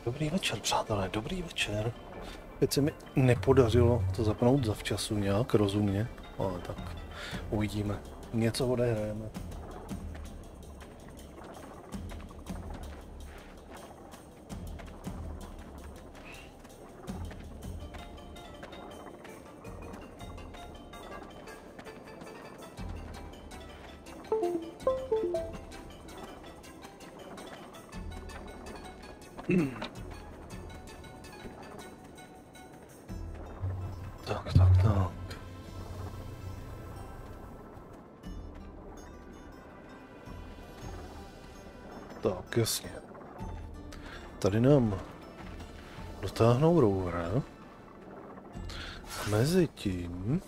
Dobrý večer, přátelé, dobrý večer. Teď se mi nepodařilo to zapnout zavčasu nějak rozumně, ale tak uvidíme. Něco odehrajeme. Tak. Tak, jasně. Tady nám dotáhnou roura. Mezi tím...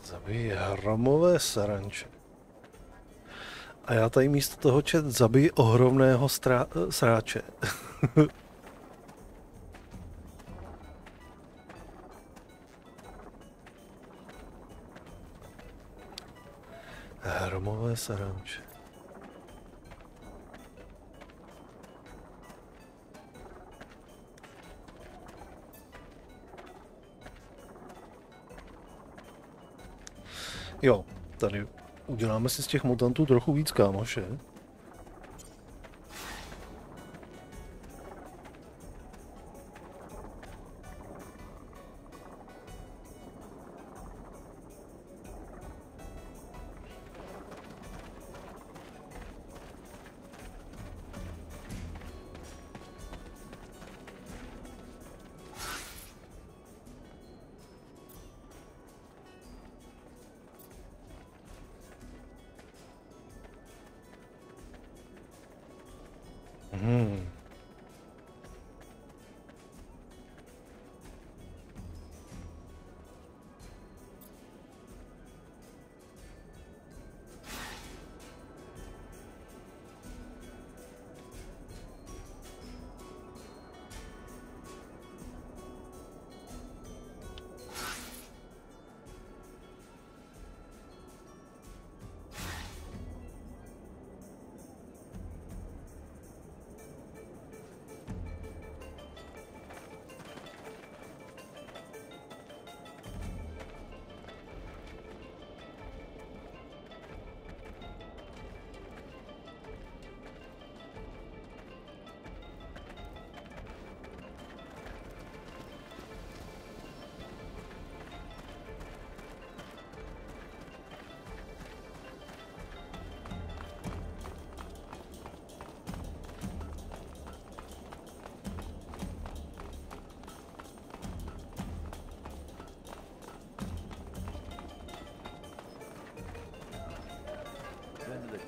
Zabij hromové saranče. A já tady místo toho čet zabij ohromného sráče. Hromové saranče. Jo, tady uděláme si z těch mutantů trochu víc, kámoše.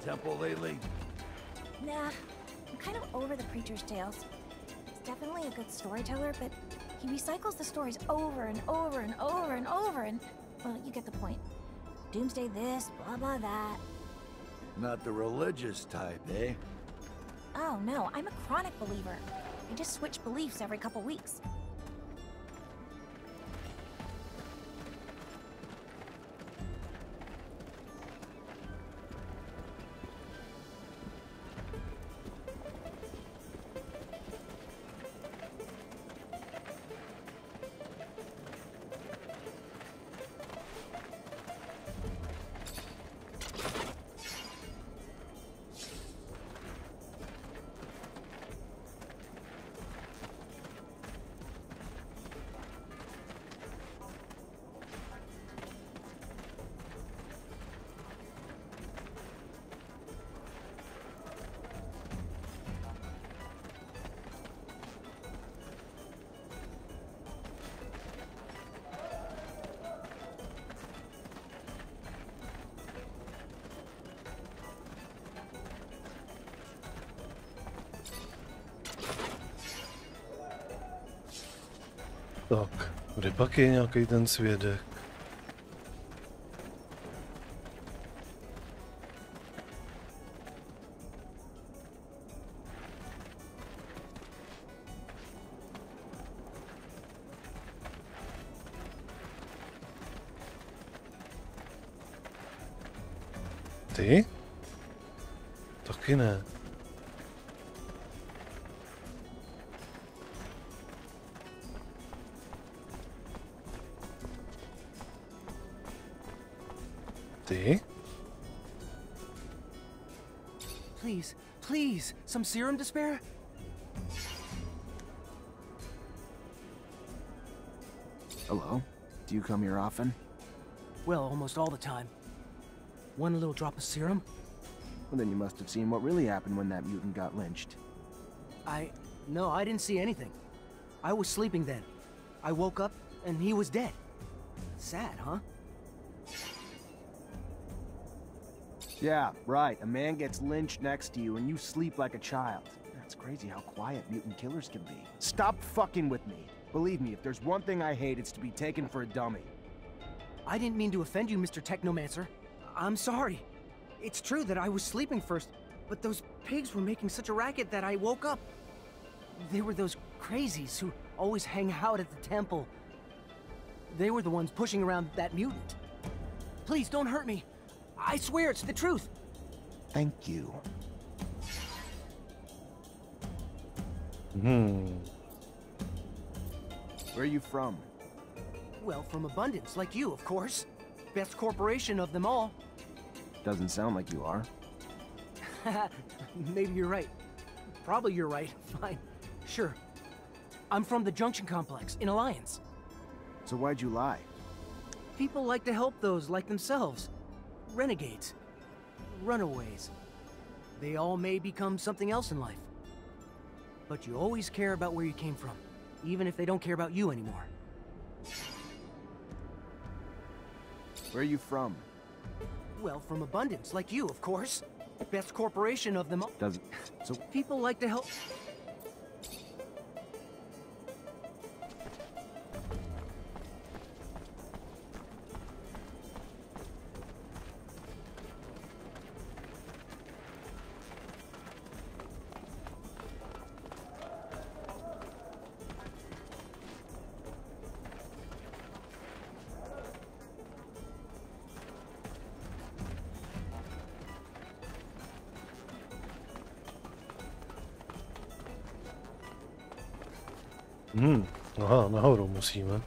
Temple lately? Nah, I'm kind of over the preacher's tales. He's definitely a good storyteller, but he recycles the stories over and over and over and over and... well, you get the point. Doomsday this, blah blah that. Not the religious type, eh? Oh no, I'm a chronic believer. I just switch beliefs every couple weeks. Tak, kde pak je nějaký ten svědek? Ty? Taky ne. Ty? Please, please, some serum to spare? Hello? Do you come here often? Well, almost all the time. One little drop of serum? Well, then you must have seen what really happened when that mutant got lynched. No, I didn't see anything. I was sleeping then. I woke up and he was dead. Sad, huh? Yeah, right. A man gets lynched next to you and you sleep like a child. It's crazy how quiet mutant killers can be. Stop fucking with me. Believe me, if there's one thing I hate, it's to be taken for a dummy. I didn't mean to offend you, Mr. Technomancer. I'm sorry. It's true that I was sleeping first, but those pigs were making such a racket that I woke up. They were those crazies who always hang out at the temple. They were the ones pushing around that mutant. Please don't hurt me. I swear it's the truth. Thank you. Where are you from? Well, from Abundance, like you, of course. Best corporation of them all. Doesn't sound like you are. Maybe you're right. Probably you're right. Fine. Sure. I'm from the Junction Complex, in Alliance. So why'd you lie? People like to help those like themselves. Renegades. Runaways. They all may become something else in life. But you always care about where you came from, even if they don't care about you anymore. Where are you from? Well, from Abundance, like you, of course. Best corporation of them all. Doesn't... So... People like to help... Aha, nahoru musíme.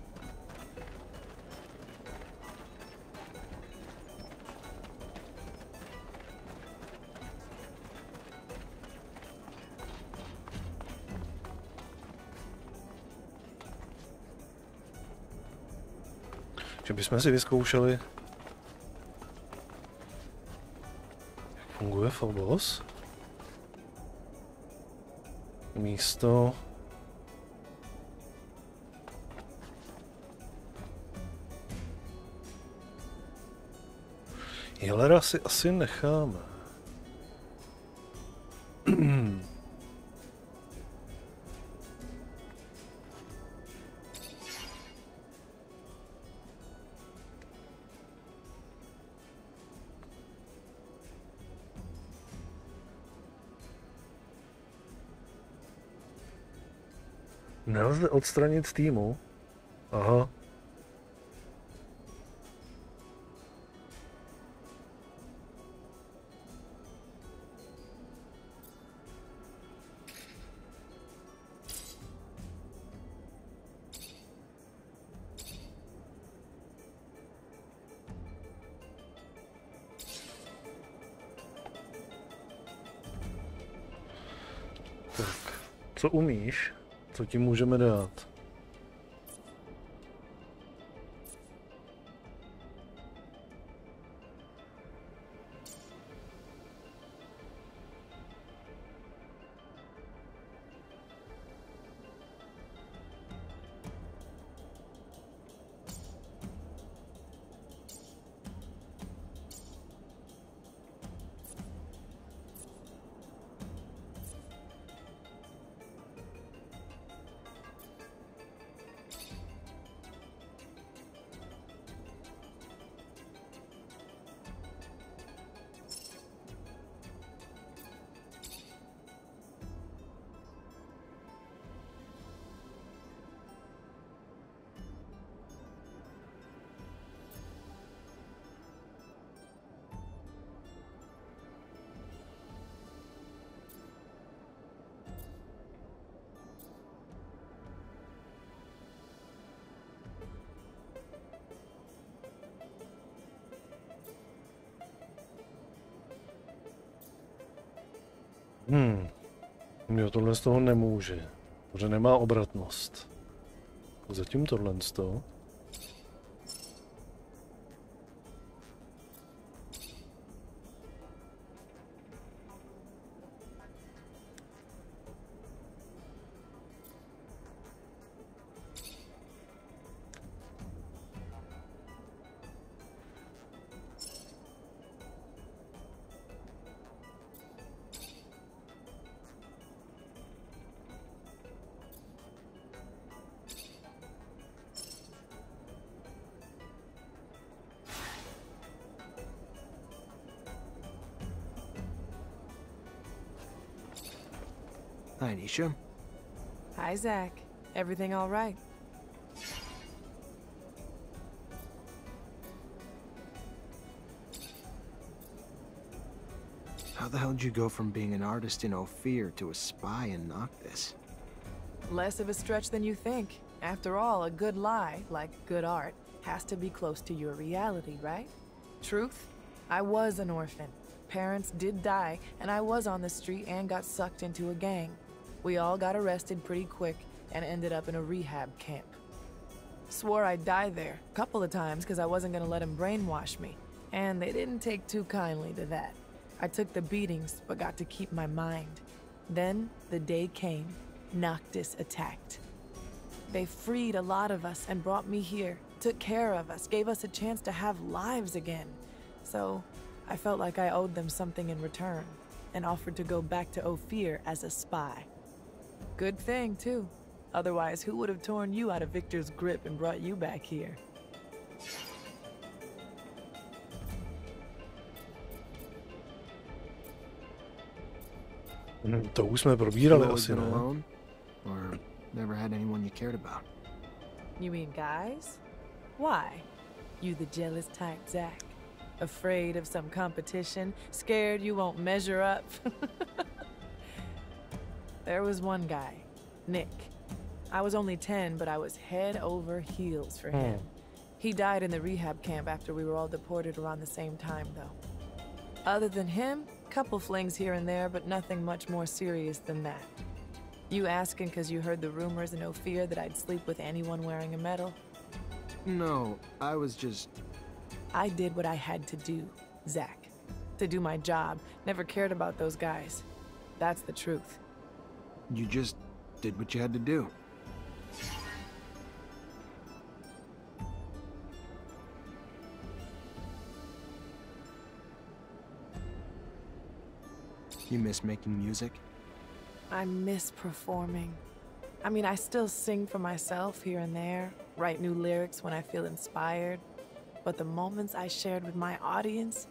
Že bychom si vyzkoušeli, jak funguje Phobos. Místo... Healera si asi necháme. Nelze odstranit z týmu. Aha. Tak, co umíš? Co ti můžeme dát? Jo, tohle z toho nemůže, protože nemá obratnost. Zatím tohle z toho. Hi, Nisha. Hi, Zach. Everything all right? How the hell did you go from being an artist in Ophir to a spy in Noctis? Less of a stretch than you think. After all, a good lie, like good art, has to be close to your reality, right? Truth? I was an orphan. Parents did die, and I was on the street and got sucked into a gang. We all got arrested pretty quick and ended up in a rehab camp. Swore I'd die there a couple of times because I wasn't gonna let them brainwash me, and they didn't take too kindly to that. I took the beatings, but got to keep my mind. Then, the day came. Noctis attacked. They freed a lot of us and brought me here, took care of us, gave us a chance to have lives again. So, I felt like I owed them something in return, and offered to go back to Ophir as a spy. Good thing, too. Otherwise, who would have torn you out of Victor's grip and brought you back here? To už jsme probírali You always asi, been ne? alone? Or never had anyone you cared about? You mean guys? Why? You the jealous type, Zach? Afraid of some competition? Scared you won't measure up? There was one guy, Nick. I was only 10, but I was head over heels for him. He died in the rehab camp after we were all deported around the same time, though. Other than him, couple flings here and there, but nothing much more serious than that. You asking because you heard the rumors in Ophir that I'd sleep with anyone wearing a medal? No, I was just... I did what I had to do, Zach. To do my job. Never cared about those guys. That's the truth. You just did what you had to do. You miss making music? I miss performing. I mean, I still sing for myself here and there, write new lyrics when I feel inspired. But the moments I shared with my audience,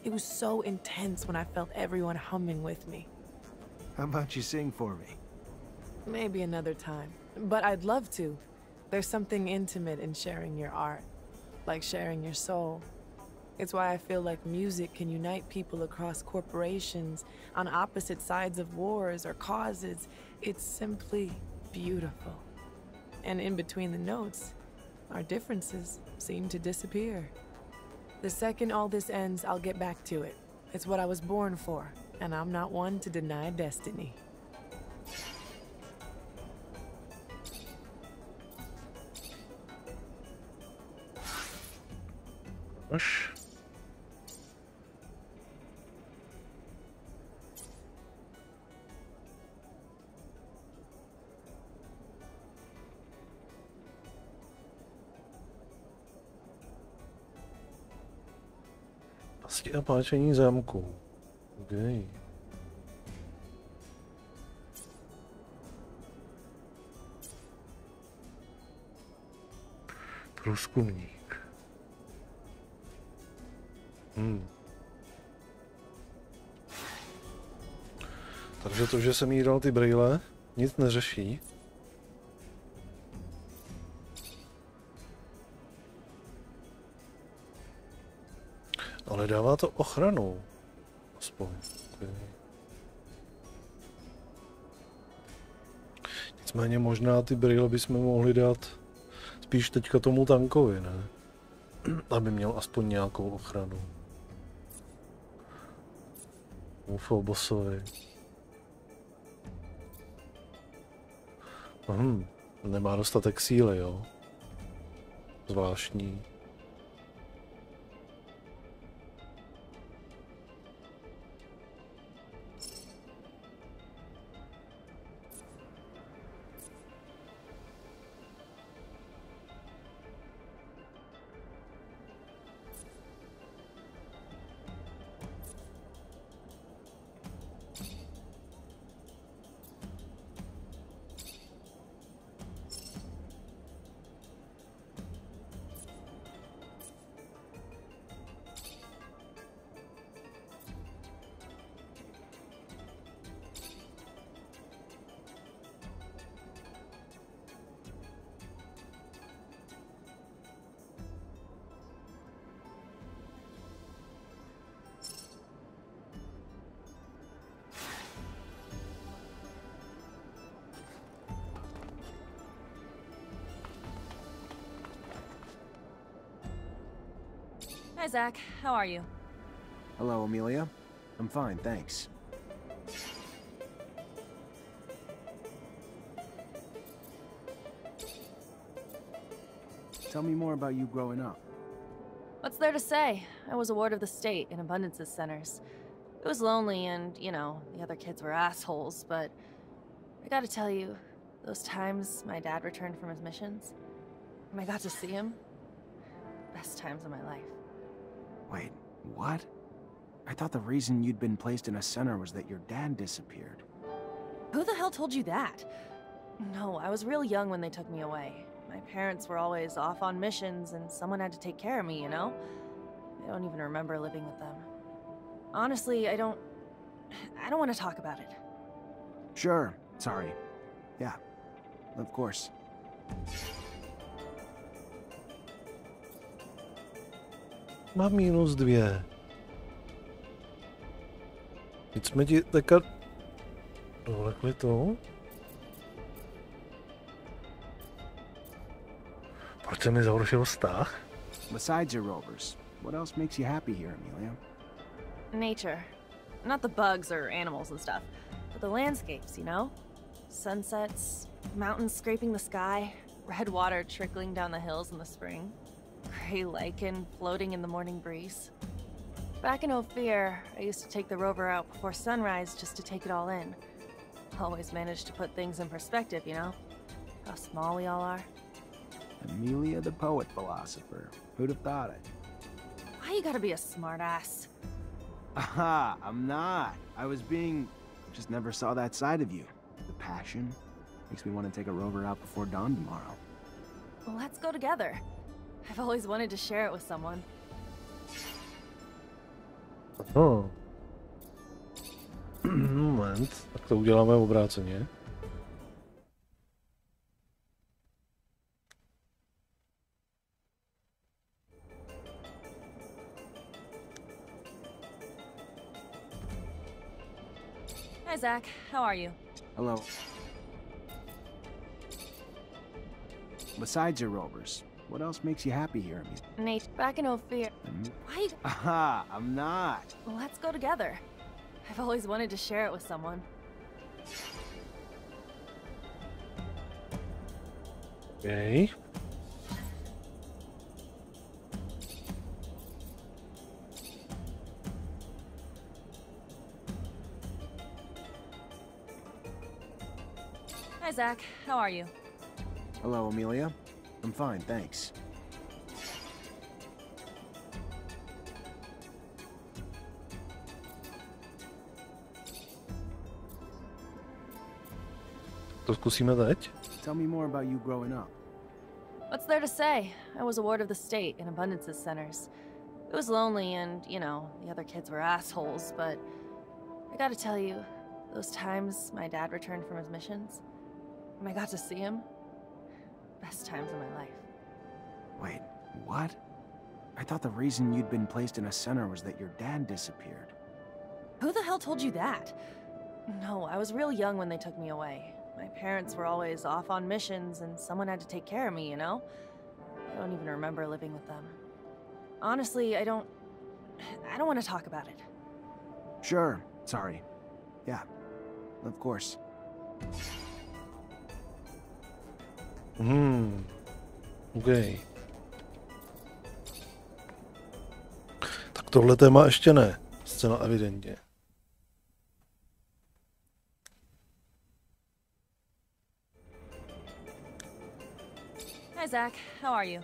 it was so intense when I felt everyone humming with me. How about you sing for me? Maybe another time. But I'd love to. There's something intimate in sharing your art, like sharing your soul. It's why I feel like music can unite people across corporations, on opposite sides of wars or causes. It's simply beautiful. And in between the notes, our differences seem to disappear. The second all this ends, I'll get back to it. It's what I was born for, and I'm not one to deny destiny. Až. Pasti a páčení zámku. Okay. Průzkumník. Takže to, že jsem jí dal ty brýle, nic neřeší. Ale dává to ochranu. Aspoň. Okay. Nicméně možná ty brýle bychom mohli dát spíš teďka tomu tankovi, ne? Aby měl aspoň nějakou ochranu. UFO bossovi. Nemá dostatek síly, jo? Zvláštní. Hi, Zach. How are you? Hello, Amelia. I'm fine, thanks. Tell me more about you growing up. What's there to say? I was a ward of the state in Abundance's centers. It was lonely and, you know, the other kids were assholes, but I gotta tell you, those times my dad returned from his missions, and I got to see him, best times of my life. Wait, what? I thought the reason you'd been placed in a center was that your dad disappeared. Who the hell told you that? No, I was real young when they took me away. My parents were always off on missions, and someone had to take care of me, you know? I don't even remember living with them. Honestly, I don't want to talk about it. Sure, sorry. Yeah, of course. Mám -2. Teď jsme ti teďka dolekli to. Proč se mi zhoršil vztah? Besides your rovers, what else makes you happy here, Amelia? Nature. Not the bugs or animals and stuff, but the landscapes, you know? Sunsets, mountains scraping the sky, red water trickling down the hills in the spring, gray lichen floating in the morning breeze. Back in Ophir, I used to take the rover out before sunrise just to take it all in. Always managed to put things in perspective, you know? How small we all are. Amelia the poet philosopher. Who'd have thought it? Why you gotta be a smartass? Aha, I'm not. Just never saw that side of you. The passion makes me want to take a rover out before dawn tomorrow. Well, let's go together. I've always wanted to share it with someone. Oh. Moment, tak to uděláme obráceně. Hi, Zach. How are you? Hello. Besides your rovers, what else makes you happy here? Nate, back in Ophir. Why? Aha, I'm not. Let's go together. I've always wanted to share it with someone. Okay. Hi, Zach. How are you? Hello, Amelia. I'm fine, thanks. To zkusíme teď? Tell me more about you growing up. What's there to say? I was a ward of the state in Abundance's centers. It was lonely and, you know, the other kids were assholes, but I gotta tell you, those times my dad returned from his missions, and I got to see him, best times of my life. Wait, what? I thought the reason you'd been placed in a center was that your dad disappeared. Who the hell told you that? No, I was real young when they took me away. My parents were always off on missions, and someone had to take care of me, you know? I don't even remember living with them. Honestly, I don't want to talk about it. Sure, sorry. Yeah, of course. OK. Tak tohle téma ještě ne. Zcela evidentně. Hi, Zach. How are you?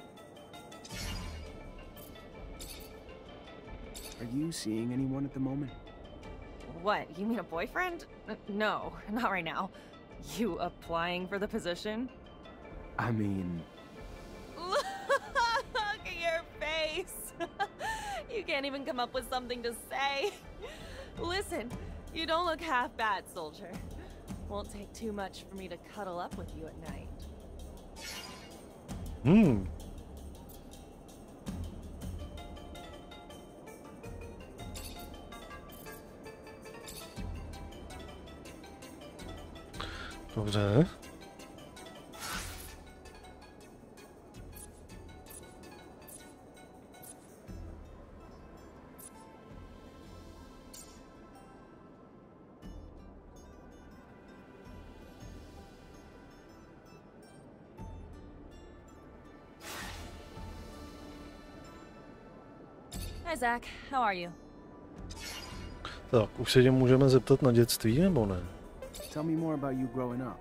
Are you seeing anyone at the moment? What, you mean a boyfriend? No, not right now. You applying for the position? I mean... Look at your face! You can't even come up with something to say. Listen, you don't look half bad, soldier. Won't take too much for me to cuddle up with you at night. Dobře. Hi, Zach. How are you? Tak, už se tě můžeme zeptat na dětství, nebo ne? Tell me more about you growing up.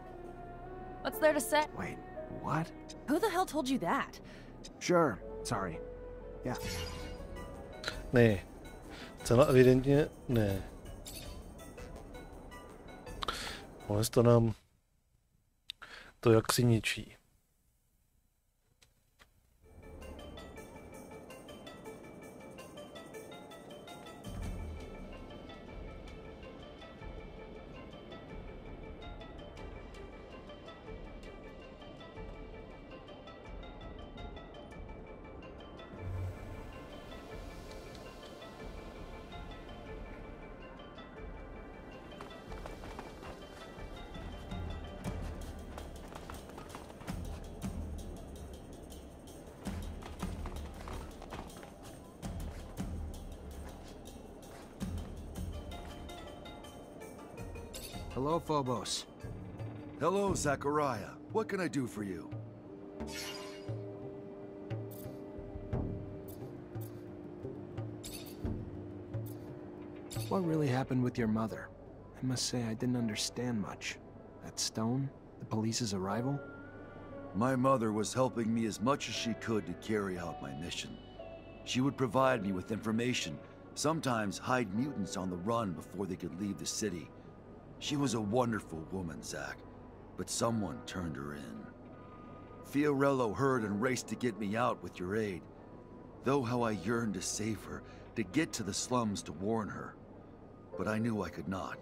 What's there to say? Wait, what? Who the hell told you that? Sure, sorry. Yeah. Ne. Celá evidentně ne. Ale to nám to jaksi ničí. Hello, Phobos. Hello, Zachariah. What can I do for you? What really happened with your mother? I must say I didn't understand much. That stone? The police's arrival? My mother was helping me as much as she could to carry out my mission. She would provide me with information, sometimes hide mutants on the run before they could leave the city. She was a wonderful woman, Zach, but someone turned her in. Fiorello heard and raced to get me out with your aid. Though how I yearned to save her, to get to the slums to warn her. But I knew I could not.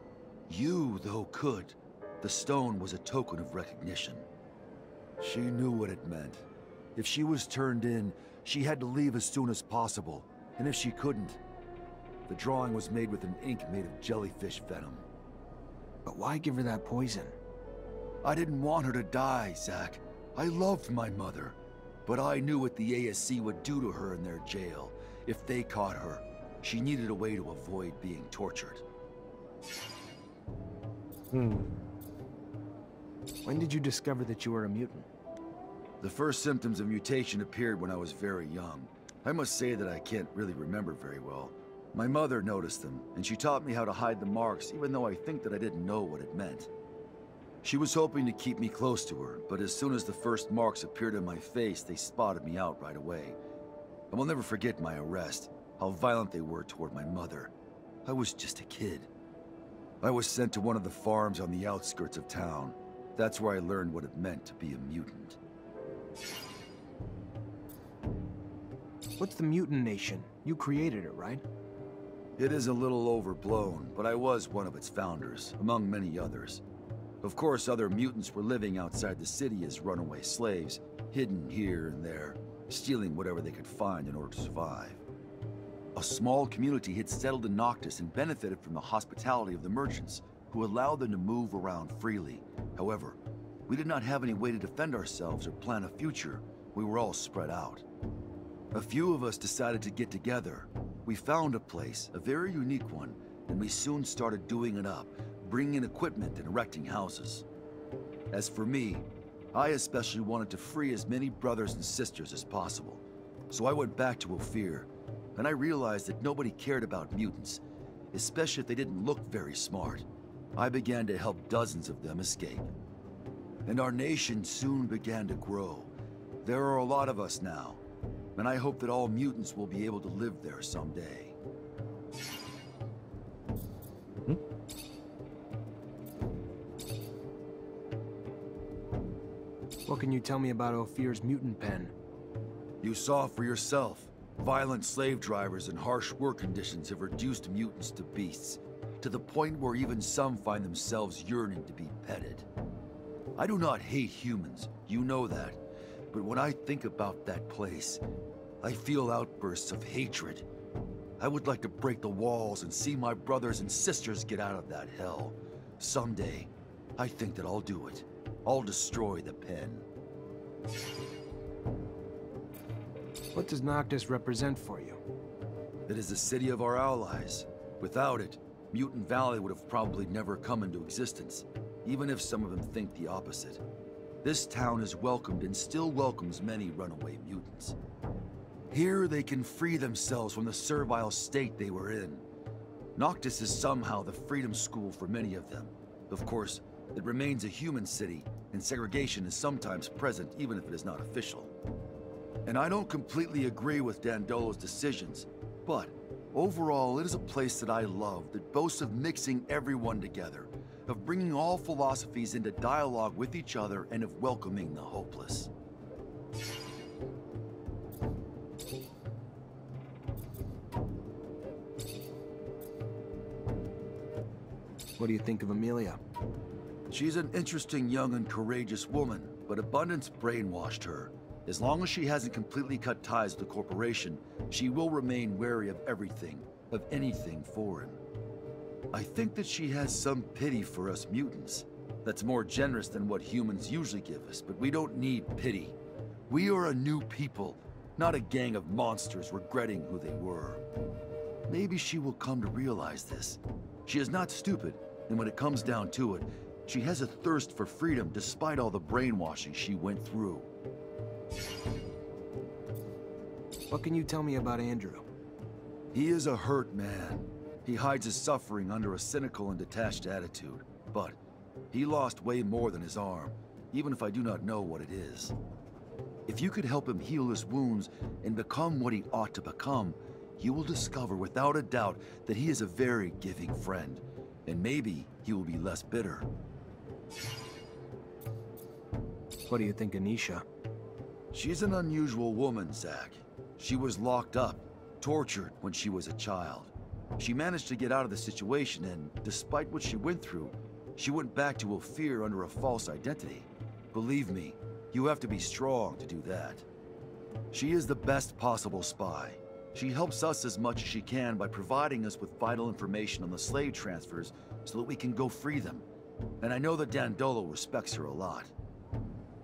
You, though, could. The stone was a token of recognition. She knew what it meant. If she was turned in, she had to leave as soon as possible. And if she couldn't, the drawing was made with an ink made of jellyfish venom. But why give her that poison? I didn't want her to die, Zack. I loved my mother. But I knew what the ASC would do to her in their jail. If they caught her, she needed a way to avoid being tortured. When did you discover that you were a mutant? The first symptoms of mutation appeared when I was very young. I must say that I can't really remember very well. My mother noticed them, and she taught me how to hide the marks, even though I think that I didn't know what it meant. She was hoping to keep me close to her, but as soon as the first marks appeared on my face, they spotted me out right away. I will never forget my arrest, how violent they were toward my mother. I was just a kid. I was sent to one of the farms on the outskirts of town. That's where I learned what it meant to be a mutant. What's the Mutant Nation? You created it, right? It is a little overblown, but I was one of its founders, among many others. Of course, other mutants were living outside the city as runaway slaves, hidden here and there, stealing whatever they could find in order to survive. A small community had settled in Noctis and benefited from the hospitality of the merchants, who allowed them to move around freely. However, we did not have any way to defend ourselves or plan a future. We were all spread out. A few of us decided to get together. We found a place, a very unique one, and we soon started doing it up, bringing in equipment and erecting houses. As for me, I especially wanted to free as many brothers and sisters as possible. So I went back to Ophir, and I realized that nobody cared about mutants, especially if they didn't look very smart. I began to help dozens of them escape. And our nation soon began to grow. There are a lot of us now, and I hope that all mutants will be able to live there someday. What can you tell me about Ophir's mutant pen? You saw for yourself. Violent slave drivers and harsh work conditions have reduced mutants to beasts, to the point where even some find themselves yearning to be petted. I do not hate humans, you know that, but when I think about that place, I feel outbursts of hatred. I would like to break the walls and see my brothers and sisters get out of that hell. Someday, I think that I'll do it. I'll destroy the pen. What does Noctis represent for you? It is the city of our allies. Without it, Mutant Valley would have probably never come into existence, even if some of them think the opposite. This town has welcomed and still welcomes many runaway mutants. Here they can free themselves from the servile state they were in. Noctis is somehow the freedom school for many of them. Of course, it remains a human city, and segregation is sometimes present even if it is not official. And I don't completely agree with Dandolo's decisions, but overall it is a place that I love that boasts of mixing everyone together, of bringing all philosophies into dialogue with each other, and of welcoming the hopeless. What do you think of Amelia? She's an interesting young and courageous woman, but Abundance brainwashed her. As long as she hasn't completely cut ties with the corporation, she will remain wary of everything, of anything foreign. I think that she has some pity for us mutants. That's more generous than what humans usually give us, but we don't need pity. We are a new people, not a gang of monsters regretting who they were. Maybe she will come to realize this. She is not stupid, and when it comes down to it, she has a thirst for freedom despite all the brainwashing she went through. What can you tell me about Andrew? He is a hurt man. He hides his suffering under a cynical and detached attitude. But he lost way more than his arm, even if I do not know what it is. If you could help him heal his wounds and become what he ought to become, you will discover without a doubt that he is a very giving friend. And maybe he will be less bitter. What do you think of Nisha? She's an unusual woman, Zack. She was locked up, tortured when she was a child. She managed to get out of the situation, and despite what she went through, she went back to Ophir under a false identity. Believe me, you have to be strong to do that. She is the best possible spy. She helps us as much as she can by providing us with vital information on the slave transfers so that we can go free them. And I know that Dandolo respects her a lot.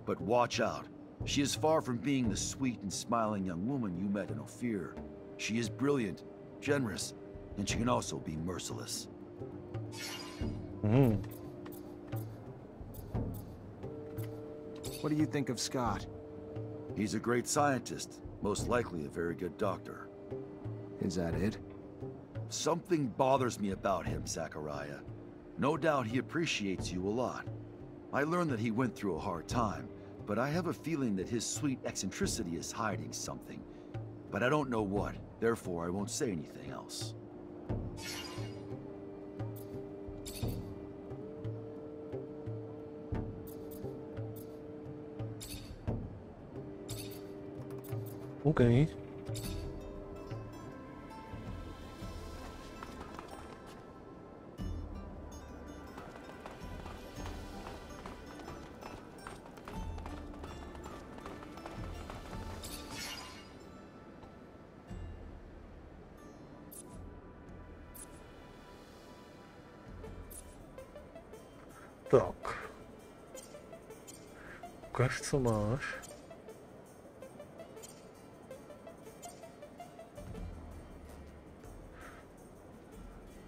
But watch out. She is far from being the sweet and smiling young woman you met in Ophir. She is brilliant, generous, and she can also be merciless. Hmm. What do you think of Scott? He's a great scientist, most likely a very good doctor. Is that it? Something bothers me about him, Zachariah. No doubt he appreciates you a lot. I learned that he went through a hard time, but I have a feeling that his sweet eccentricity is hiding something. But I don't know what, therefore I won't say anything else. Okay. Tak. Ukaž, co máš.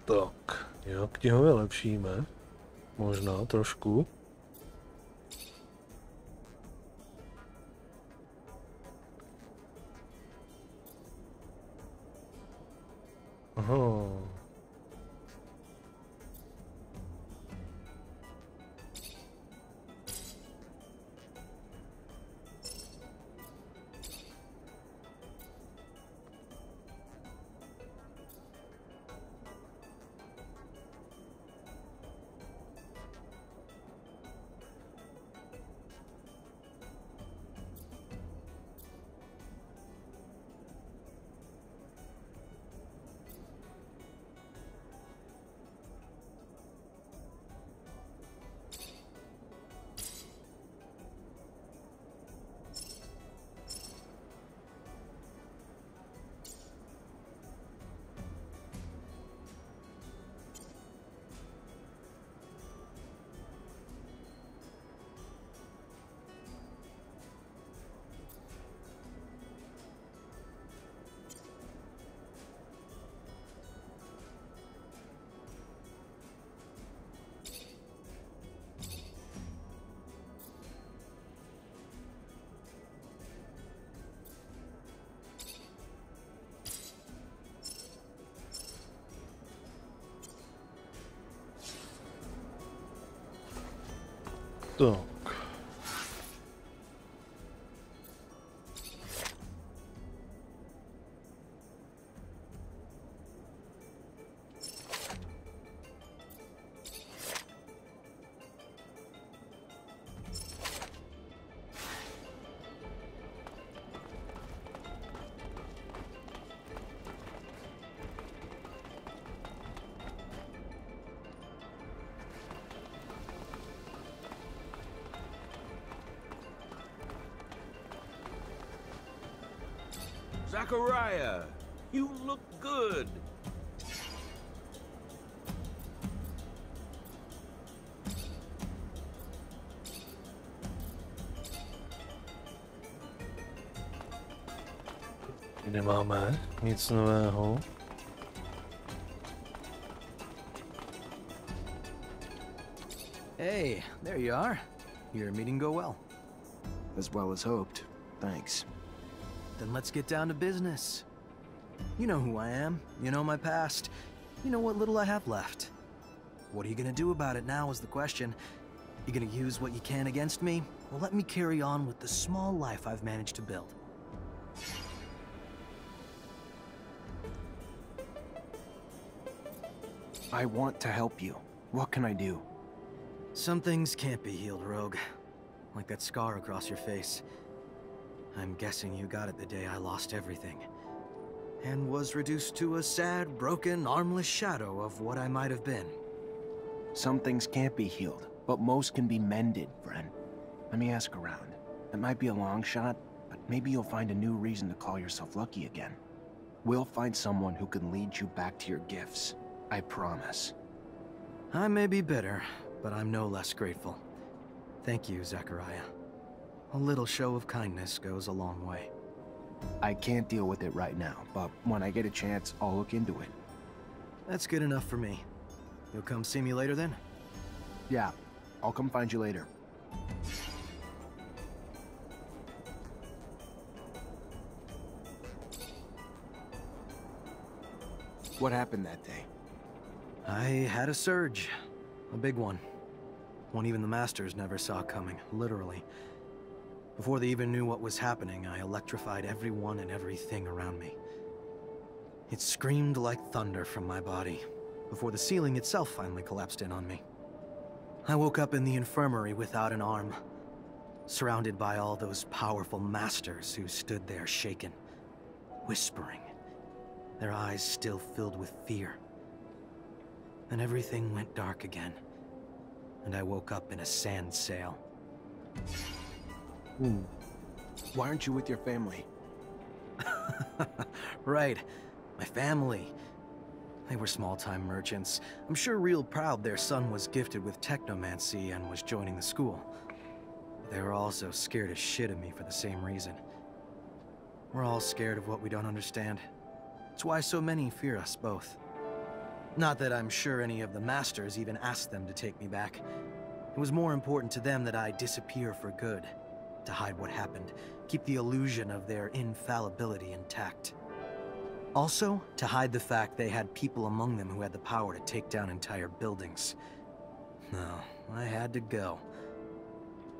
Tak, jak ti ho vylepšíme? Možná trošku. Aha. Tak. Zachariah, you look good. Nemáme nic nového. Hey, there you are. Your meeting go well. As well as hoped. Thanks. Then let's get down to business. You know who I am, you know my past, you know what little I have left. What are you gonna do about it now is the question. You gonna use what you can against me, or let me carry on with the small life I've managed to build? I want to help you. What can I do? Some things can't be healed, Rogue. Like that scar across your face. I'm guessing you got it the day I lost everything. And was reduced to a sad, broken, armless shadow of what I might have been. Some things can't be healed, but most can be mended, friend. Let me ask around. It might be a long shot, but maybe you'll find a new reason to call yourself lucky again. We'll find someone who can lead you back to your gifts. I promise. I may be bitter, but I'm no less grateful. Thank you, Zachariah. A little show of kindness goes a long way. I can't deal with it right now, but when I get a chance, I'll look into it. That's good enough for me. You'll come see me later then? Yeah, I'll come find you later. What happened that day? I had a surge. A big one. One even the Masters never saw coming, literally. Before they even knew what was happening, I electrified everyone and everything around me. It screamed like thunder from my body, before the ceiling itself finally collapsed in on me. I woke up in the infirmary without an arm, surrounded by all those powerful Masters who stood there shaken, whispering, their eyes still filled with fear. Then everything went dark again, and I woke up in a sand sail. Why aren't you with your family? Right, my family. They were small-time merchants. I'm sure real proud their son was gifted with technomancy and was joining the school. But they were also scared as shit of me for the same reason. We're all scared of what we don't understand. It's why so many fear us both. Not that I'm sure any of the Masters even asked them to take me back. It was more important to them that I disappear for good, to hide what happened, keep the illusion of their infallibility intact. Also, to hide the fact they had people among them who had the power to take down entire buildings. No, I had to go.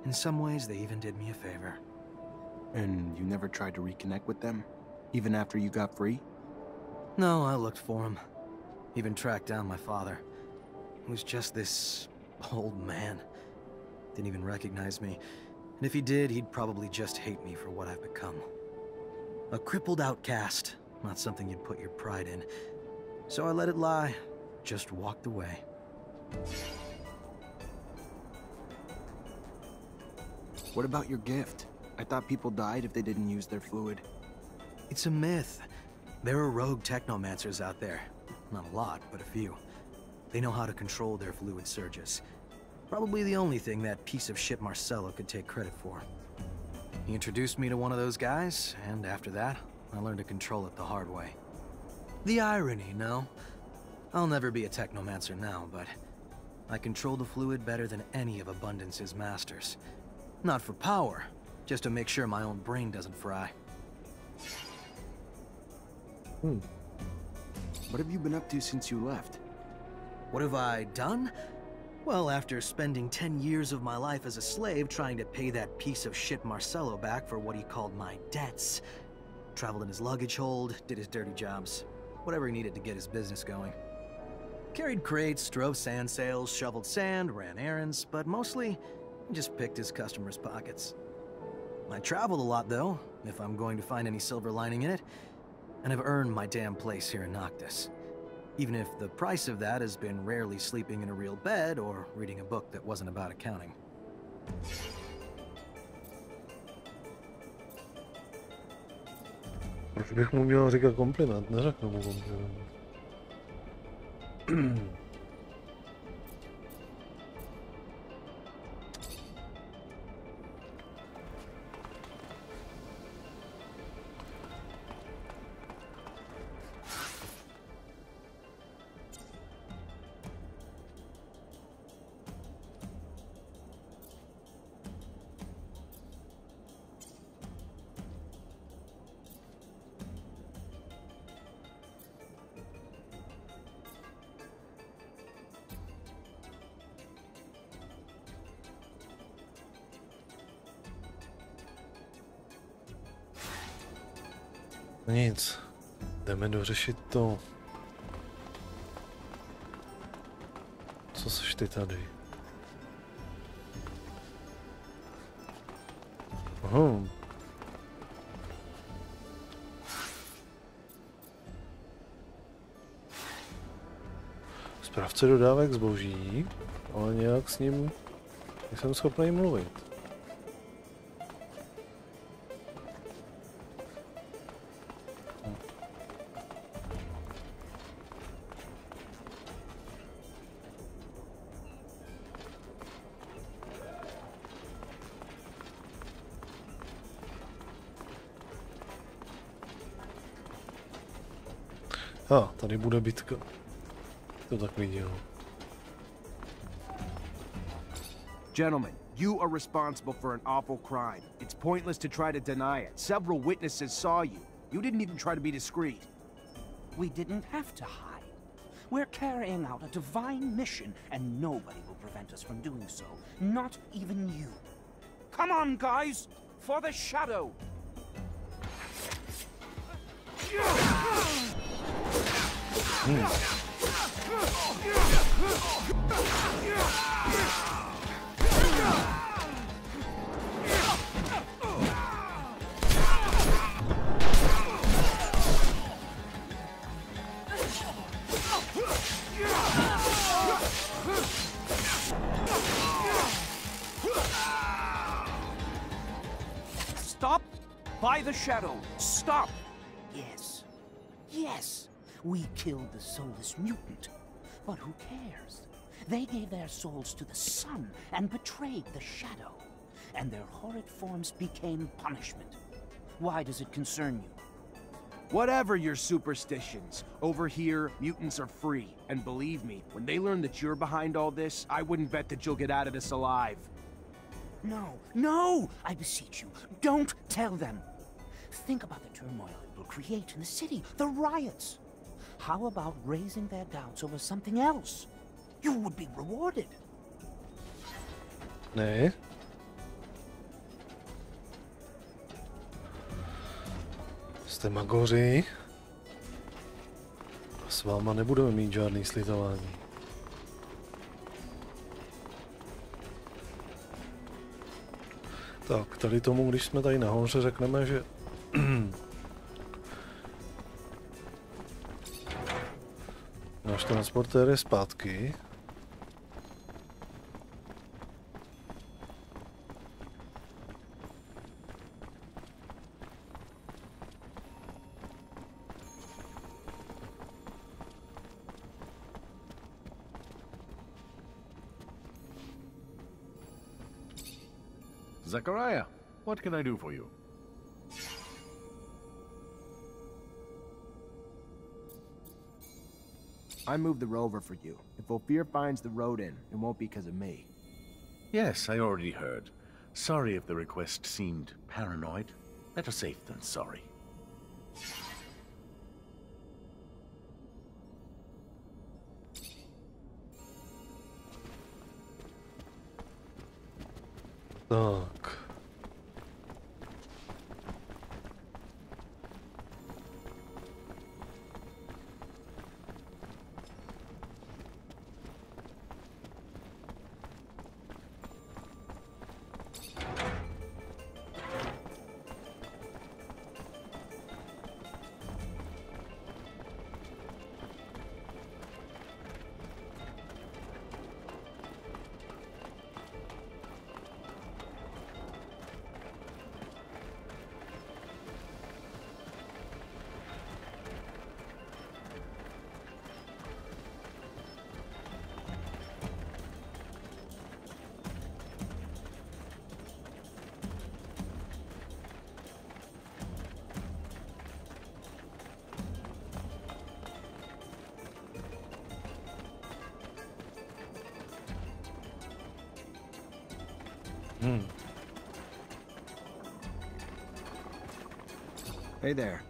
In some ways, they even did me a favor. And you never tried to reconnect with them? Even after you got free? No, I looked for him. Even tracked down my father. He was just this old man. Didn't even recognize me. And if he did, he'd probably just hate me for what I've become. A crippled outcast, not something you'd put your pride in. So I let it lie, just walked away. What about your gift? I thought people died if they didn't use their fluid. It's a myth. There are rogue technomancers out there. Not a lot, but a few. They know how to control their fluid surges. Probably the only thing that piece of shit Marcelo could take credit for. He introduced me to one of those guys, and after that, I learned to control it the hard way. The irony, no? I'll never be a technomancer now, but I control the fluid better than any of Abundance's masters. Not for power, just to make sure my own brain doesn't fry. What have you been up to since you left? What have I done? Well, after spending 10 years of my life as a slave trying to pay that piece of shit Marcelo back for what he called my debts, traveled in his luggage hold, did his dirty jobs, whatever he needed to get his business going. Carried crates, drove sand sales, shoveled sand, ran errands, but mostly just picked his customers' pockets. I traveled a lot though, if I'm going to find any silver lining in it, and I've earned my damn place here in Noctis. Even if the price of that has been rarely sleeping in a real bed or reading a book that wasn't about accounting. Proč bych mu měl říkat kompliment? Neřeknu mu kompliment. Nic, jdeme dořešit to. Co seš ty tady? Aha. Správce dodávek zboží, ale nějak s ním nejsem schopný mluvit. Tady bude bitka. To tak viděl. Gentlemen, you are responsible for an awful crime. It's pointless to try to deny it. Several witnesses saw you. You didn't even try to be discreet. We didn't have to hide. We're carrying out a divine mission, and nobody will prevent us from doing so. Not even you. Come on, guys! For the shadow! Stop by the shadow. Stop! Yes. Yes. We killed the soulless mutant. But who cares? They gave their souls to the sun and betrayed the shadow. And their horrid forms became punishment. Why does it concern you? Whatever your superstitions, over here, mutants are free. And believe me, when they learn that you're behind all this, I wouldn't bet that you'll get out of this alive. No, no! I beseech you, don't tell them! Think about the turmoil it will create in the city, the riots. How about raising their doubts over something else? You would be rewarded. Ne. Jste magoři. A s váma nebudeme mít žádný slitování. Tak, tady tomu, když jsme tady nahoře, řekneme, že náš transportér je zpátky. Zachariah, what can I do for you? I moved the rover for you. If Ophir finds the road in, it won't be because of me. Yes, I already heard. Sorry if the request seemed paranoid. Better safe than sorry. Tak. Hey there.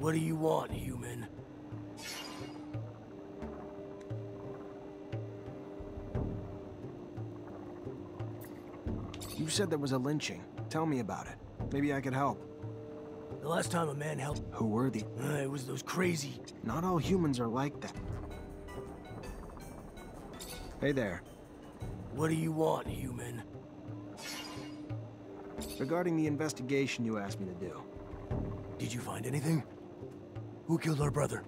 What do you want, human? You said there was a lynching. Tell me about it. Maybe I could help. The last time a man helped... Who were they? It was those crazy... Not all humans are like that. Hey there. What do you want, human? Regarding the investigation you asked me to do. Did you find anything? Who killed our brother?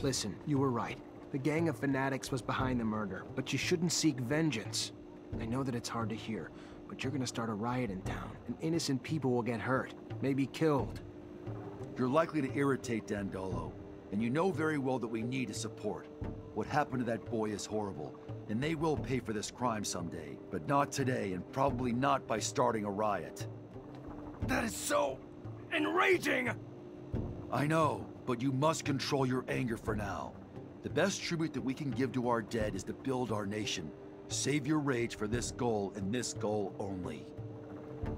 Listen, you were right. The gang of fanatics was behind the murder, but you shouldn't seek vengeance. I know that it's hard to hear, but you're gonna start a riot in town, and innocent people will get hurt, maybe killed. You're likely to irritate Dandolo. And you know very well that we need his support. What happened to that boy is horrible, and they will pay for this crime someday, but not today, and probably not by starting a riot. That is so enraging! I know, but you must control your anger for now. The best tribute that we can give to our dead is to build our nation. Save your rage for this goal, and this goal only.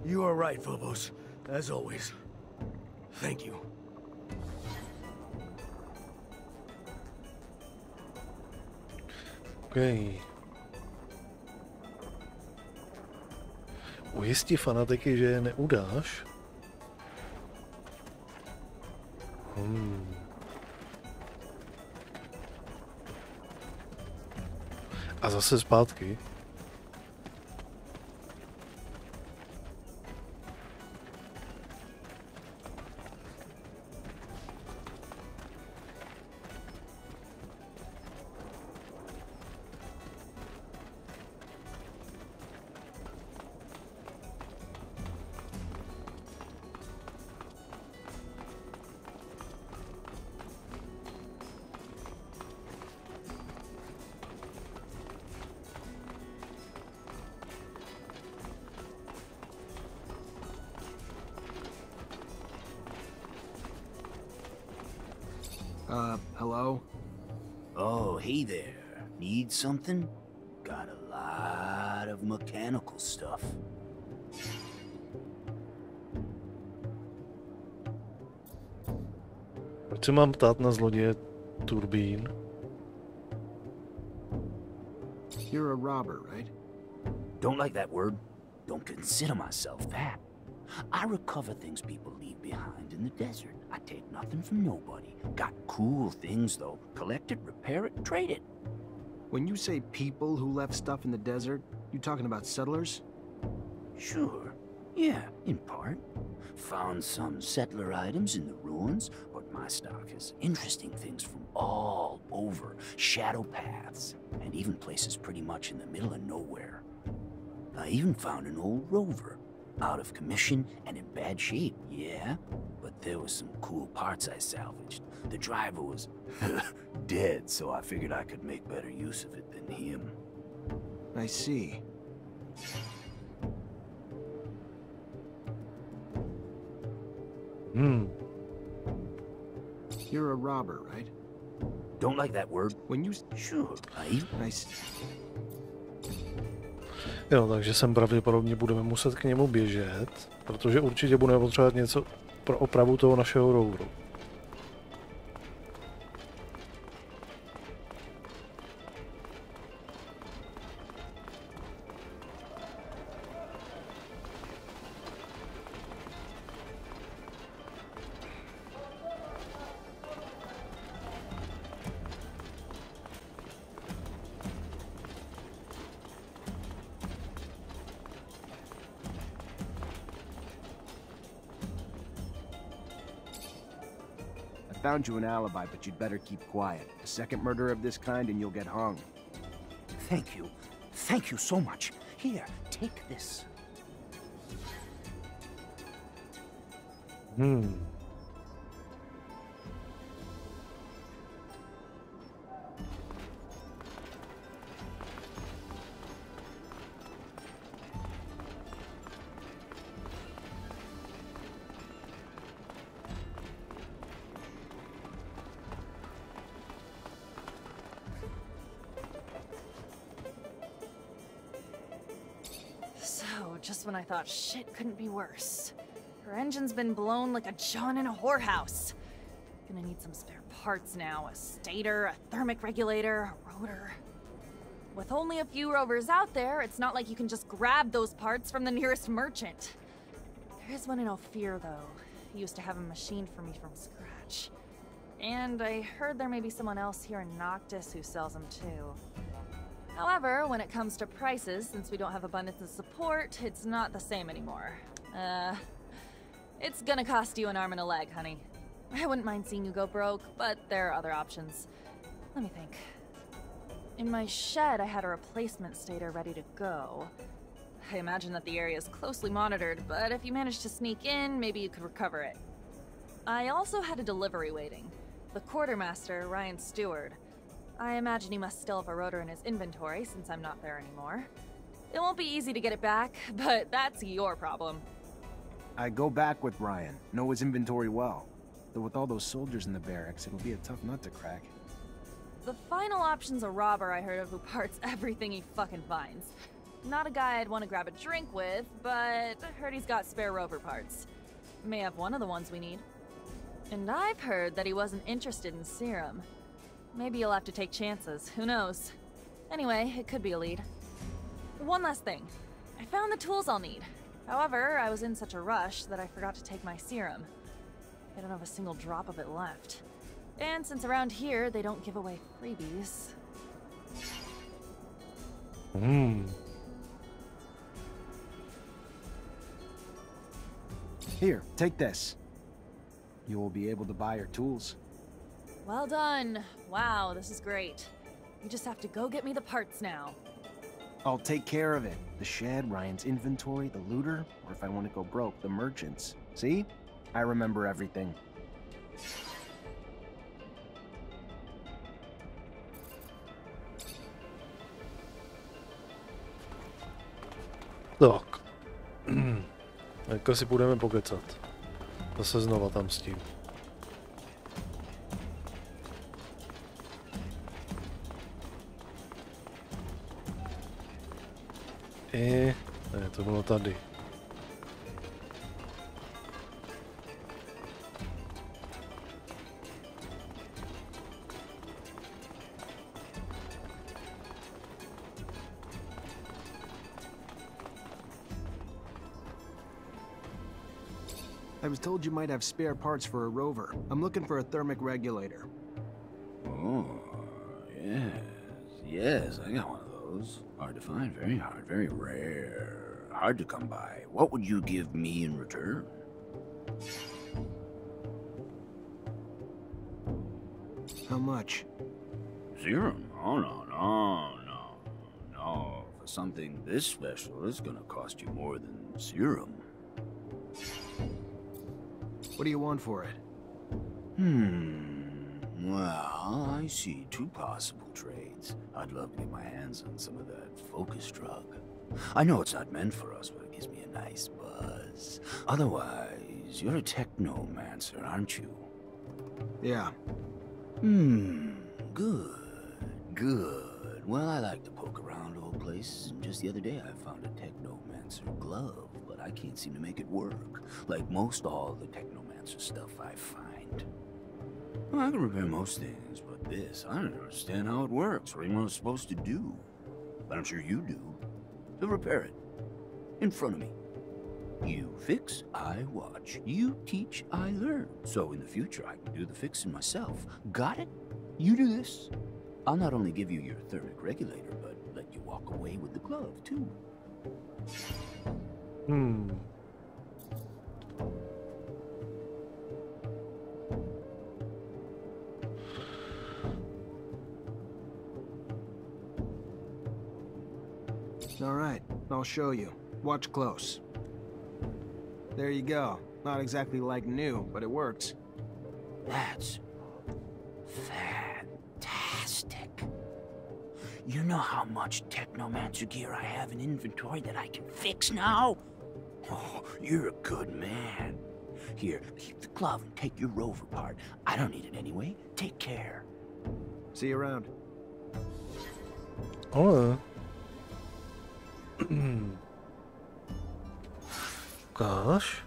You are right, Phobos. As always. Thank you. Okay. Ujistí fanatiky, že je neudáš. A zase zpátky. Hello? Oh, hey there. Need something? Got a lot of mechanical stuff. Proč se mám ptát na zloděje turbín? You're a robber, right? Don't like that word. Don't consider myself that. I recover things people leave behind in the desert. I take nothing from nobody. Got cool things, though. Collect it, repair it, trade it. When you say people who left stuff in the desert, you talking about settlers? Sure. Yeah, in part. Found some settler items in the ruins, but my stock is interesting things from all over. Shadow paths, and even places pretty much in the middle of nowhere. I even found an old rover. Out of commission and in bad shape, yeah? But there was some cool parts I salvaged. The driver was dead, so I figured I could make better use of it than him. I see. You're a robber, right? Don't like that word. When you... Sure, I Nice. Jo, takže sem pravděpodobně budeme muset k němu běžet, protože určitě budeme potřebovat něco pro opravu toho našeho roveru. Found you an alibi, but you'd better keep quiet. A second murder of this kind and you'll get hung. Thank you. Thank you so much. Here, take this. Just when I thought shit couldn't be worse. Her engine's been blown like a John in a whorehouse. Gonna need some spare parts now. A stator, a thermic regulator, a rotor. With only a few rovers out there, it's not like you can just grab those parts from the nearest merchant. There is one in Ophir, though. He used to have a machine for me from scratch. And I heard there may be someone else here in Noctis who sells them too. However, when it comes to prices, since we don't have abundance of support, it's not the same anymore. It's gonna cost you an arm and a leg, honey. I wouldn't mind seeing you go broke, but there are other options. Let me think. In my shed, I had a replacement stator ready to go. I imagine that the area is closely monitored, but if you manage to sneak in, maybe you could recover it. I also had a delivery waiting. the quartermaster, Ryan Stewart. I imagine he must still have a rotor in his inventory since I'm not there anymore. It won't be easy to get it back, but that's your problem. I go back with Ryan. Know his inventory well. Though with all those soldiers in the barracks, it'll be a tough nut to crack. The final option's a robber I heard of who parts everything he fucking finds. Not a guy I'd want to grab a drink with, but I heard he's got spare rover parts. May have one of the ones we need. And I've heard that he wasn't interested in serum. Maybe you'll have to take chances, who knows? Anyway, it could be a lead. One last thing. I found the tools I'll need. However, I was in such a rush that I forgot to take my serum. I don't have a single drop of it left. And since around here they don't give away freebies... Here, take this. You will be able to buy your tools. Well done. Wow, this is great. You just have to go get me the parts now. I'll take care of it. The shed, Ryan's inventory, the looter, or if I want to go broke, the merchants. See? I remember everything. Tak. Jako si budeme pokecat. Zase znova tam s tím. Ne, to bylo tady. I was told you might have spare parts for a rover. I'm looking for a thermic regulator. Oh, yes, I got one of those. Hard to find, very hard, very rare. Hard to come by. What would you give me in return? How much? Serum? Oh, no. For something this special, it's gonna cost you more than serum. What do you want for it? Well, I see two possible trades. I'd love to get my hands on some of that focus drug. I know it's not meant for us, but it gives me a nice buzz. Otherwise, you're a technomancer, aren't you? Yeah. Good. Well, I like to poke around old places, and just the other day I found a technomancer glove, but I can't seem to make it work. Like most all the technomancer stuff I find. Well, I can repair most things, but this, I don't understand how it works, or even what it's supposed to do. But I'm sure you do. So repair it. In front of me. You fix, I watch. You teach, I learn. So in the future, I can do the fixing myself. Got it? You do this. I'll not only give you your thermic regulator, but let you walk away with the glove, too. All right, I'll show you. Watch close. There you go. Not exactly like new, but it works. That's fantastic. You know how much technomancer gear I have in inventory that I can fix now? Oh, you're a good man. Here, keep the glove and take your rover part. I don't need it anyway. Take care. See you around. Oh. Gosh.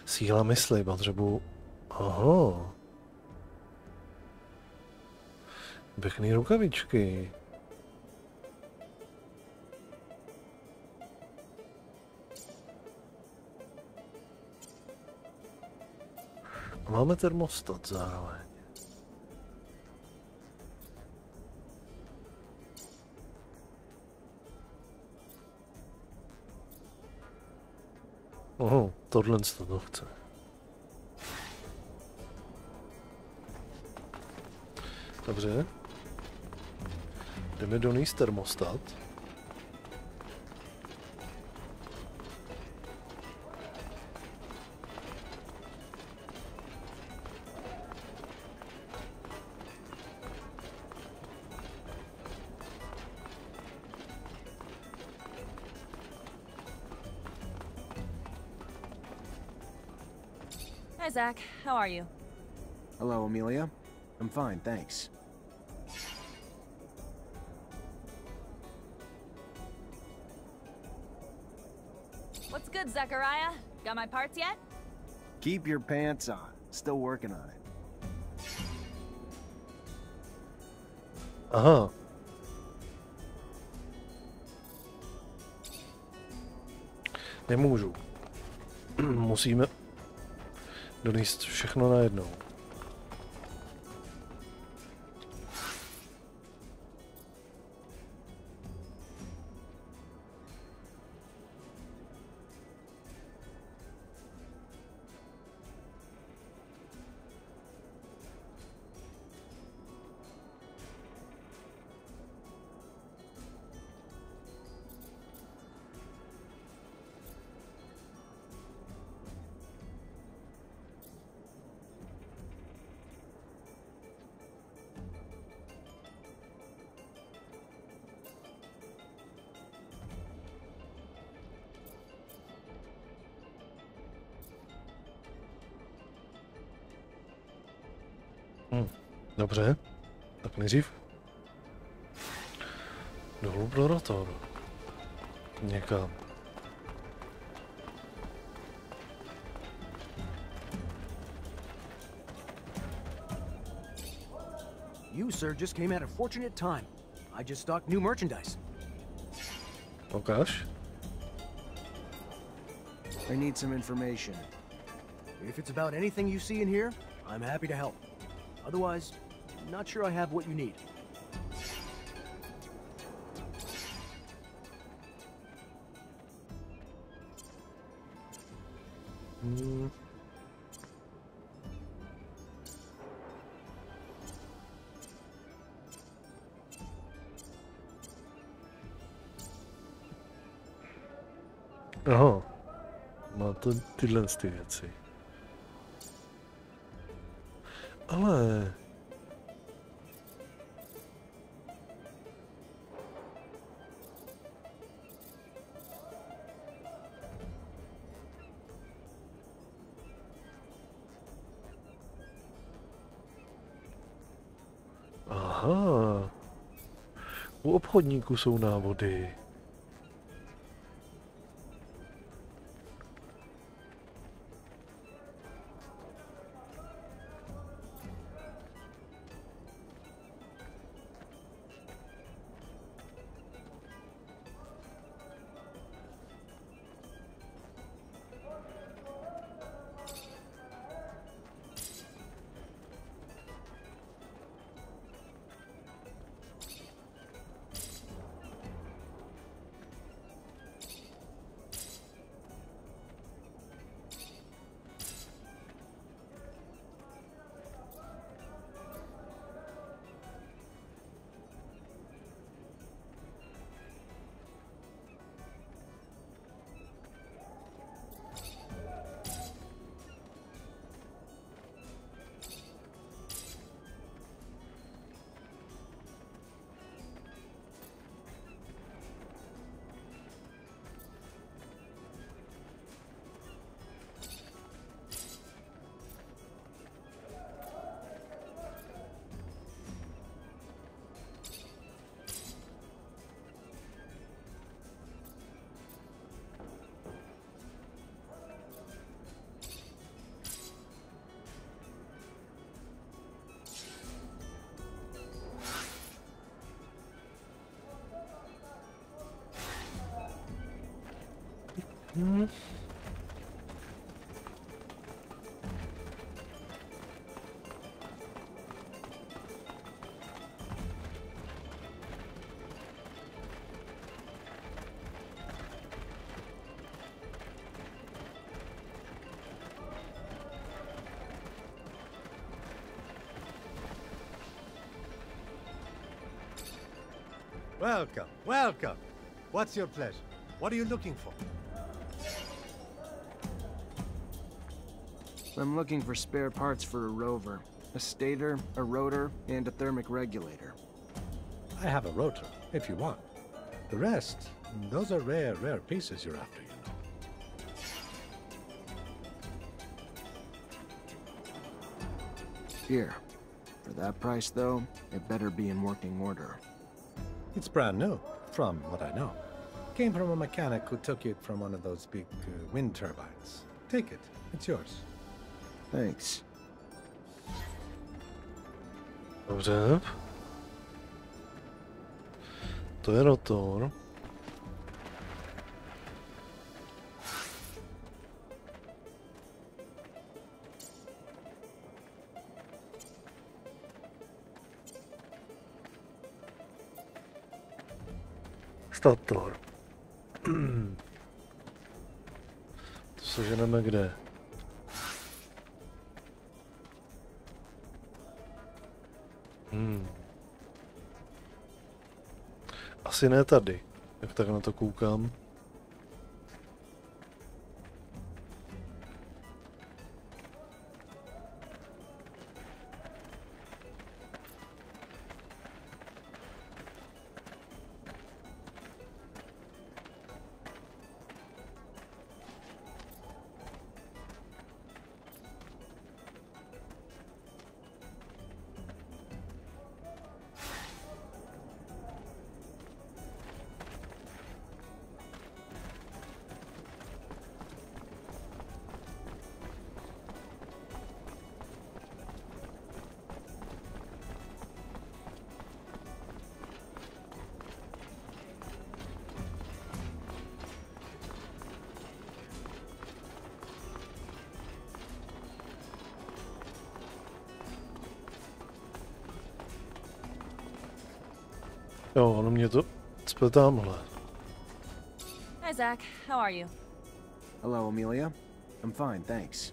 Síla mysli, potřebuji... Aha. Pěkný rukavičky. Máme termostat zároveň. Oho, tohle to chce. Dobře. Jdeme donést termostat. Hi, Zach. How are you? Hello, Amelia. I'm fine, thanks. What's good, Zachariah? Got my parts yet? Keep your pants on. Still working on it. Aha. Nemůžu. Musíme donést všechno najednou. Dobře, tak nejdřív dolů pro rotor. Někam. You, sir, just came at a fortunate time. I just stocked new merchandise. Ukáž. I need some information. If it's about anything you see in here, I'm happy to help. Otherwise, not sure I have what you need. Aha. Má to tyhle ty věci. Ale... Aha. U obchodníků jsou návody. Welcome, welcome. What's your pleasure? What are you looking for? I'm looking for spare parts for a rover. A stator, a rotor, and a thermic regulator. I have a rotor, if you want. The rest, those are rare pieces you're after, you know. Here. For that price, though, it better be in working order. It's brand new, from what I know. Came from a mechanic who took it from one of those big wind turbines. Take it. It's yours. Thanks. Dobře. To je rotor. Stator. To seženeme kde? Asi ne tady, jak tak na to koukám. Jo, ono mě to cpe tamhle. Hi, Zach. How are you? Hello, Amelia. I'm fine, thanks.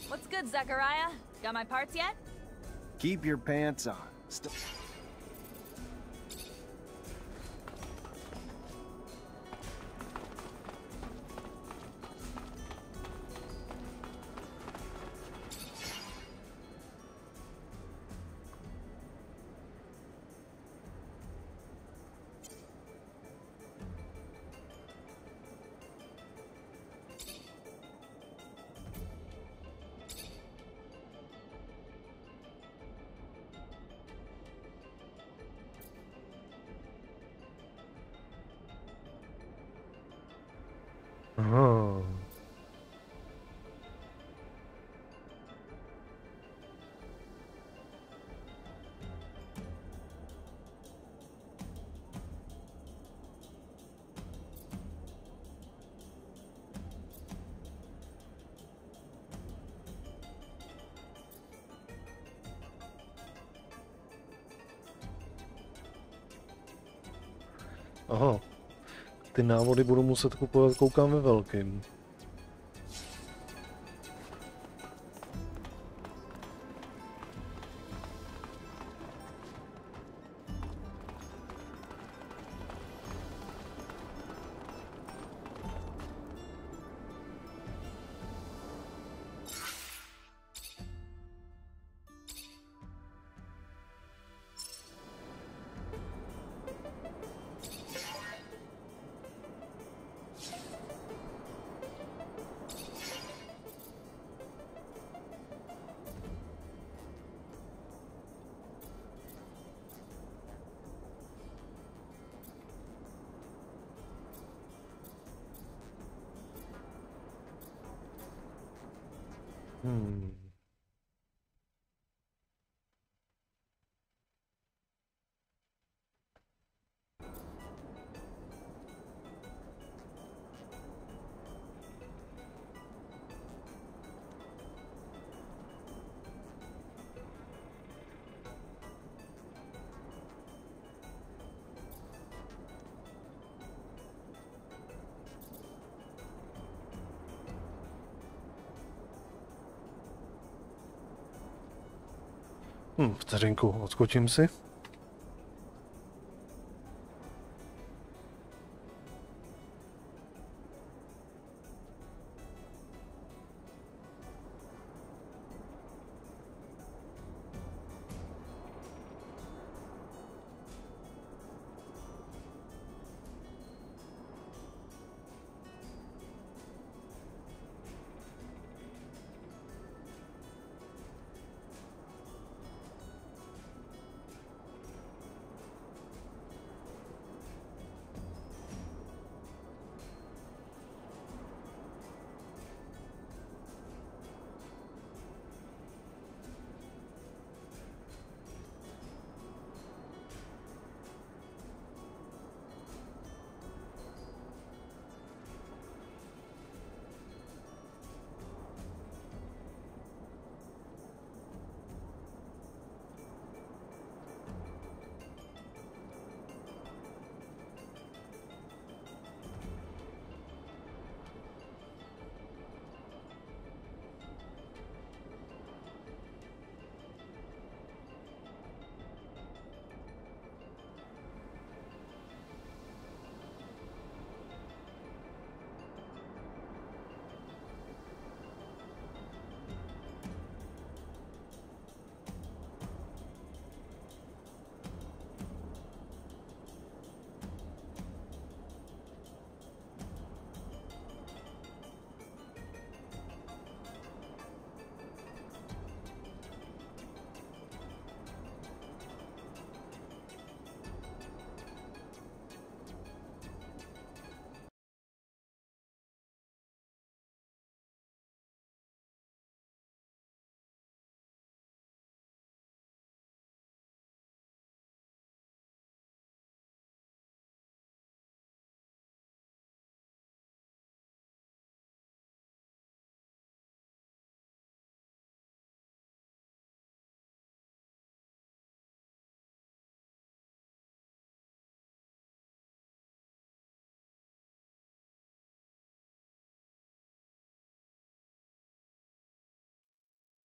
What's good, Zachariah? Got my parts yet? Keep your pants on. Aha. Aha. Ty návody budu muset kupovat, koukám ve velkým. Vteřinku, odskočím si.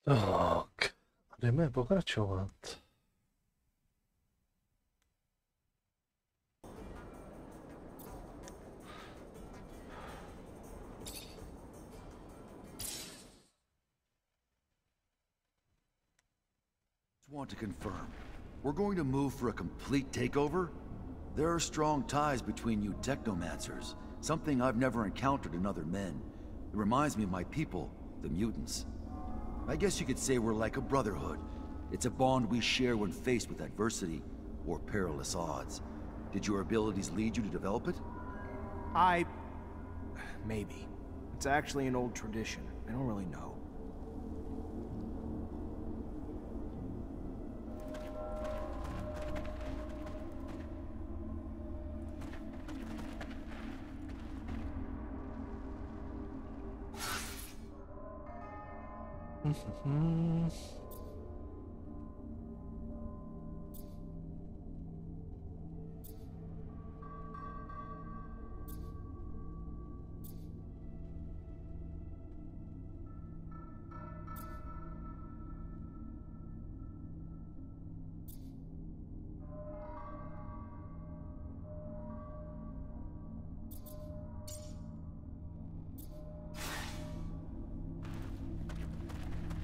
Tak, jdeme pokračovat. Want to confirm, we're going to move for a complete takeover? There are strong ties between you technomancers, something I've never encountered in other men. It reminds me of my people, the mutants. I guess you could say we're like a brotherhood. It's a bond we share when faced with adversity or perilous odds. Did your abilities lead you to develop it? Maybe. It's actually an old tradition. I don't really know.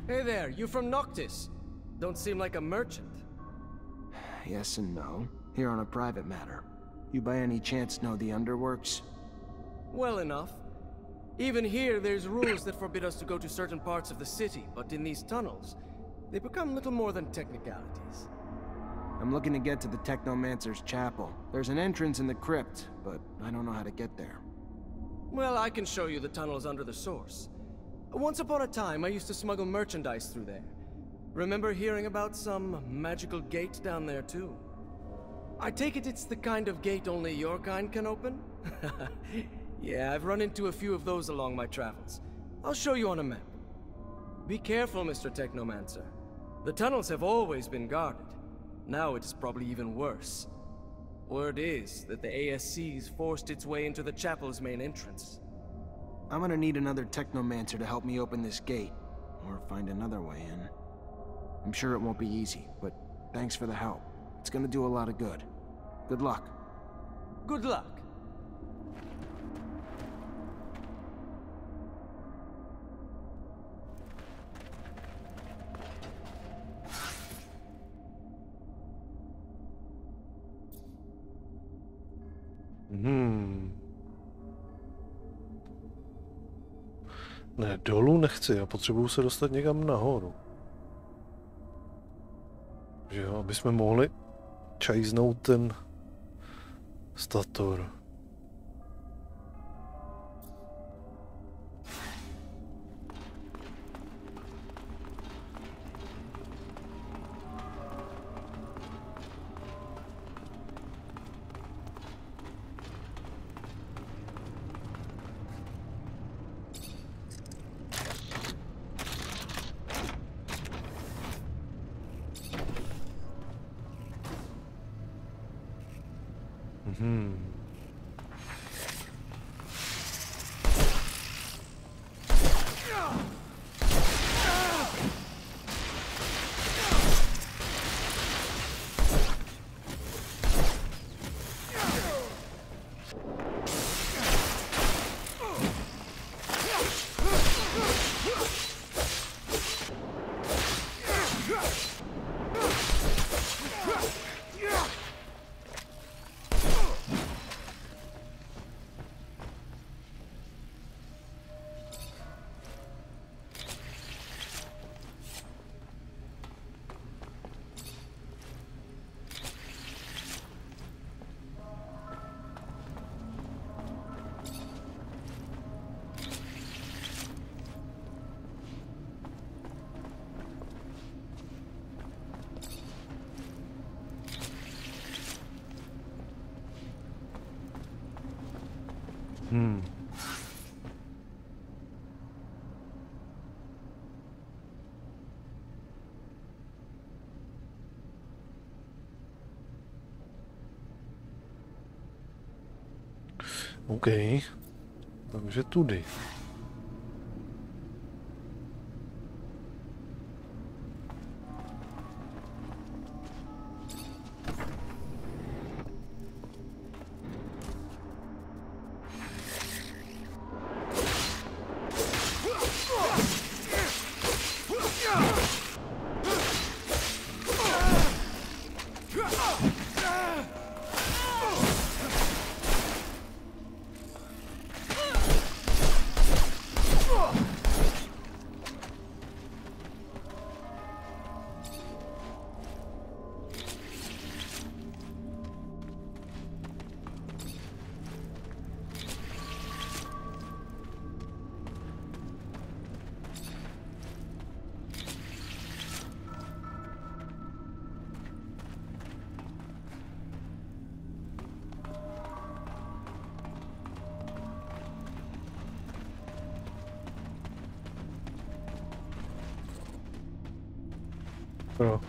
Hey there, you from Noctis? Don't seem like a merchant. Yes and no. Here on a private matter. You by any chance know the Underworks? Well enough. Even here, there's rules that forbid us to go to certain parts of the city, but in these tunnels, they become little more than technicalities. I'm looking to get to the Technomancer's chapel. There's an entrance in the crypt, but I don't know how to get there. Well, I can show you the tunnels under the source. Once upon a time, I used to smuggle merchandise through there. Remember hearing about some magical gate down there, too? I take it it's the kind of gate only your kind can open? Yeah, I've run into a few of those along my travels. I'll show you on a map. Be careful, Mr. Technomancer. The tunnels have always been guarded. Now it is probably even worse. Word is that the ASC's forced its way into the chapel's main entrance. I'm gonna need another Technomancer to help me open this gate, or find another way in. I'm sure it won't be easy, but thanks for the help. It's gonna do a lot of good. Good luck. Good luck. Ne, dolů nechci, já potřebuju se dostat někam nahoru. Že jo, aby jsme mohli čajznout ten stator. OK, takže tudy. Jo.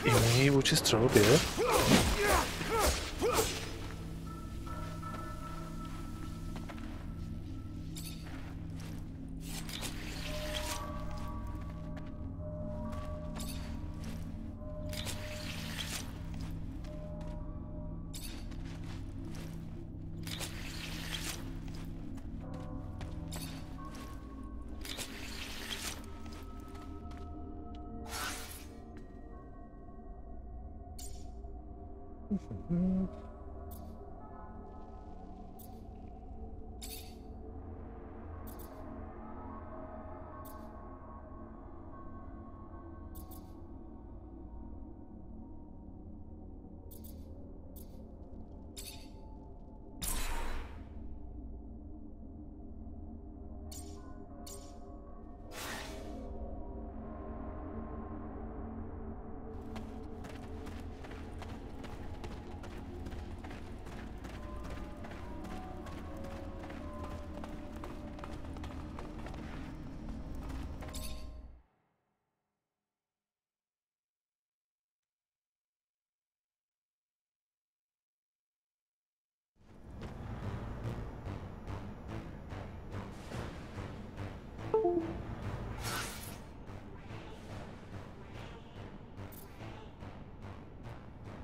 Iný vůči střelbě.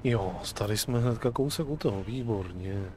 Jo, stali jsme hnedka kousek u toho, výborně.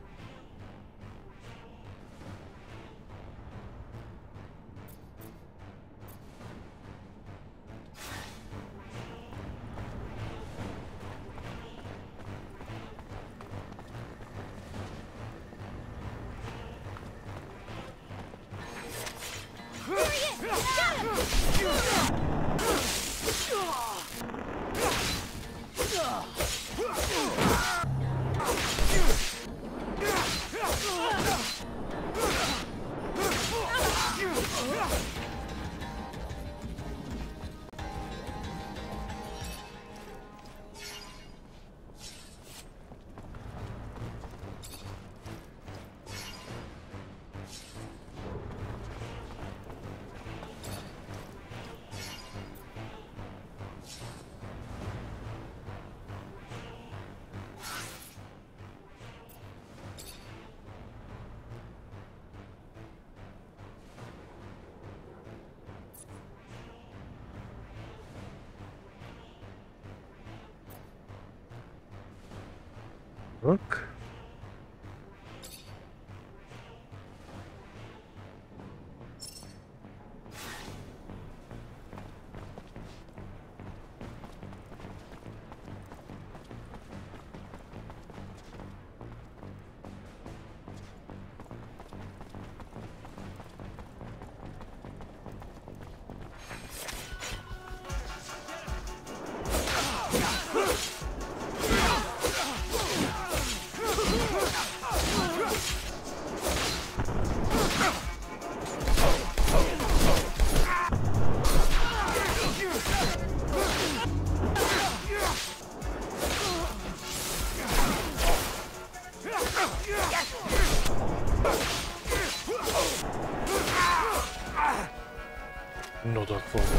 Tak.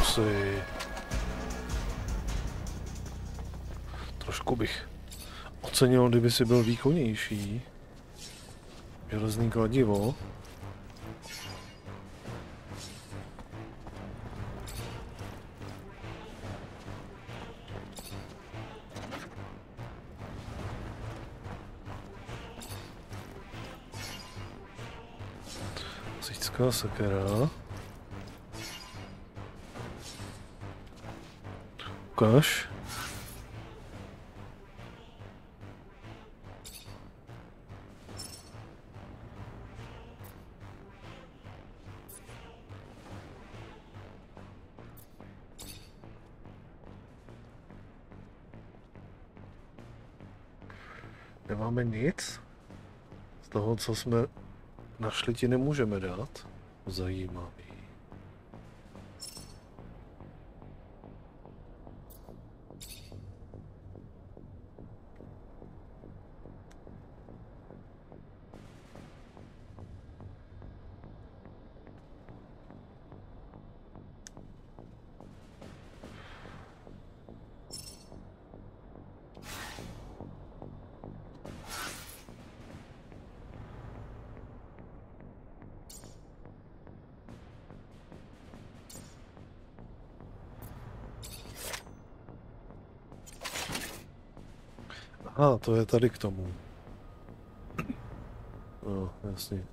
si... Trošku bych ocenil, kdyby si byl výkonnější. Železný kladivo. Získá sekera. Ukáž. Nemáme nic? Z toho, co jsme našli, ti nemůžeme dát. Zajímavý. Aha, to je tady k tomu. No, jasně.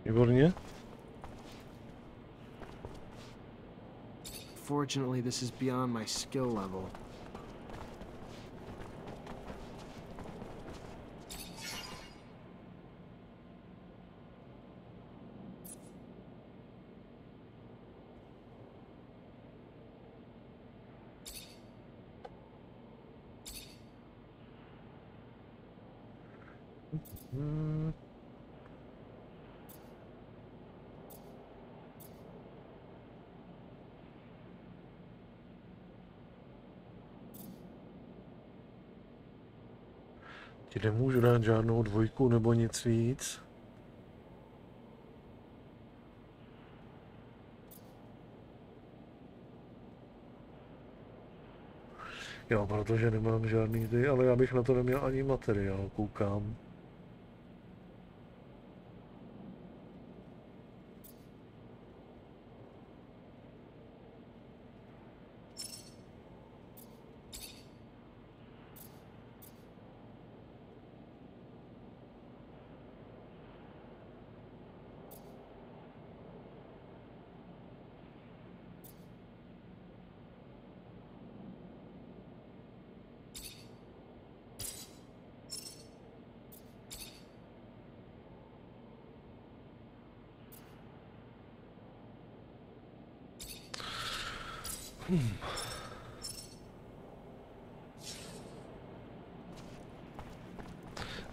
Výborně. Fortunately, this is beyond my skill level. Ti nemůžu dát žádnou dvojku nebo nic víc. Jo, protože nemám žádný ty, ale já bych na to neměl ani materiál, koukám.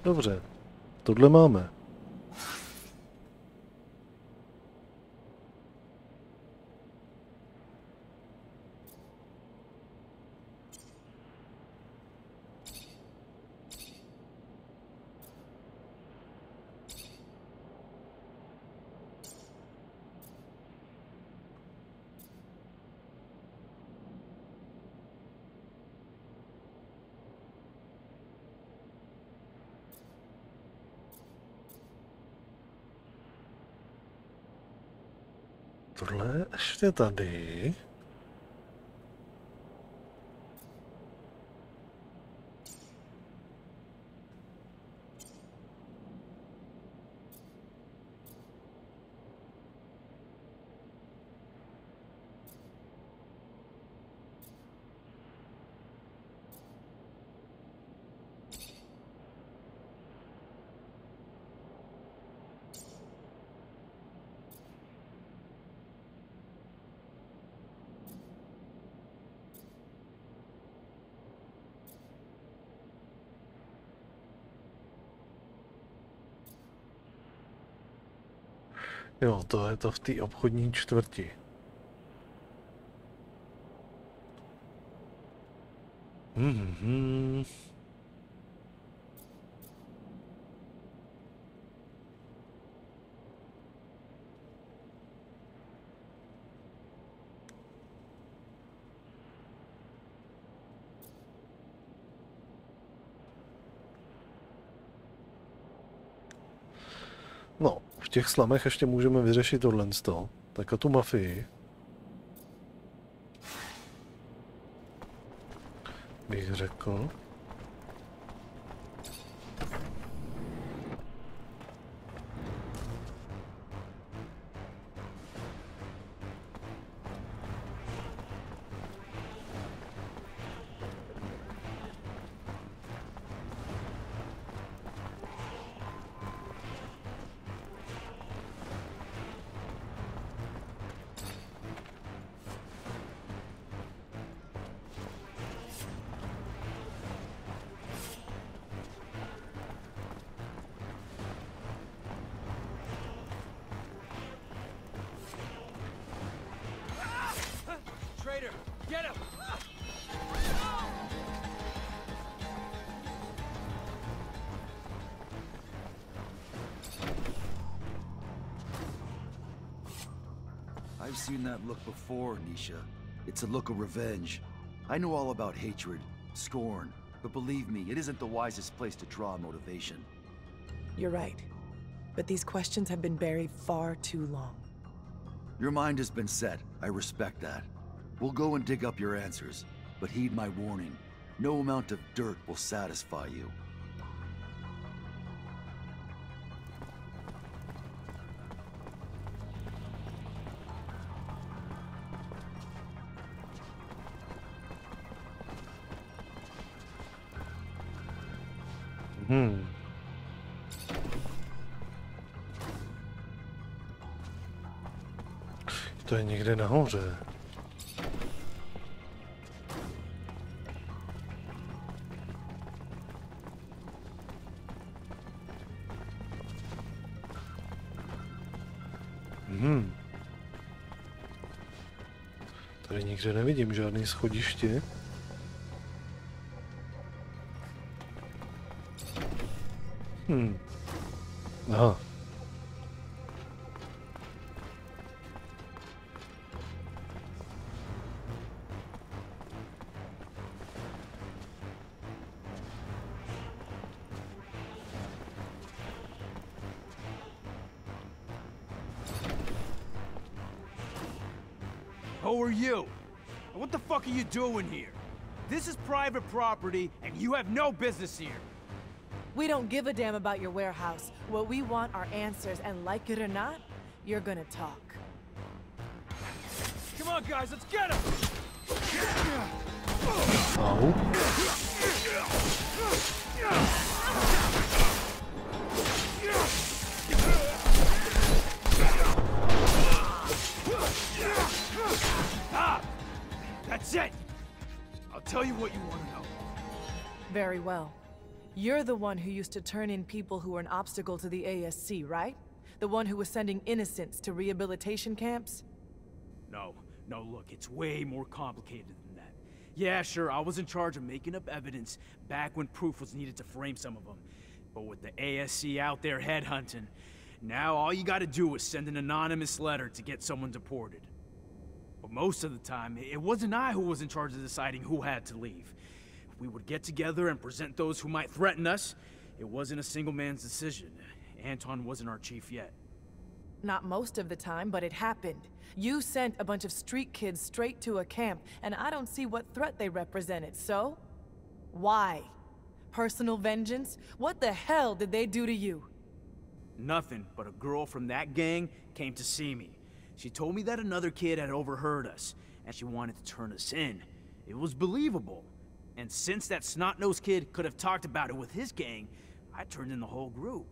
Dobře, tohle máme. Tohle ještě tady. Jo, to je to v té obchodní čtvrti. No, v těch slamech ještě můžeme vyřešit tohle sto. Tak a tu mafii. Bych řekl. Traitor, get him! I've seen that look before, Nisha. It's a look of revenge. I know all about hatred, scorn, but believe me, it isn't the wisest place to draw motivation. You're right. But these questions have been buried far too long. Your mind has been set. I respect that. We'll go and dig up your answers, but heed my warning. No amount of dirt will satisfy you. To je někde nahoře. Tady nikde nevidím žádný schodiště. Aha. Who are you? And what the fuck are you doing here? This is private property, and you have no business here. We don't give a damn about your warehouse. What we want are answers, and like it or not, you're gonna talk. Come on, guys, let's get him! Ah! That's it! I'll tell you what you want to know. Very well. You're the one who used to turn in people who were an obstacle to the ASC, right? The one who was sending innocents to rehabilitation camps? No, look, it's way more complicated than that. Yeah, sure, I was in charge of making up evidence back when proof was needed to frame some of them. But with the ASC out there headhunting, now all you gotta do is send an anonymous letter to get someone deported. But most of the time, it wasn't I who was in charge of deciding who had to leave. We would get together and present those who might threaten us. It wasn't a single man's decision. Anton wasn't our chief yet. Not most of the time, but it happened. You sent a bunch of street kids straight to a camp, and I don't see what threat they represented, so? Why? Personal vengeance? What the hell did they do to you? Nothing, but a girl from that gang came to see me. She told me that another kid had overheard us, and she wanted to turn us in. It was believable. And since that snot-nosed kid could have talked about it with his gang, I turned in the whole group.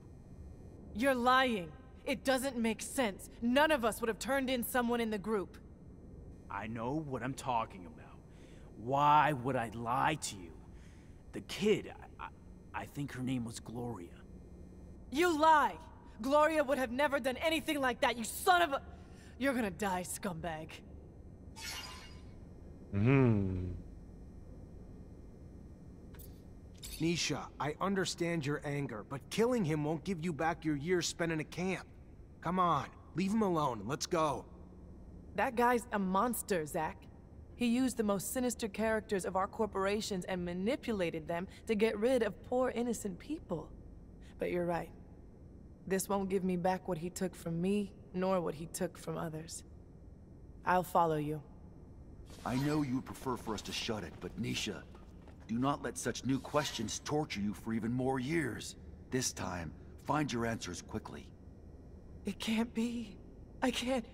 You're lying. It doesn't make sense. None of us would have turned in someone in the group. I know what I'm talking about. Why would I lie to you? The kid, I think her name was Gloria. You lie! Gloria would have never done anything like that, you son of a... You're gonna die, scumbag. Nisha, I understand your anger, but killing him won't give you back your years spent in a camp. Come on, leave him alone and let's go. That guy's a monster, Zach. He used the most sinister characters of our corporations and manipulated them to get rid of poor innocent people. But you're right. This won't give me back what he took from me, nor what he took from others. I'll follow you. I know you would prefer for us to shut it, but Nisha, do not let such new questions torture you for even more years. This time, find your answers quickly. It can't be. I can't...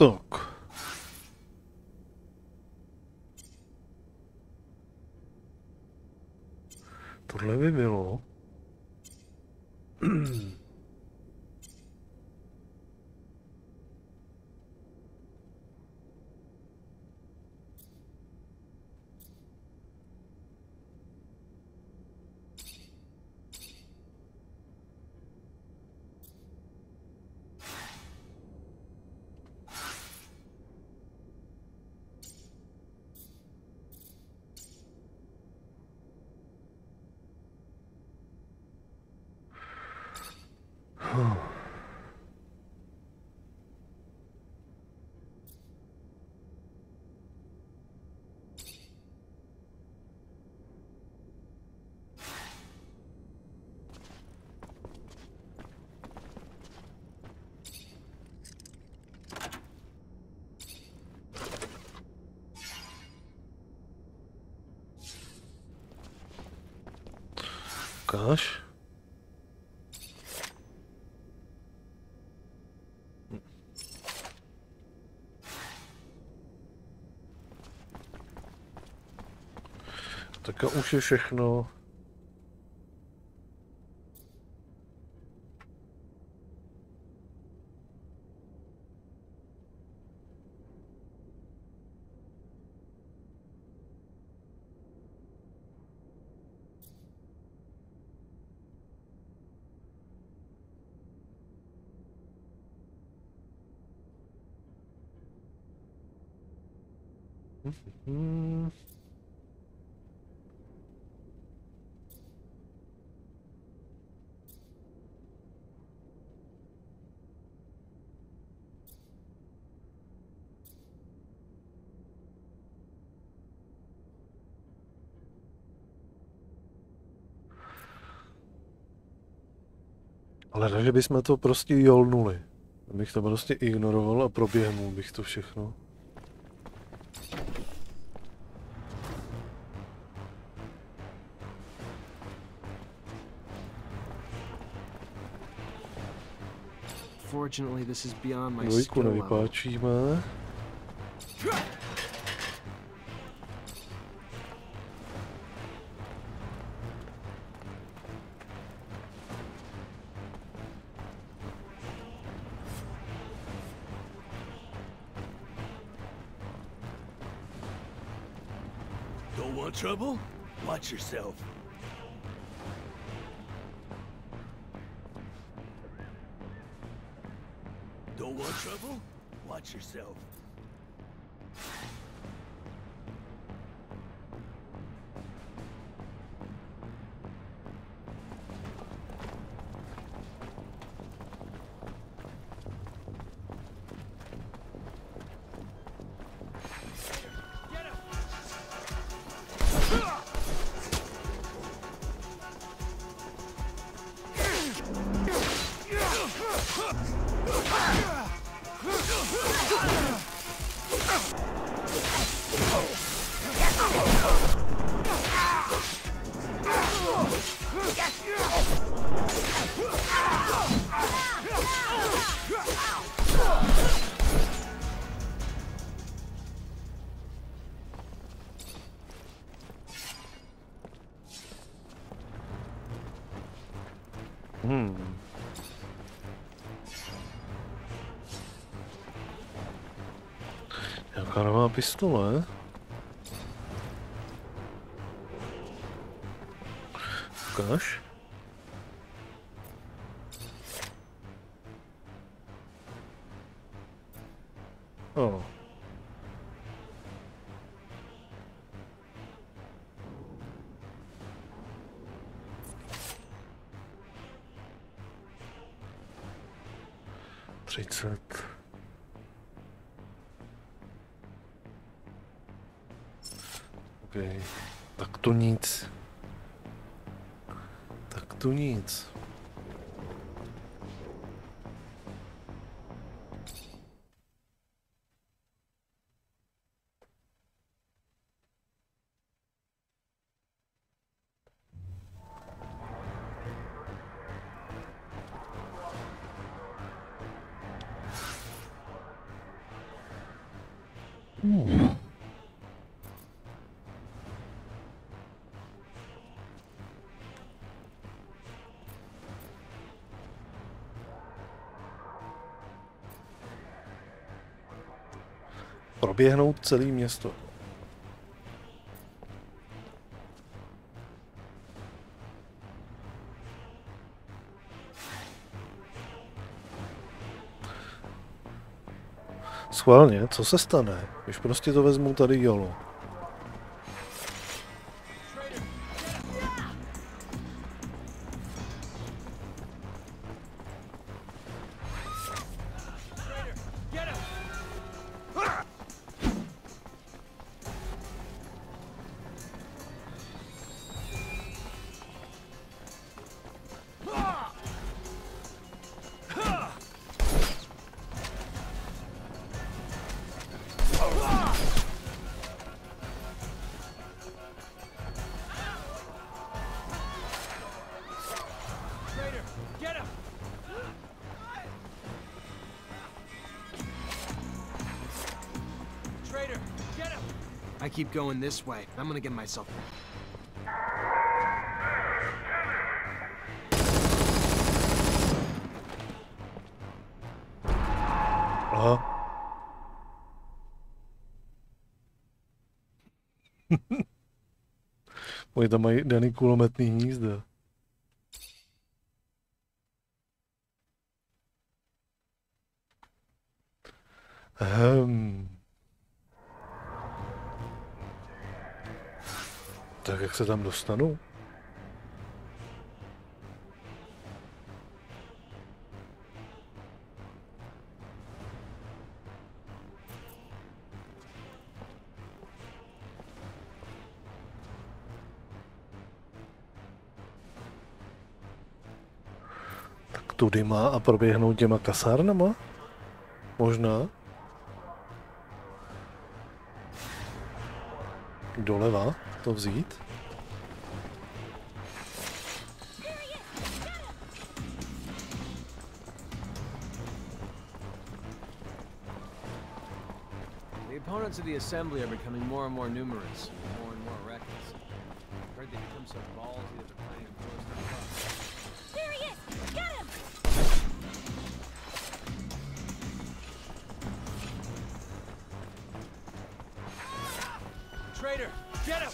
Tak. Tohle by bylo. Ukáž. Tak už je všechno. Ale takže bychom to prostě jolnuli. Abych to prostě ignoroval a proběhnul bych to všechno. Fortunately, this is beyond my Dvojku skill level. nevypáčíme. Don't want trouble? Watch yourself. Don't want trouble? Watch yourself. Jaká nová pistole? Ukáž? Oh. Okay. Tak to nic. Tak to nic. Proběhnout celé město. Schválně, co se stane, když prostě to vezmu tady jolo? I keep going this way. I'm gonna get myself... Aha. Oni tam mají daný kulometný hnízda. Tak jak se tam dostanu? Tak tudy má a proběhnout těma kasárnama? Možná? Doleva to vzít? The opponents of the assembly are becoming more and more numerous, more and more reckless. I've heard they become so ballsy that they're planning to close their clubs. There he is! Get him! Traitor, get him!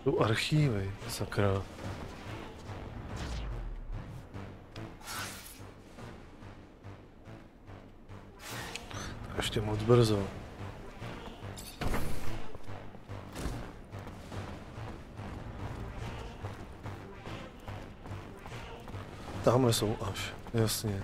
Tu archívy, sakra. Ještě moc brzo. Tamhle jsou až, jasně.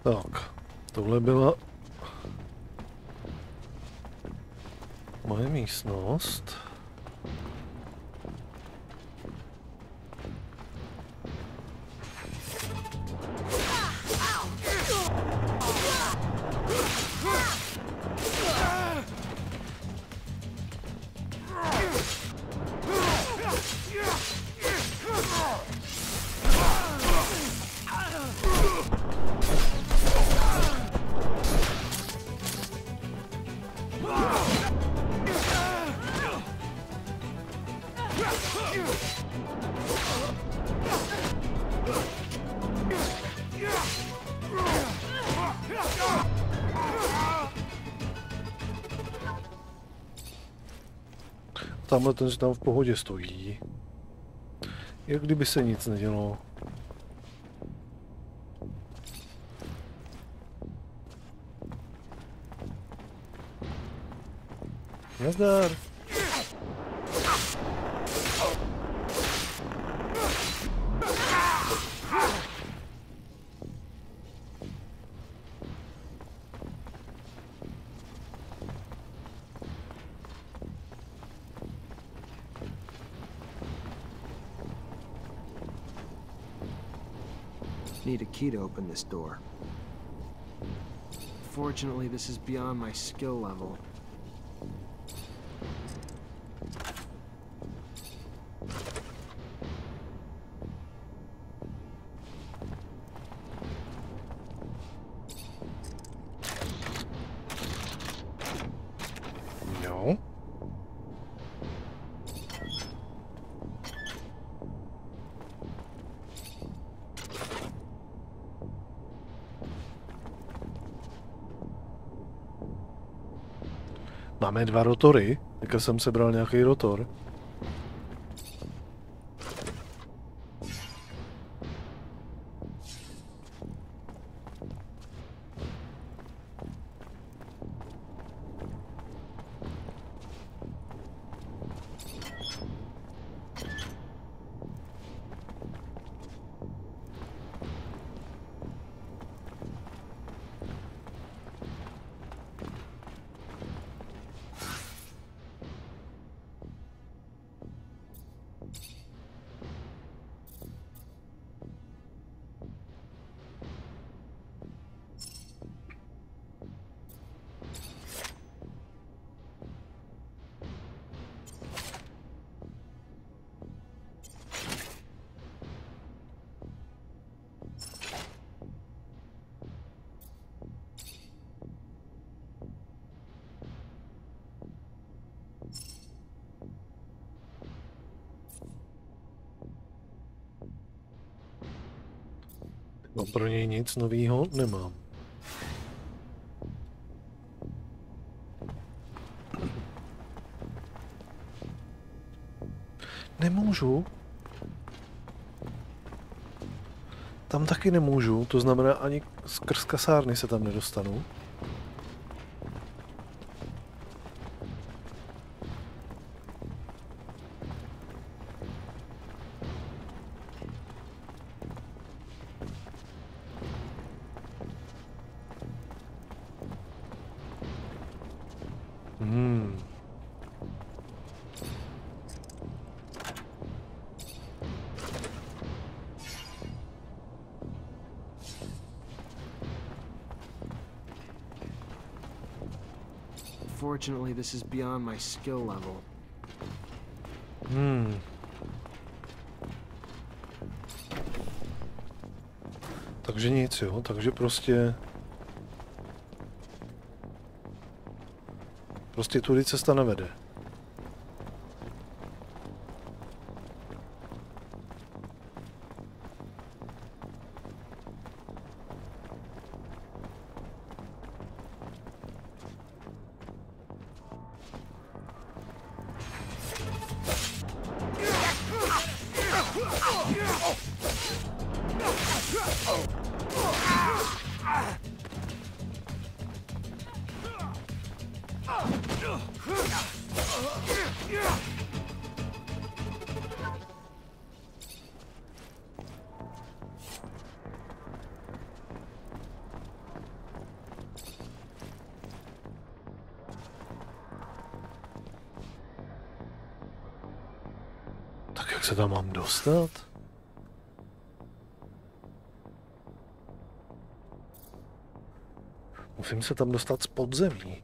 Tak, tohle byla moje místnost. Tamhle ten si tam v pohodě stojí. Jak kdyby se nic nedělo. Nazdar! Need a key to open this door. Fortunately, this is beyond my skill level. No. Máme 2 rotory, teďka jsem sebral nějaký rotor. No, pro něj nic novýho nemám. Nemůžu. Tam taky nemůžu, to znamená ani skrz kasárny se tam nedostanu. Fortunately, this is beyond my skill level. Takže nic, jo, takže prostě tudy cesta nevede. Tak jak se tam mám dostat? Musím se tam dostat z podzemí.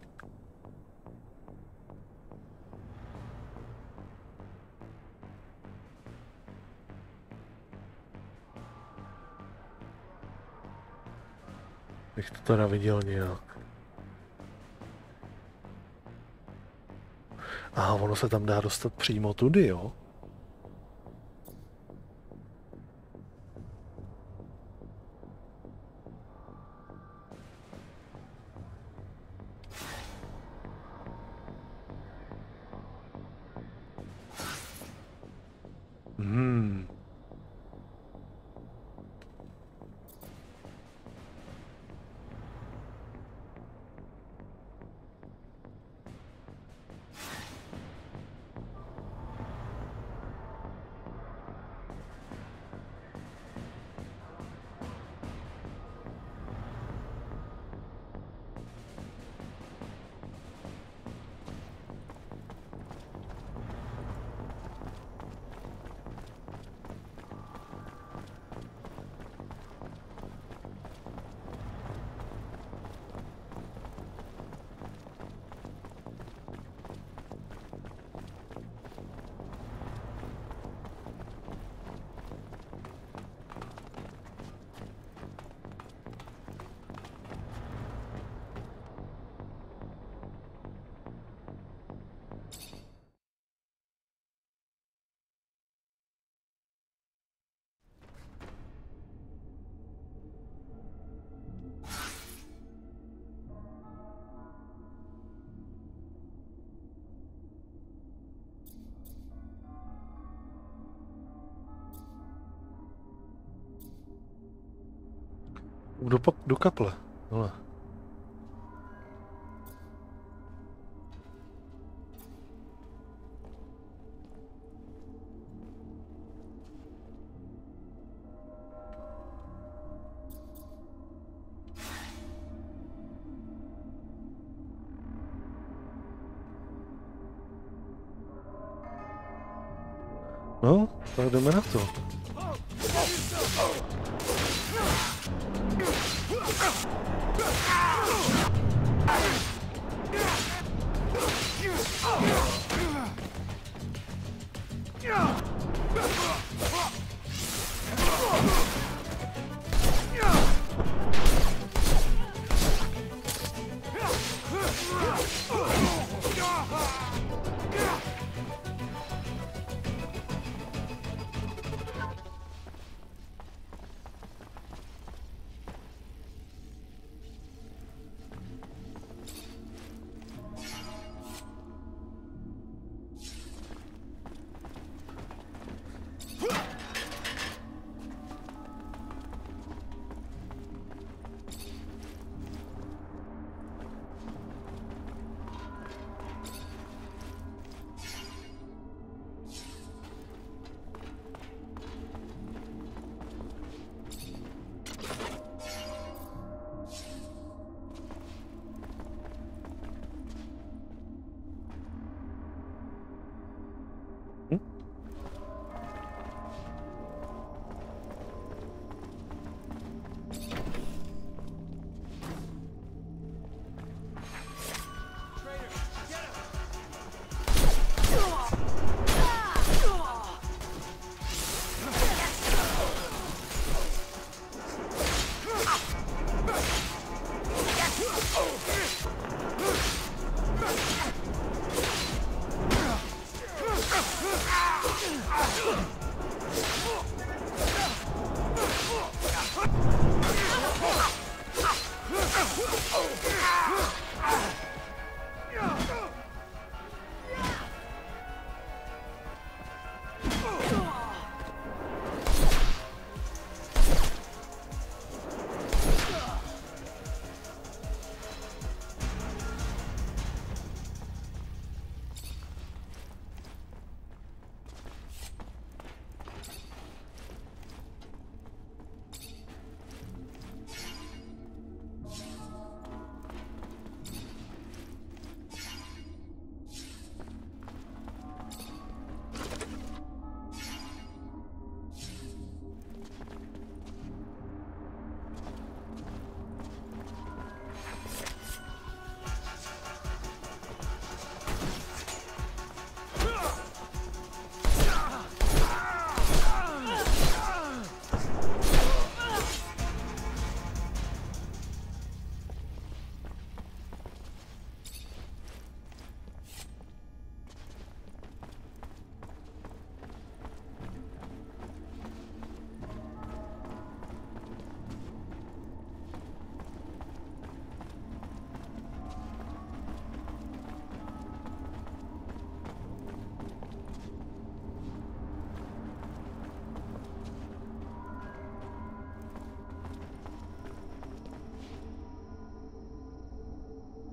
Bych to teda viděl nějak. Aha, ono se tam dá dostat přímo tudy, jo? Do kaple. Hele. No, tak jdeme na to.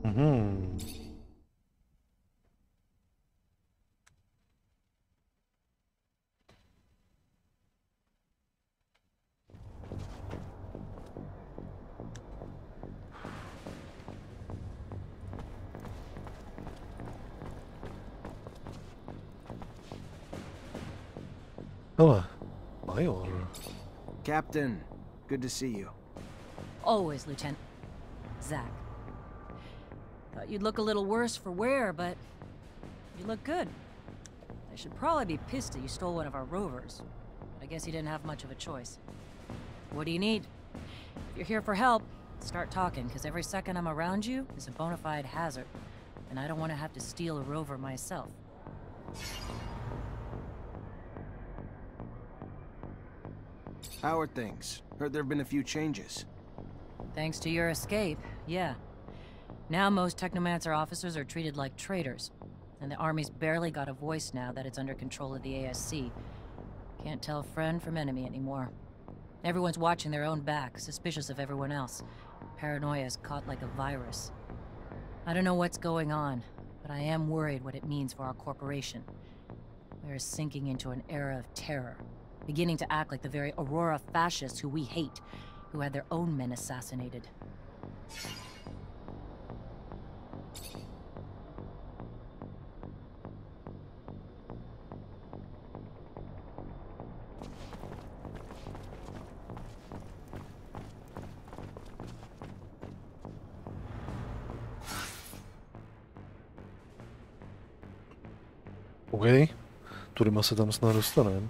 Mhm. Hele, Major. Captain, good to see you. Always, Lieutenant. Zach. Thought you'd look a little worse for wear, but you look good. They should probably be pissed that you stole one of our rovers. But I guess you didn't have much of a choice. What do you need? If you're here for help, start talking, because every second I'm around you is a bona fide hazard. And I don't want to have to steal a rover myself. How are things? Heard there have been a few changes. Thanks to your escape, yeah. Now most Technomancer officers are treated like traitors. And the Army's barely got a voice now that it's under control of the ASC. Can't tell friend from enemy anymore. Everyone's watching their own back, suspicious of everyone else. Paranoia's caught like a virus. I don't know what's going on, but I am worried what it means for our corporation. We're sinking into an era of terror, beginning to act like the very Aurora fascists who we hate, who had their own men assassinated. OK, tudyma se tam snad dostaneme.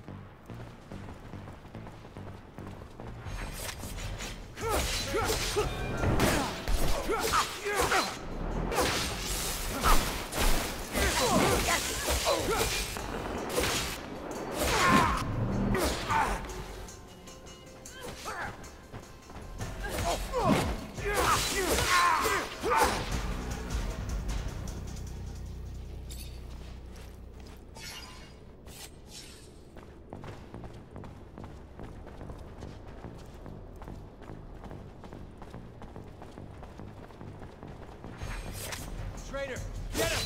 Traitor, get him!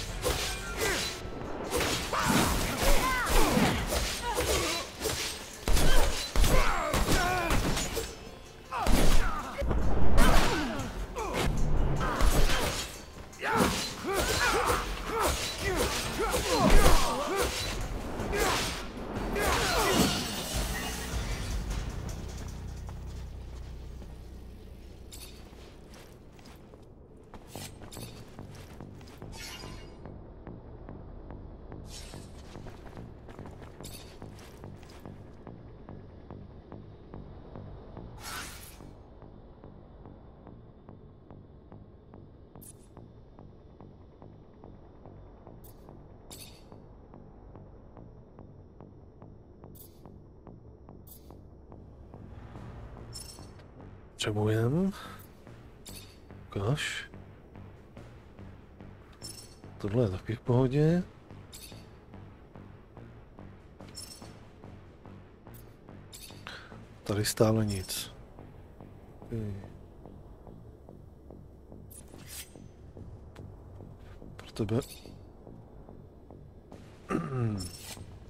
Potřebujeme. Ukáž. Tohle je taky v pohodě. Tady stále nic. Pro tebe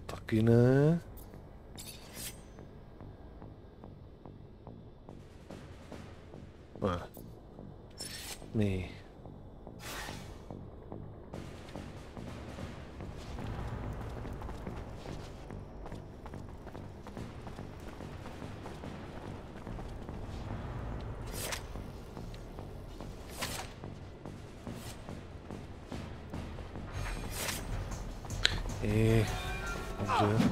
taky ne. Ne. Dobře.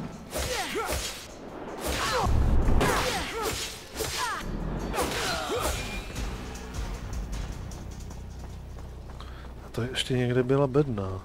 To ještě někde byla bedna.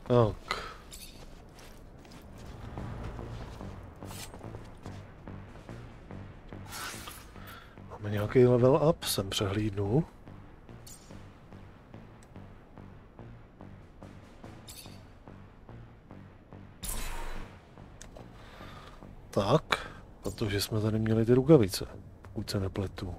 Tak. Máme nějaký level up, jsem přehlídnu. Tak, protože jsme tady měli ty rukavice, pokud se nepletu.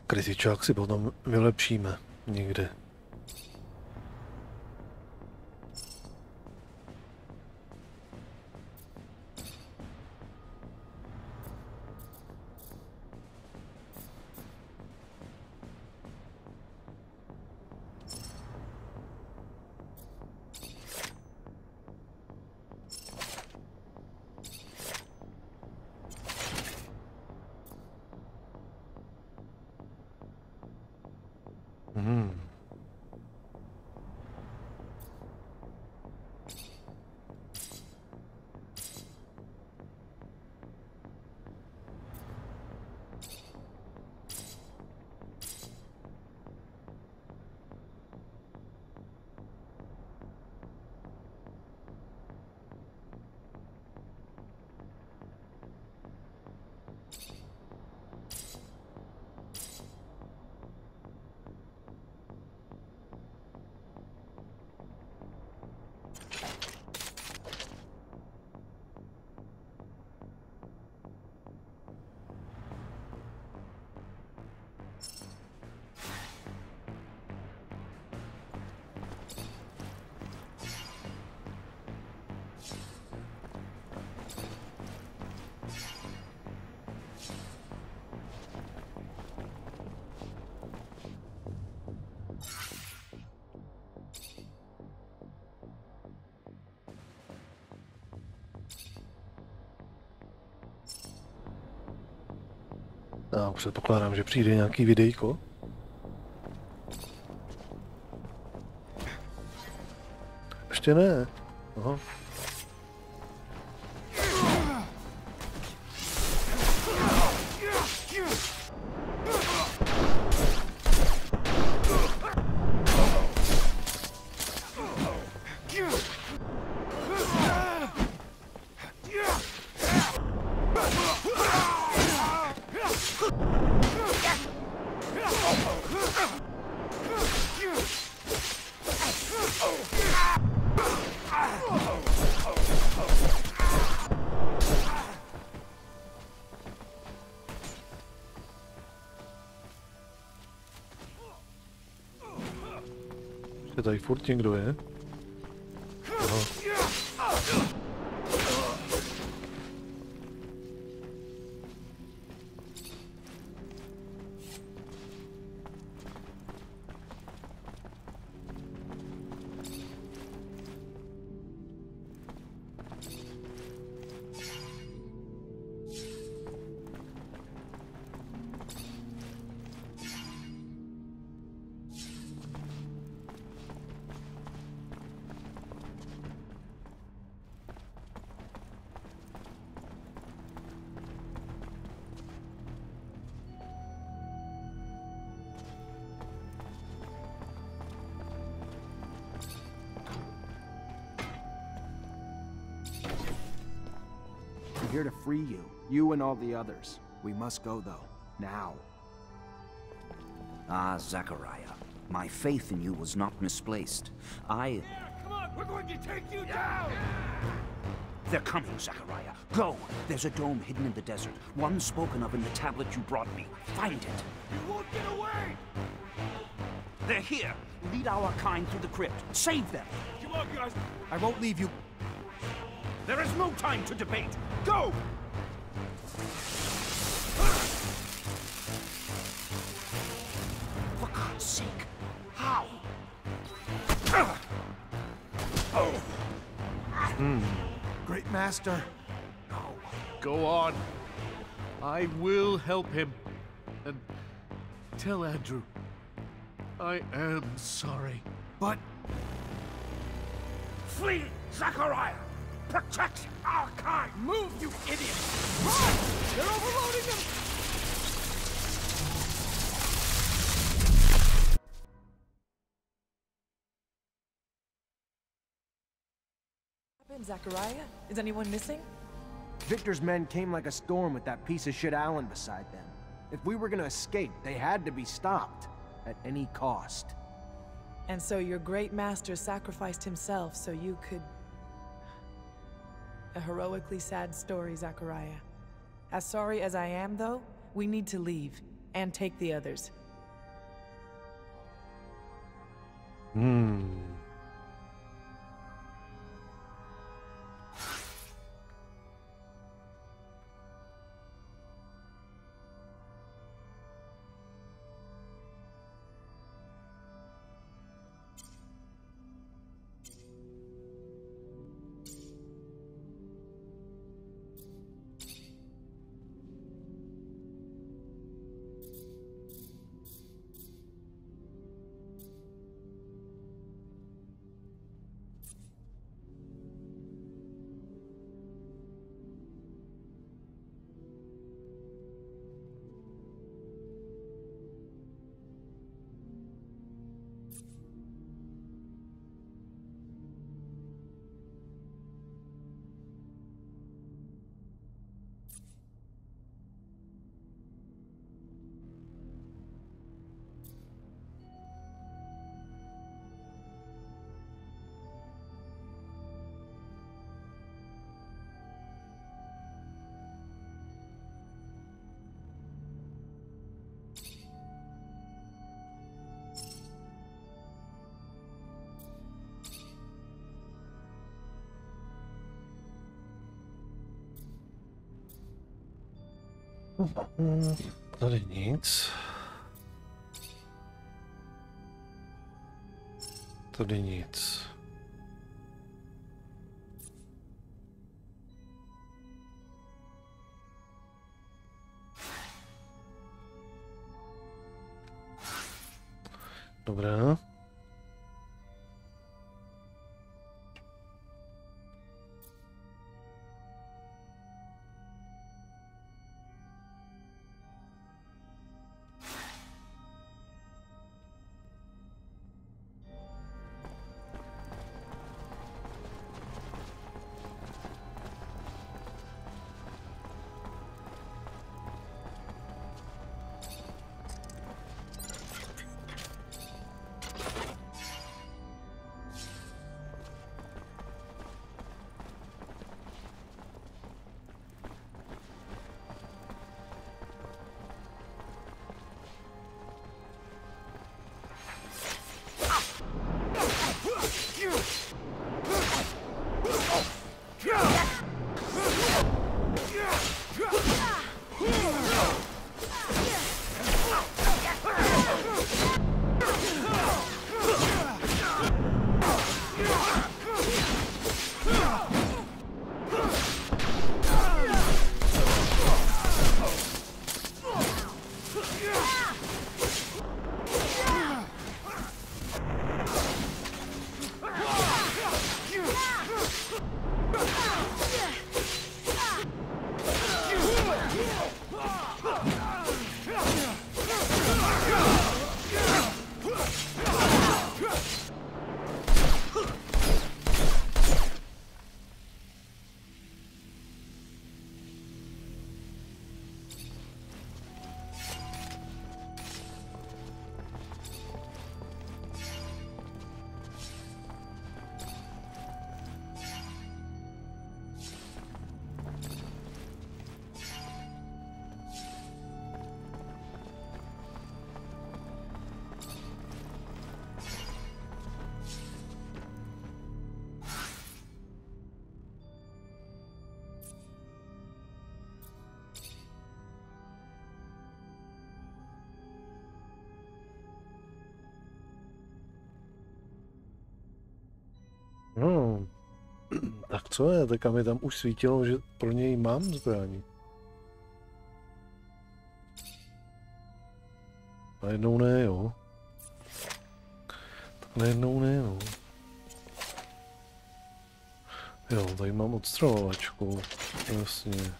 Krysičák si potom vylepšíme někde. Já předpokládám, že přijde nějaký videjko. Ještě ne. Aha. Tady furt někdo je. Aha. I'm here to free you. You and all the others. We must go, though. Now. Ah, Zachariah. My faith in you was not misplaced. Come on, we're going to take you down! They're coming, Zachariah. Go! There's a dome hidden in the desert. One spoken of in the tablet you brought me. Find it. You won't get away! They're here. Lead our kind through the crypt. Save them. Come on, guys. I won't leave you. There is no time to debate. Go! For God's sake. How? Great master. No. Go on. I will help him. And tell Andrew, I am sorry. But... Flee, Zachariah! Protect our kind! Move, you idiot! Run! They're overloading them! What happened, Zachariah? Is anyone missing? Victor's men came like a storm with that piece of shit Alan beside them. If we were gonna escape, they had to be stopped. At any cost. And so your great master sacrificed himself so you could... A heroically sad story, Zachariah. As sorry as I am, though, we need to leave. And take the others. Tady nic. Tady nic. Dobrá. Tak co je? Tak a mi tam už svítilo, že pro něj mám zbraní. Najednou ne, jo. Tak najednou ne, jo. Jo, tady mám odstřelovačku. Jasně.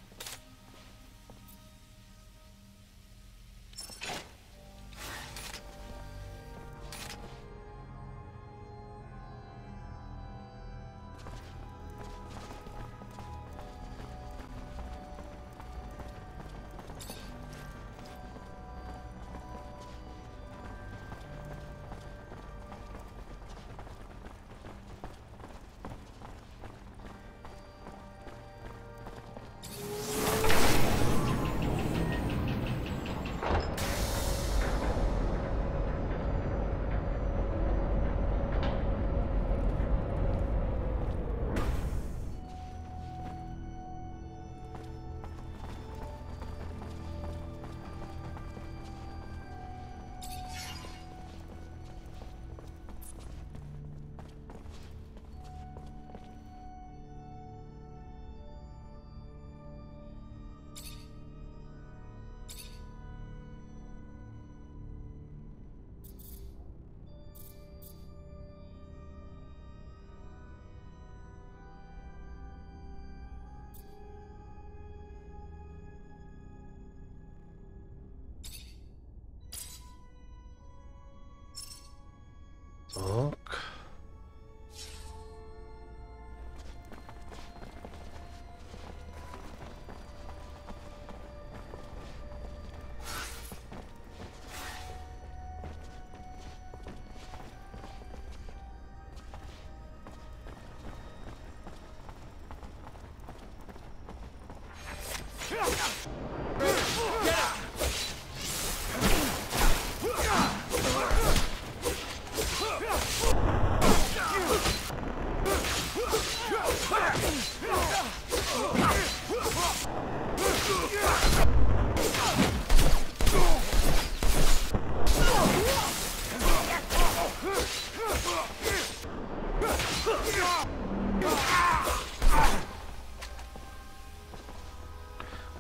Tak.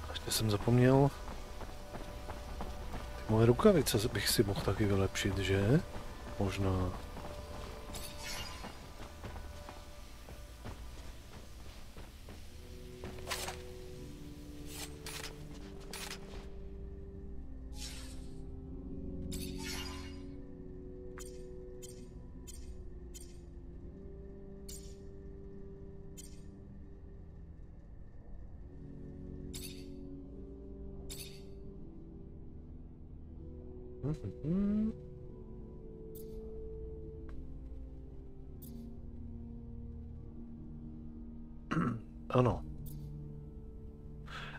Ještě jsem zapomněl. Moje rukavice bych si mohl taky vylepšit, že? Možná. Ano.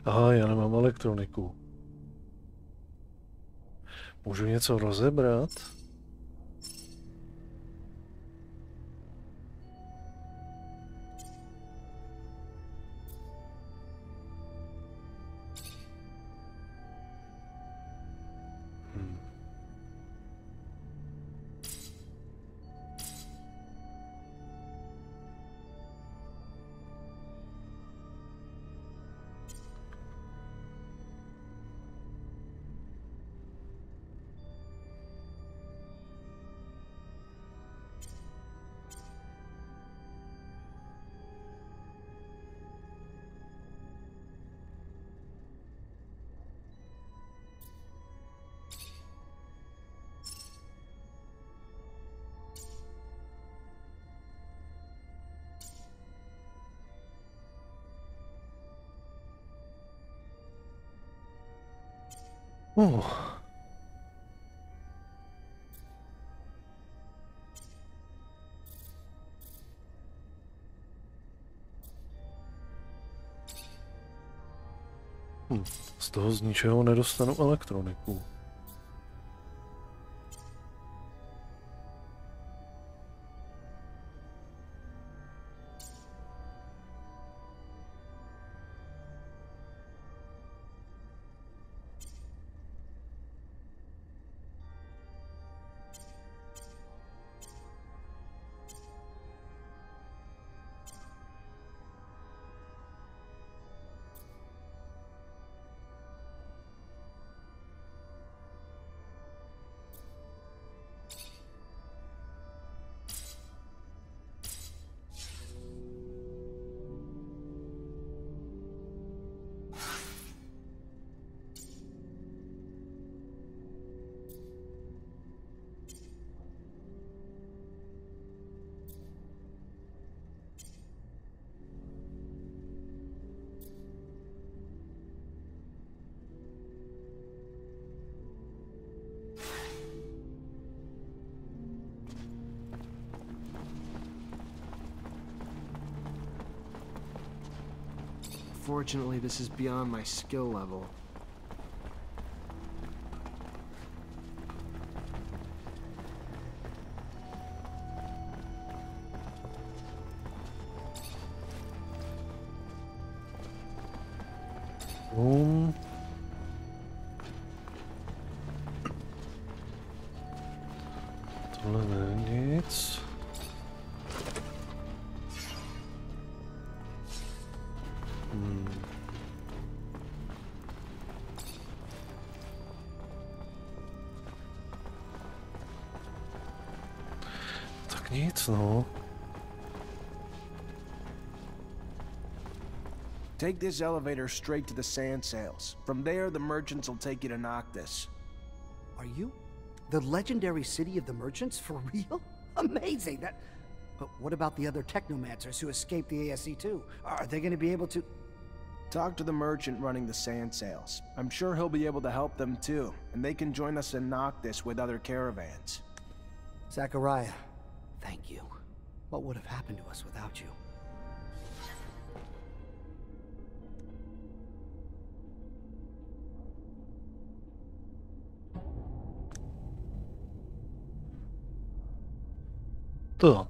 Aha, já nemám elektroniku. Můžu něco rozebrat? Z toho z ničeho nedostanu elektroniku. Unfortunately, this is beyond my skill level. Tohle není nic. Tak nic, no. Take this elevator straight to the sand sails. From there, the merchants will take you to Noctis. Are you the legendary city of the merchants for real? Amazing. But what about the other technomancers who escaped the ASC too? Are they going to be able to... Talk to the merchant running the sand sails. I'm sure he'll be able to help them too, and they can join us in Noctis with other caravans. Zachariah, thank you. What would have happened to us without you? Tak.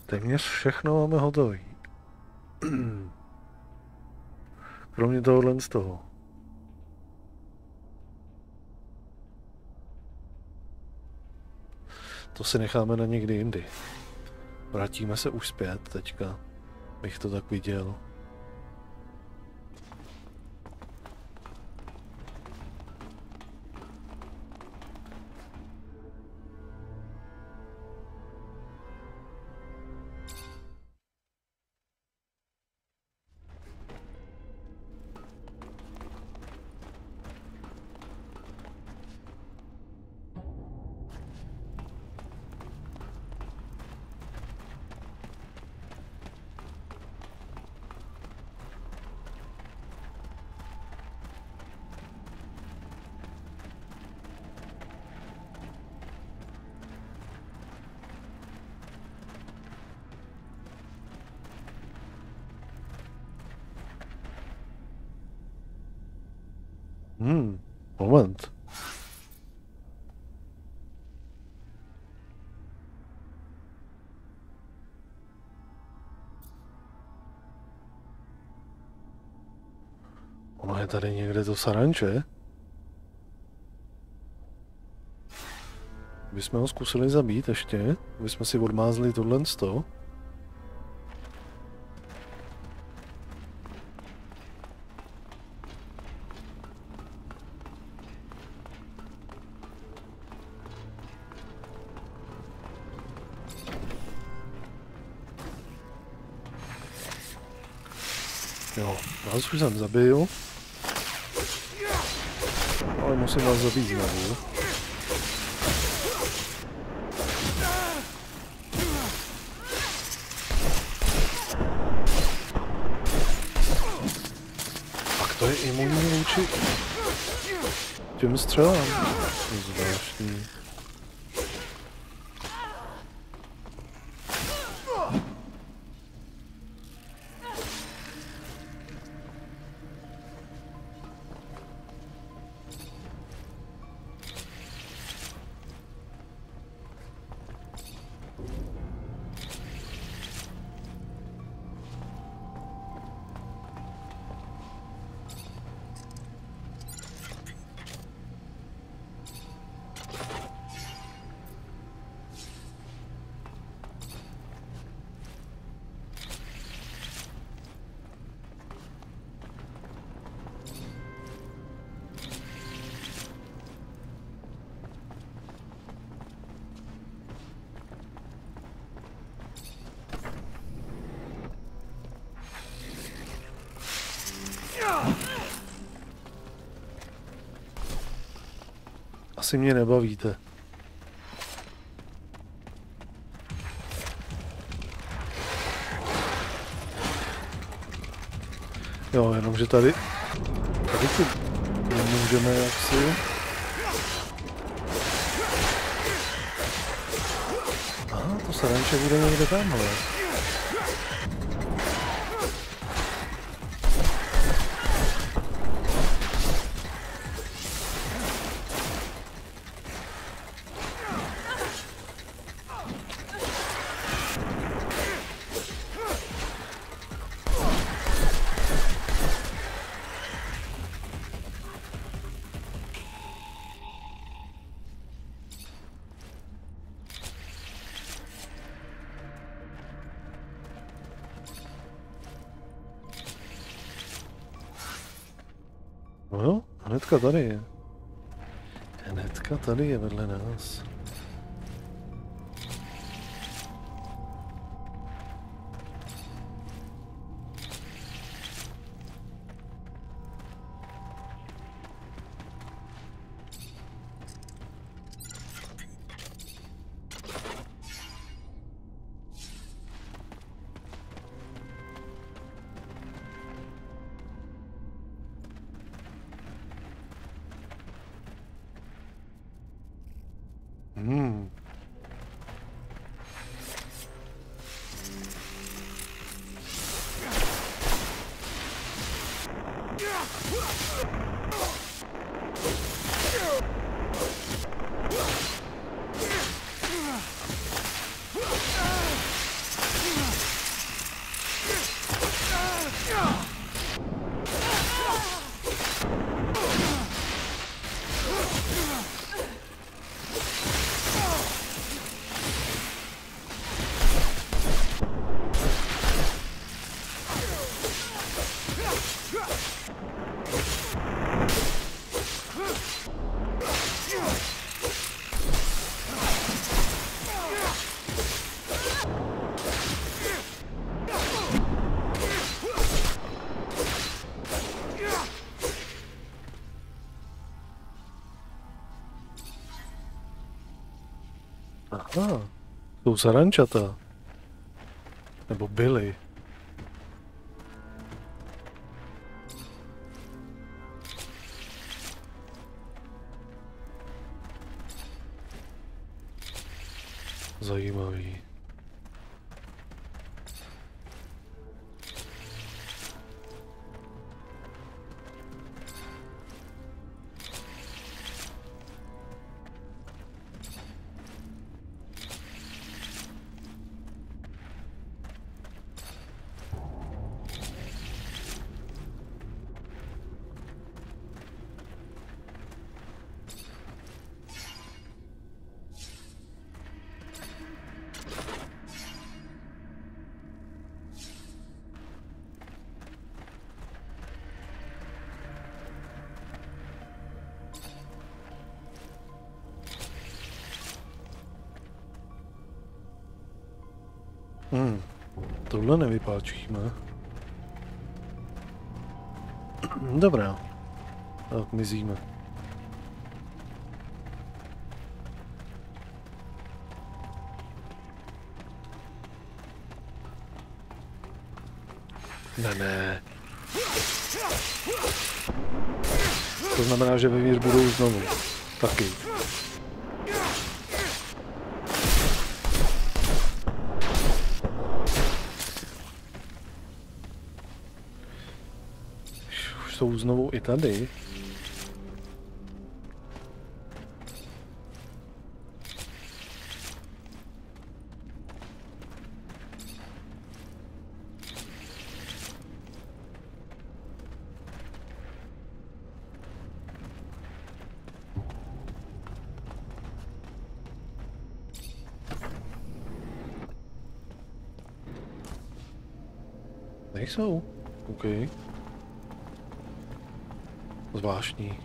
Téměř všechno máme hotový. Kromě tohohle z toho. To si necháme na někdy jindy. Vrátíme se už zpět teďka, bych to tak viděl. Moment. Ono je tady někde to saranče. Bychom ho zkusili zabít ještě, bychom si odmázli tohle z toho. Jo, vás už jsem zabil. Ale musím vás zabít znovu. Pak to je imunní vůči těm střelám. Zvláštní. Asi mě nebavíte. Jo, jenomže tady tu nemůžeme jaksi. Aha, to saranče bude někde tamhle. No jo, hnedka tady je. Hnedka tady je vedle nás. Aha, jsou sarančata. Nebo byly. Zajímavý. Tohle nevypáčíme. Dobrá. Tak mizíme. Ne. To znamená, že vevnitř budou znovu. Taky. Jsou znovu i tady. Nejsou. OK. Zvláštní.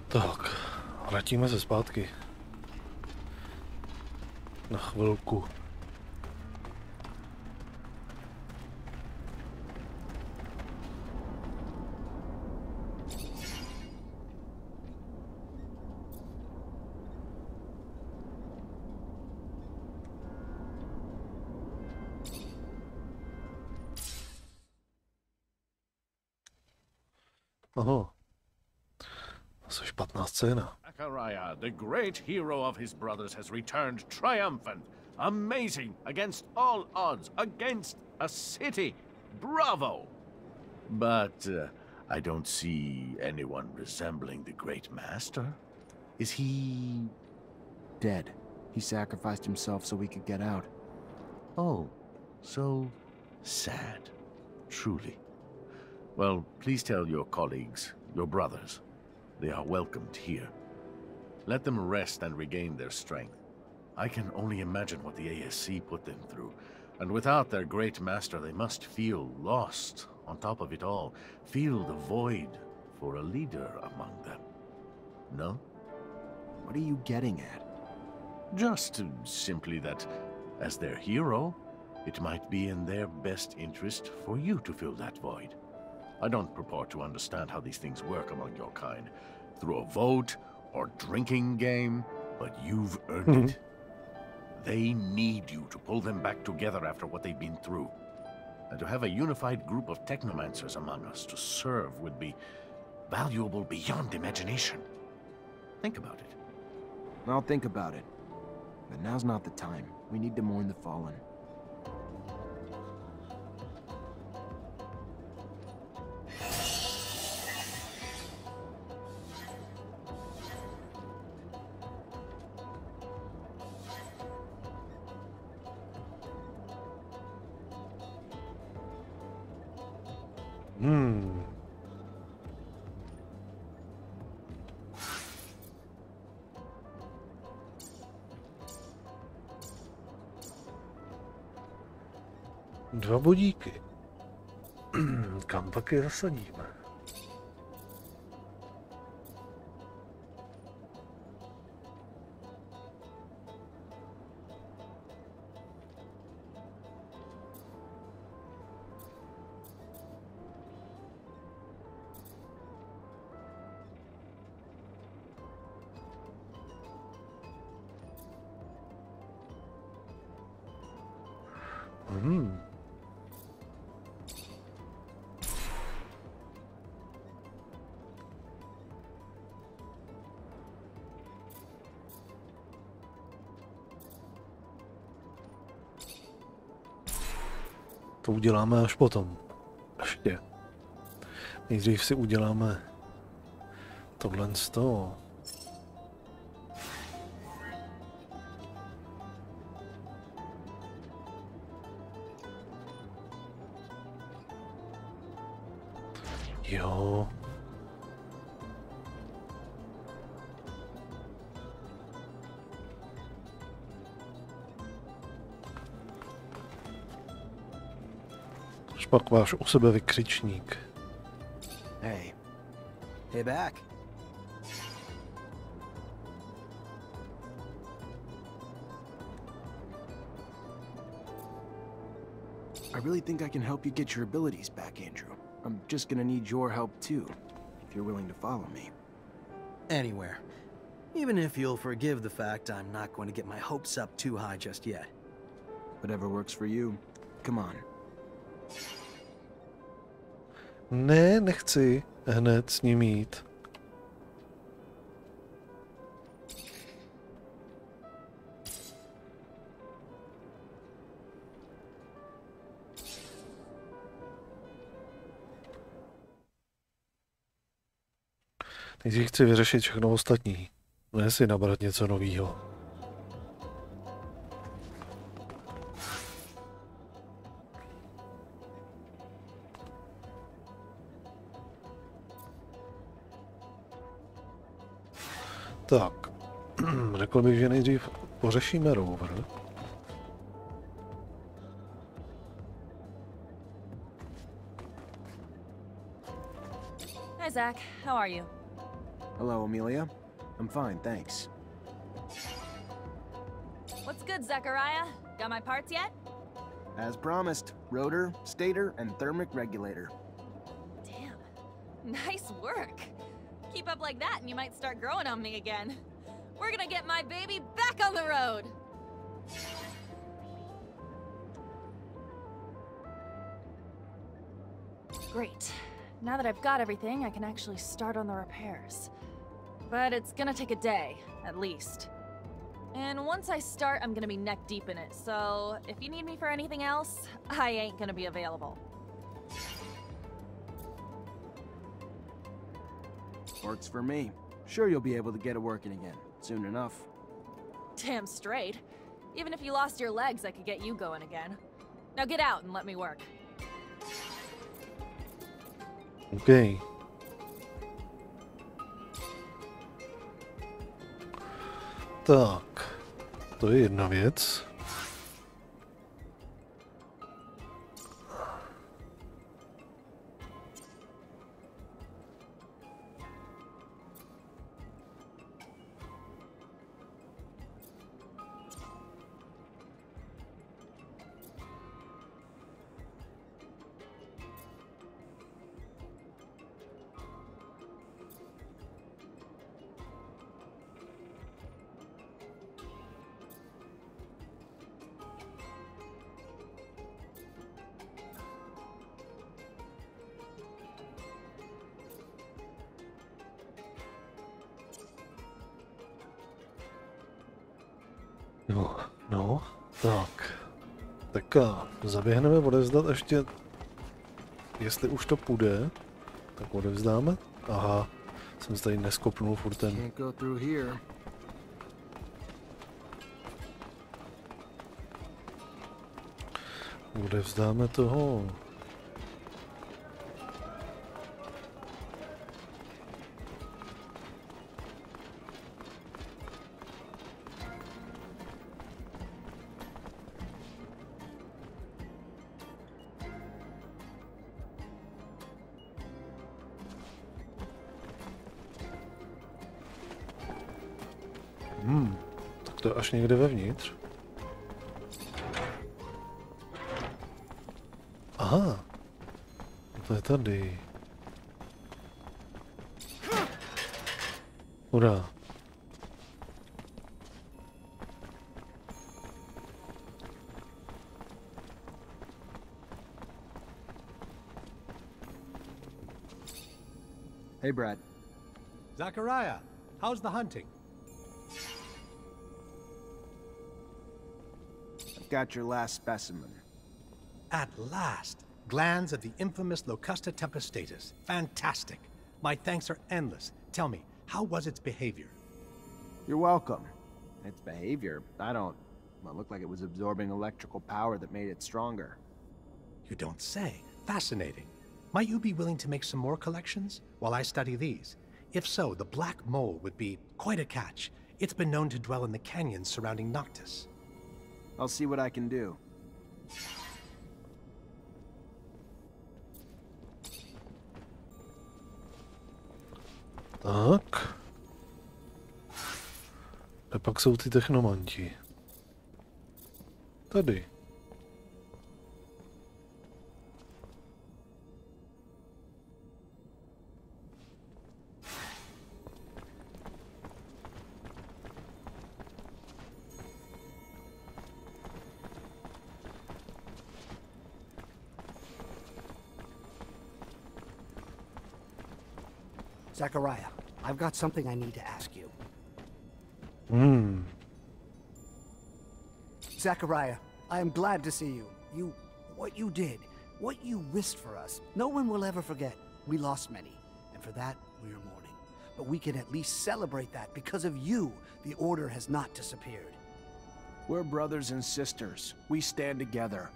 Tak, vrátíme se zpátky. Na chvilku. Aha. To je špatná scéna. Zachariah, the great hero of his brothers, has returned triumphant. Amazing, against all odds, against a city. Bravo! But I don't see anyone resembling the great master. Is he... dead? He sacrificed himself so we could get out. Oh, so sad. Truly. Well, please tell your colleagues, your brothers, they are welcomed here. Let them rest and regain their strength. I can only imagine what the ASC put them through. And without their great master, they must feel lost. On top of it all, feel the void for a leader among them. No? What are you getting at? Just simply that, as their hero, it might be in their best interest for you to fill that void. I don't purport to understand how these things work among your kind, through a vote or drinking game, but you've earned it. They need you to pull them back together after what they've been through. And to have a unified group of technomancers among us to serve would be valuable beyond imagination. Think about it. I'll think about it. But now's not the time. We need to mourn the fallen. Dva bodíky. Kam pak je zasadíme? To uděláme až potom. Ještě. Nejdřív si uděláme tohle z toho. Jo. Pak váš u sebe vykřičník. Hey. Hey back. I really think I can help you get your abilities back, Andrew. I'm just gonna need your help too, if you're willing to follow me. Anywhere. Even if you'll forgive the fact I'm not going to get my hopes up too high just yet. Whatever works for you. Come on. Ne, nechci hned s ním jít. Nejdřív chci vyřešit všechno ostatní. Ne si nabrat něco novýho. Tak, řekl bych, že nejdřív pořešíme rover. Hi, Zach. How are you? Hello, Amelia. I'm fine, thanks. What's good, Zachariah? Got my parts yet? As promised, rotor, stator, and thermic regulator. Damn. Nice work. Keep up like that and you might start growing on me again. We're gonna get my baby back on the road! Great. Now that I've got everything, I can actually start on the repairs. But it's gonna take a day, at least. And once I start, I'm gonna be neck deep in it, so if you need me for anything else, I ain't gonna be available. Works for me. Sure you'll be able to get it working again, soon enough. Damn straight. Even if you lost your legs, I could get you going again. Now get out and let me work. OK. Tak, to je jedna věc. No, tak. Tak zaběhneme odevzdat ještě, jestli už to půjde, tak odevzdáme. Aha, jsem se tady neskopnul furt ten. Odevzdáme toho. Tak to je až někde vevnitř. Aha, to je tady. Hurá. Hey, Brad. Zachariah, how's the hunting? I've got your last specimen. At last! Glands of the infamous Locusta tempestatus. Fantastic. My thanks are endless. Tell me, how was its behavior? You're welcome. Its behavior? Well, it looked like it was absorbing electrical power that made it stronger. You don't say. Fascinating. Might you be willing to make some more collections while I study these? If so, the black mole would be quite a catch. It's been known to dwell in the canyons surrounding Noctis. I'll see what I can do. Tak. A pak jsou ty technomanti. Tady. Zachariah, I've got something I need to ask you. Zachariah, I am glad to see you. What you did, what you risked for us, no one will ever forget. We lost many, and for that, we are mourning. But we can at least celebrate that because of you, the Order has not disappeared. We're brothers and sisters. We stand together.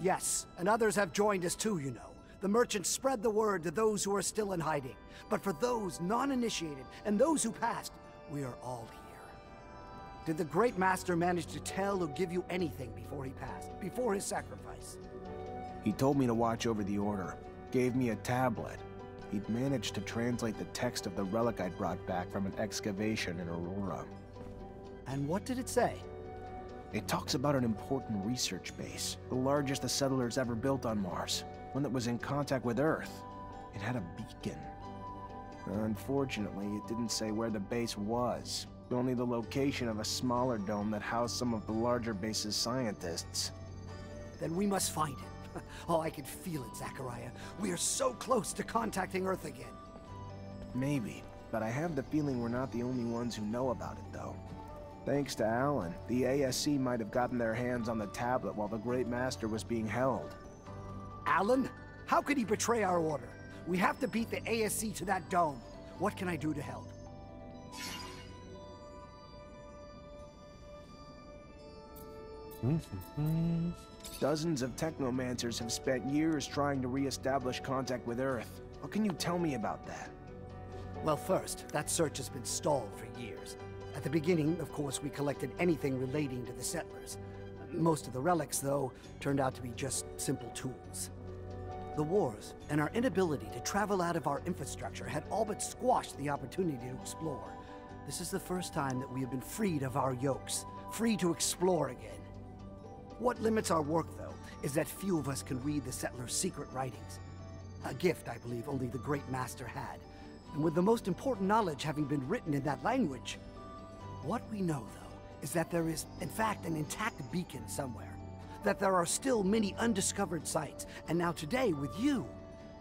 Yes, and others have joined us too, you know. The merchants spread the word to those who are still in hiding. But for those non-initiated and those who passed, we are all here. Did the Great Master manage to tell or give you anything before he passed, before his sacrifice? He told me to watch over the Order, gave me a tablet. He'd managed to translate the text of the relic I'd brought back from an excavation in Aurora. And what did it say? It talks about an important research base, the largest the settlers ever built on Mars. One that was in contact with Earth. It had a beacon. Unfortunately, it didn't say where the base was, only the location of a smaller dome that housed some of the larger base's scientists. Then we must find it. Oh, I can feel it, Zachariah. We are so close to contacting Earth again. Maybe, but I have the feeling we're not the only ones who know about it, though. Thanks to Alan, the ASC might have gotten their hands on the tablet while the Great Master was being held. Alan? How could he betray our order? We have to beat the ASC to that dome. What can I do to help? Dozens of technomancers have spent years trying to re-establish contact with Earth. What can you tell me about that? Well, first, that search has been stalled for years. At the beginning, of course, we collected anything relating to the settlers. Most of the relics, though, turned out to be just simple tools. The wars and our inability to travel out of our infrastructure had all but squashed the opportunity to explore. This is the first time that we have been freed of our yokes, free to explore again. What limits our work, though, is that few of us can read the settlers' secret writings. A gift, I believe, only the Great Master had. And with the most important knowledge having been written in that language, what we know, though, is that there is, in fact, an intact beacon somewhere. That there are still many undiscovered sites. And now today, with you,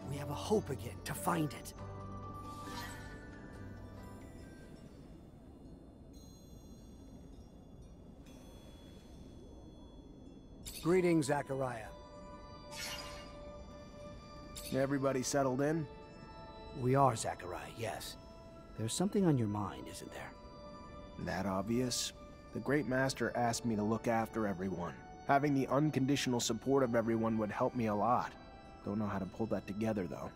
we have a hope again to find it. Greetings, Zachariah. Everybody settled in? We are, Zachariah, yes. There's something on your mind, isn't there? That obvious? The Great Master asked me to look after everyone. Having the unconditional support of everyone would help me a lot. Don't know how to pull that together, though.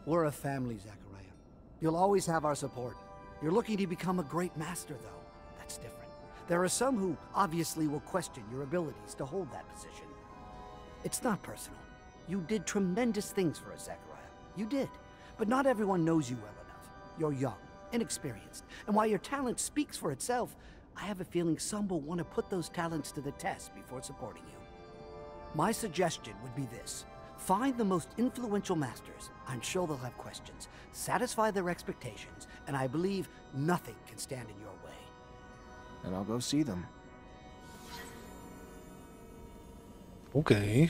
We're a family, Zachariah. You'll always have our support. You're looking to become a Great Master, though. That's different. There are some who obviously will question your abilities to hold that position. It's not personal. You did tremendous things for us, Zachariah. You did. But not everyone knows you well enough. You're young, inexperienced, and while your talent speaks for itself, I have a feeling some will want to put those talents to the test before supporting you. My suggestion would be this. Find the most influential masters. I'm sure they'll have questions. Satisfy their expectations, and I believe nothing can stand in your way. And I'll go see them. Okay.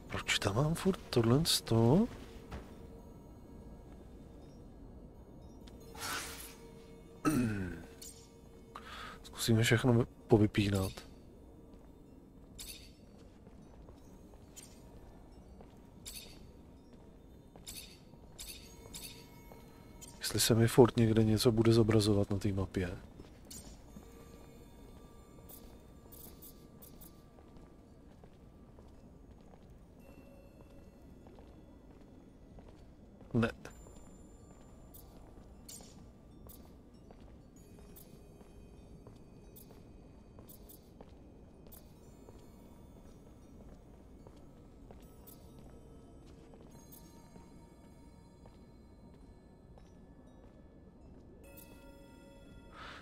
Proč tam mám furt tohle z toho? Zkusíme všechno povypínat. Jestli se mi furt někde něco bude zobrazovat na té mapě. Ne.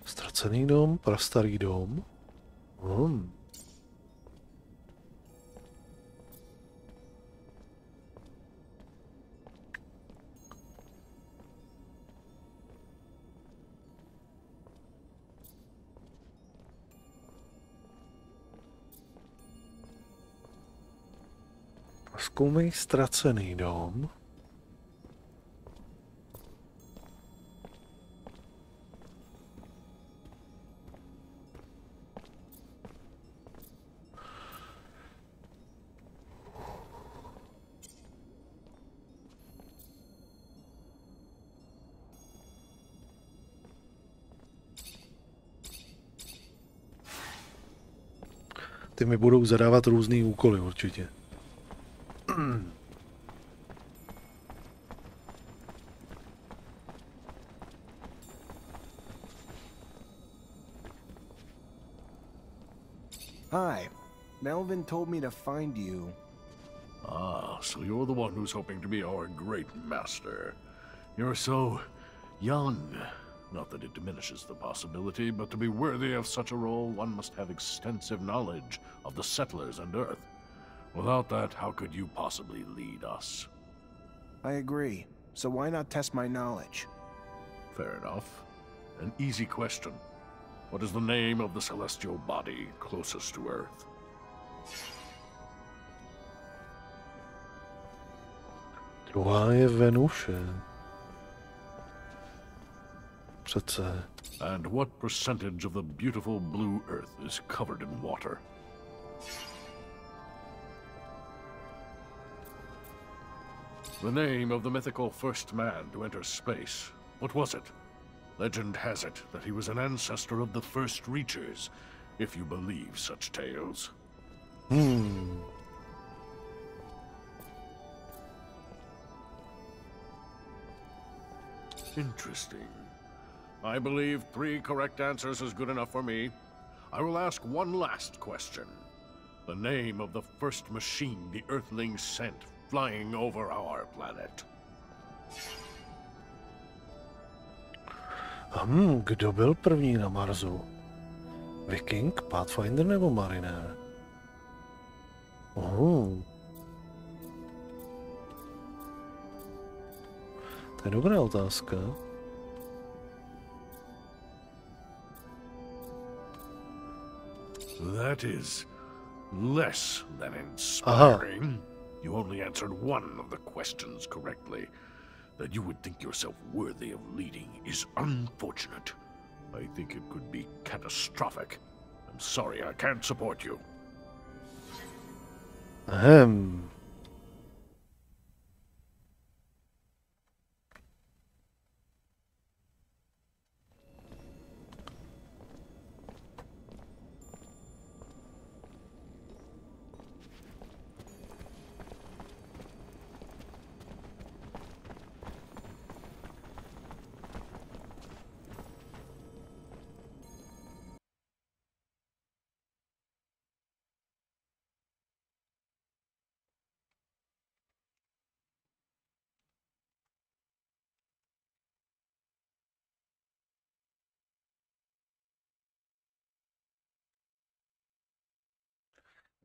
Ztracený dom, prastarý dom. Zkoumej ztracený dom. Ty mi budou zadávat různý úkoly určitě. Hi. Melvin told me to find you. Ah, so you're the one who's hoping to be our great master. You're so young. Not that it diminishes the possibility, but to be worthy of such a role, one must have extensive knowledge of the settlers and Earth. Without that, how could you possibly lead us? I agree. So why not test my knowledge? Fair enough. An easy question. What is the name of the celestial body closest to Earth? Druhá je Venuše. Přece. And what percentage of the beautiful blue Earth is covered in water? The name of the mythical first man to enter space. What was it? Legend has it that he was an ancestor of the first Reachers, if you believe such tales. Interesting. I believe 3 correct answers is good enough for me. I will ask one last question. The name of the first machine the Earthlings sent flying over our planet. Kdo byl první na Marsu? Viking, Pathfinder nebo Mariner? To je dobrá otázka. That is less than inspiring. You only answered one of the questions correctly. That you would think yourself worthy of leading is unfortunate. I think it could be catastrophic. I'm sorry I can't support you.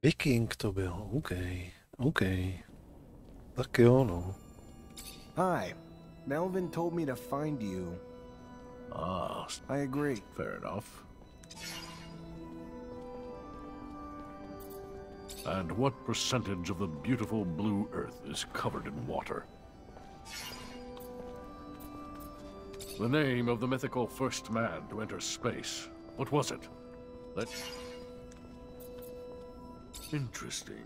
Viking to byl, OK. Tak jo, no. Hi. Melvin told me to find you. I agree. Fair enough. And what percentage of the beautiful blue Earth is covered in water? The name of the mythical first man to enter space. What was it? Interesting.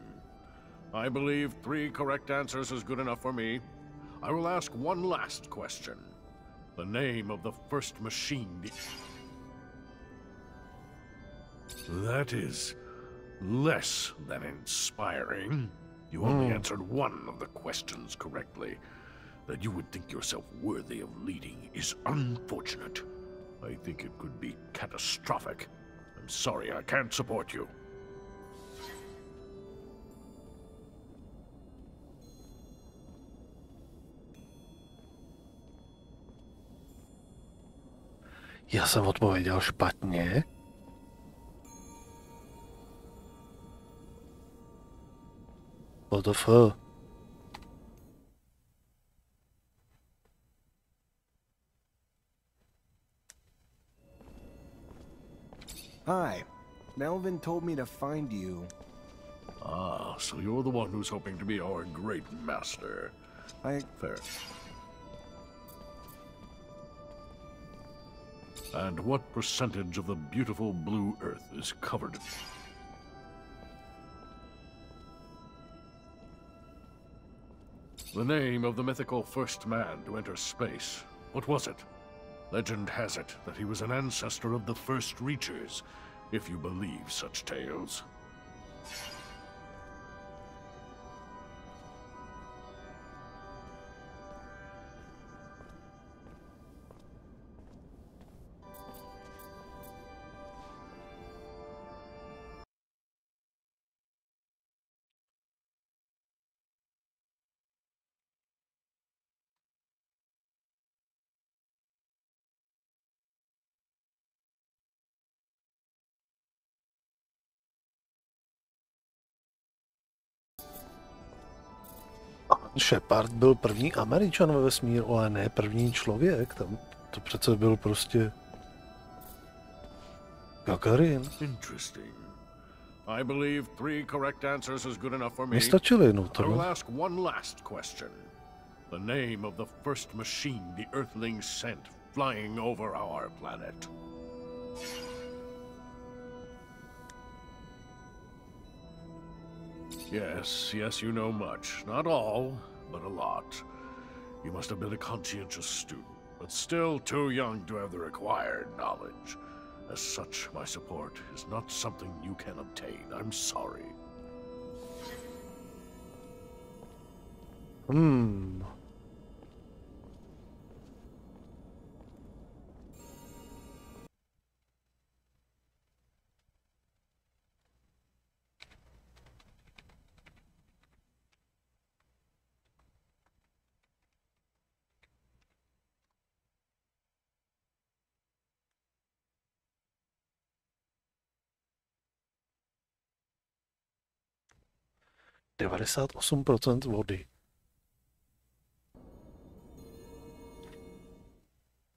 I believe 3 correct answers is good enough for me. I will ask one last question. The name of the first machine. That is less than inspiring. You only answered one of the questions correctly. That you would think yourself worthy of leading is unfortunate. I think it could be catastrophic. I'm sorry I can't support you. Já jsem odpověděl špatně. What the fuck? Hi. Melvin told me to find you. So you're the one who's hoping to be our great master. Fair. And what percentage of the beautiful blue Earth is covered? The name of the mythical first man to enter space. What was it? Legend has it that he was an ancestor of the first Reachers, if you believe such tales. Shepard byl první Američan ve vesmíru, ale ne první člověk. Tam to přece byl prostě Gagarin. Interesting. I believe 3 correct answers is good enough for me. Nestačili, no I will to. ask one last question. The name of the first machine the Earthlings sent flying over our planet. Yes, you know much. Not all, but a lot. You must have been a conscientious student, but still too young to have the required knowledge. As such, my support is not something you can obtain. I'm sorry. – 98% vody.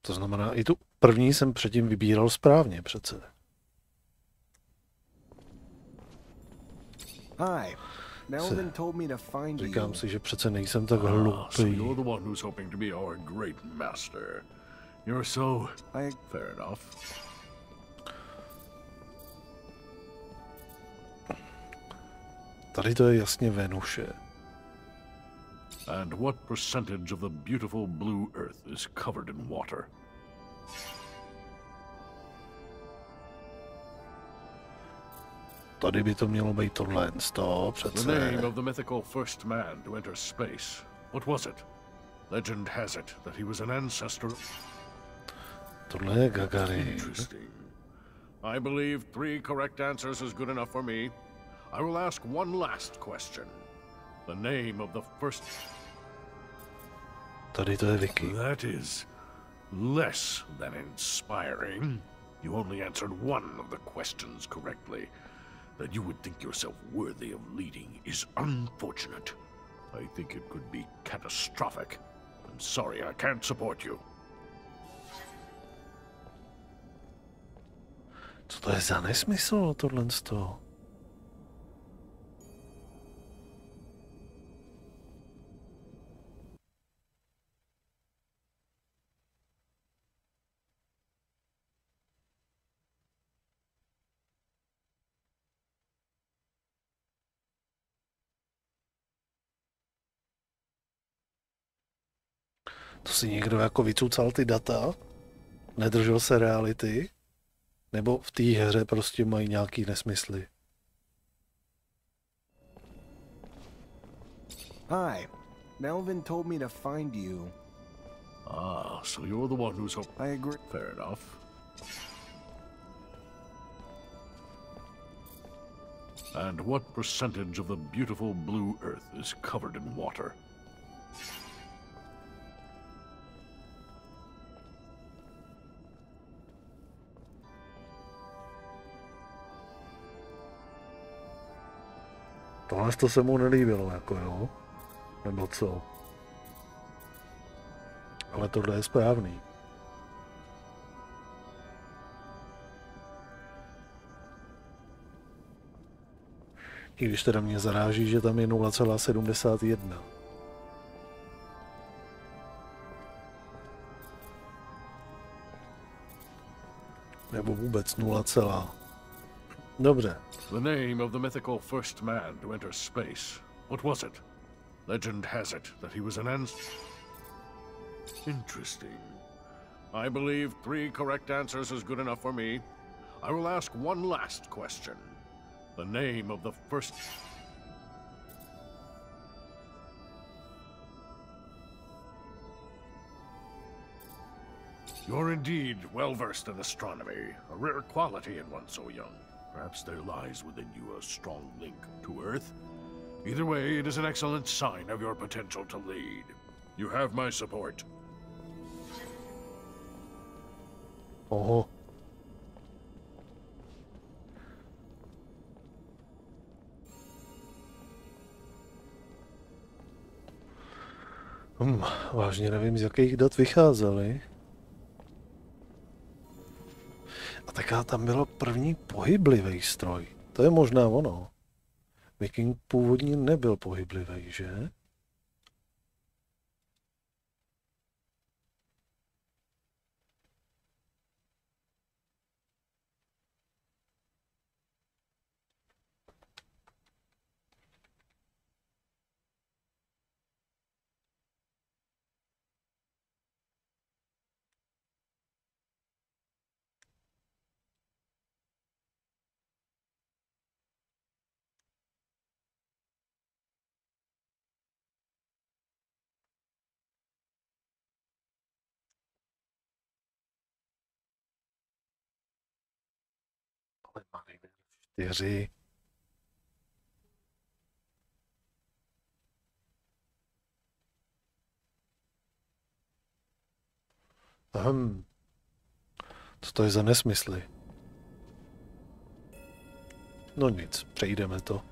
To znamená, i tu první jsem předtím vybíral správně přece. Hi. Melvin told me to find you. Říkám si, že přece nejsem tak So hloupý. you're the one who's hoping to be our great master. You're so... fair enough. Tady to je jasně Venuše. And what percentage of the beautiful blue earth is covered in water? Tady by to mělo být tohle, to The přece. name of the mythical first man to enter space. What was it? Legend has it that he was an ancestor. Tohle je Gagarin. Interesting. I believe 3 correct answers is good enough for me. I will ask one last question. The name of the first... Tady to je Vicky. That is less than inspiring. You only answered one of the questions correctly. That you would think yourself worthy of leading is unfortunate. I think it could be catastrophic. I'm sorry, I can't support you. Co to je za nesmysl, tohle z toho? To si někdo jako vycucal ty data? Nedržel se reality? Nebo v té hře prostě mají nějaký nesmysly? Hi. Melvin told me to find you. So you're the one who's... I agree. Fair enough. And what percentage of the beautiful blue earth is covered in water? Tohle to se mu nelíbilo, jako jo? Nebo co? Ale tohle je správný. I když teda mě zaráží, že tam je 0,71. Nebo vůbec 0, dobře. The name of the mythical first man to enter space. What was it? Legend has it that he was an Interesting. I believe 3 correct answers is good enough for me. I will ask one last question. The name of the first... You're indeed well-versed in astronomy, a rare quality in one so young. Perhaps there lies within you a strong link to Earth. Either way, it is an excellent sign of your potential to lead. You have my support. Oho. Vážně nevím, z jakých dat vycházeli. A taká tam bylo první pohyblivý stroj. To je možná ono. Viking původně nebyl pohyblivý, že? Ale 4. Co to je za nesmysly? No nic, přejdeme to.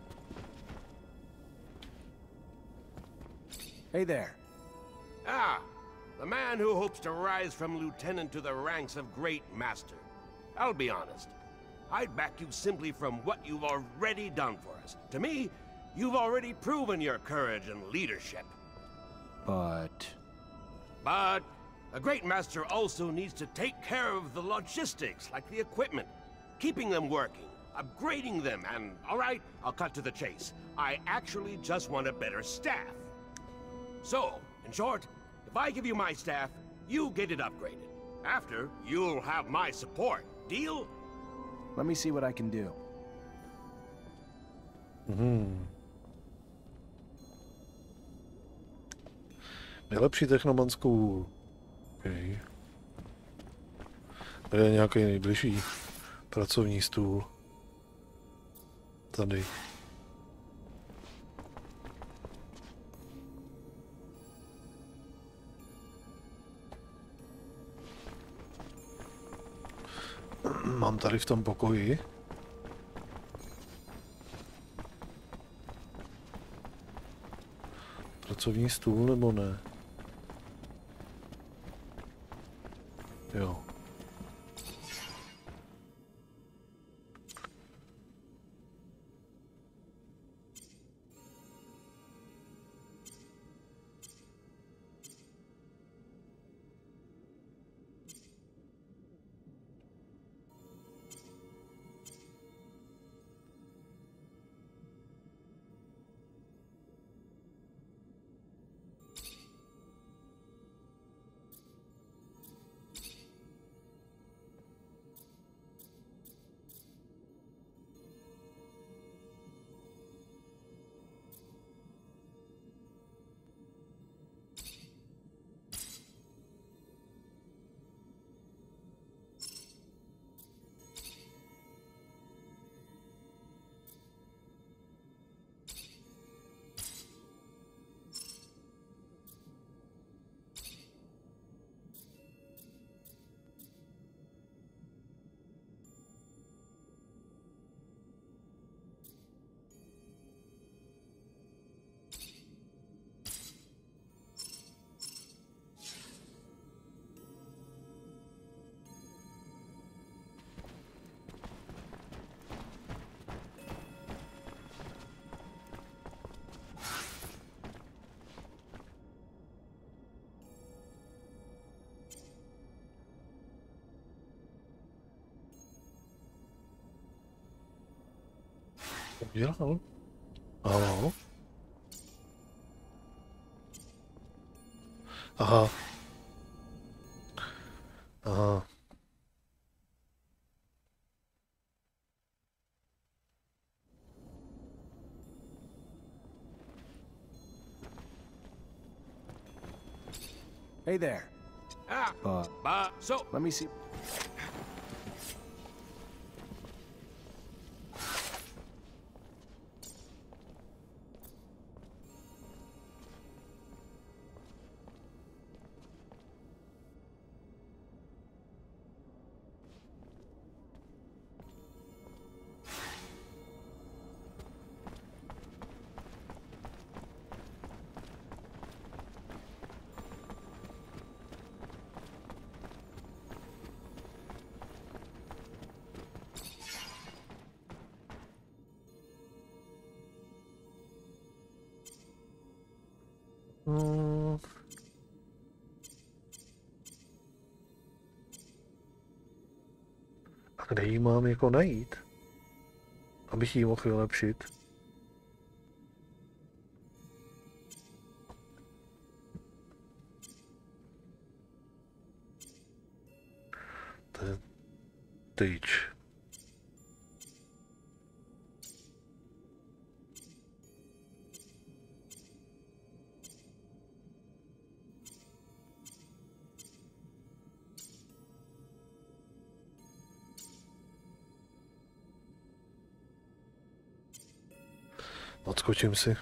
Hey there. Ah, the man who hopes to rise from lieutenant to the ranks of great master. I'll be honest. I'd back you simply from what you've already done for us. To me, you've already proven your courage and leadership. But a great master also needs to take care of the logistics, like the equipment, keeping them working, upgrading them, and all right, I'll cut to the chase. I actually just want a better staff. So, in short, if I give you my staff, you get it upgraded. After, you'll have my support. Deal? Let me see what I can do. Nejlepší technomanskou. Okay. Tady je nějaký nejbližší pracovní stůl. Tady. Mám tady v tom pokoji. Pracovní stůl nebo ne? Jo. Udělal? Ano. Aha. Aha. Hey there. So let me see. A kde jí mám jako najít? Abych jí mohl vylepšit. To je tyč. Odskočím si.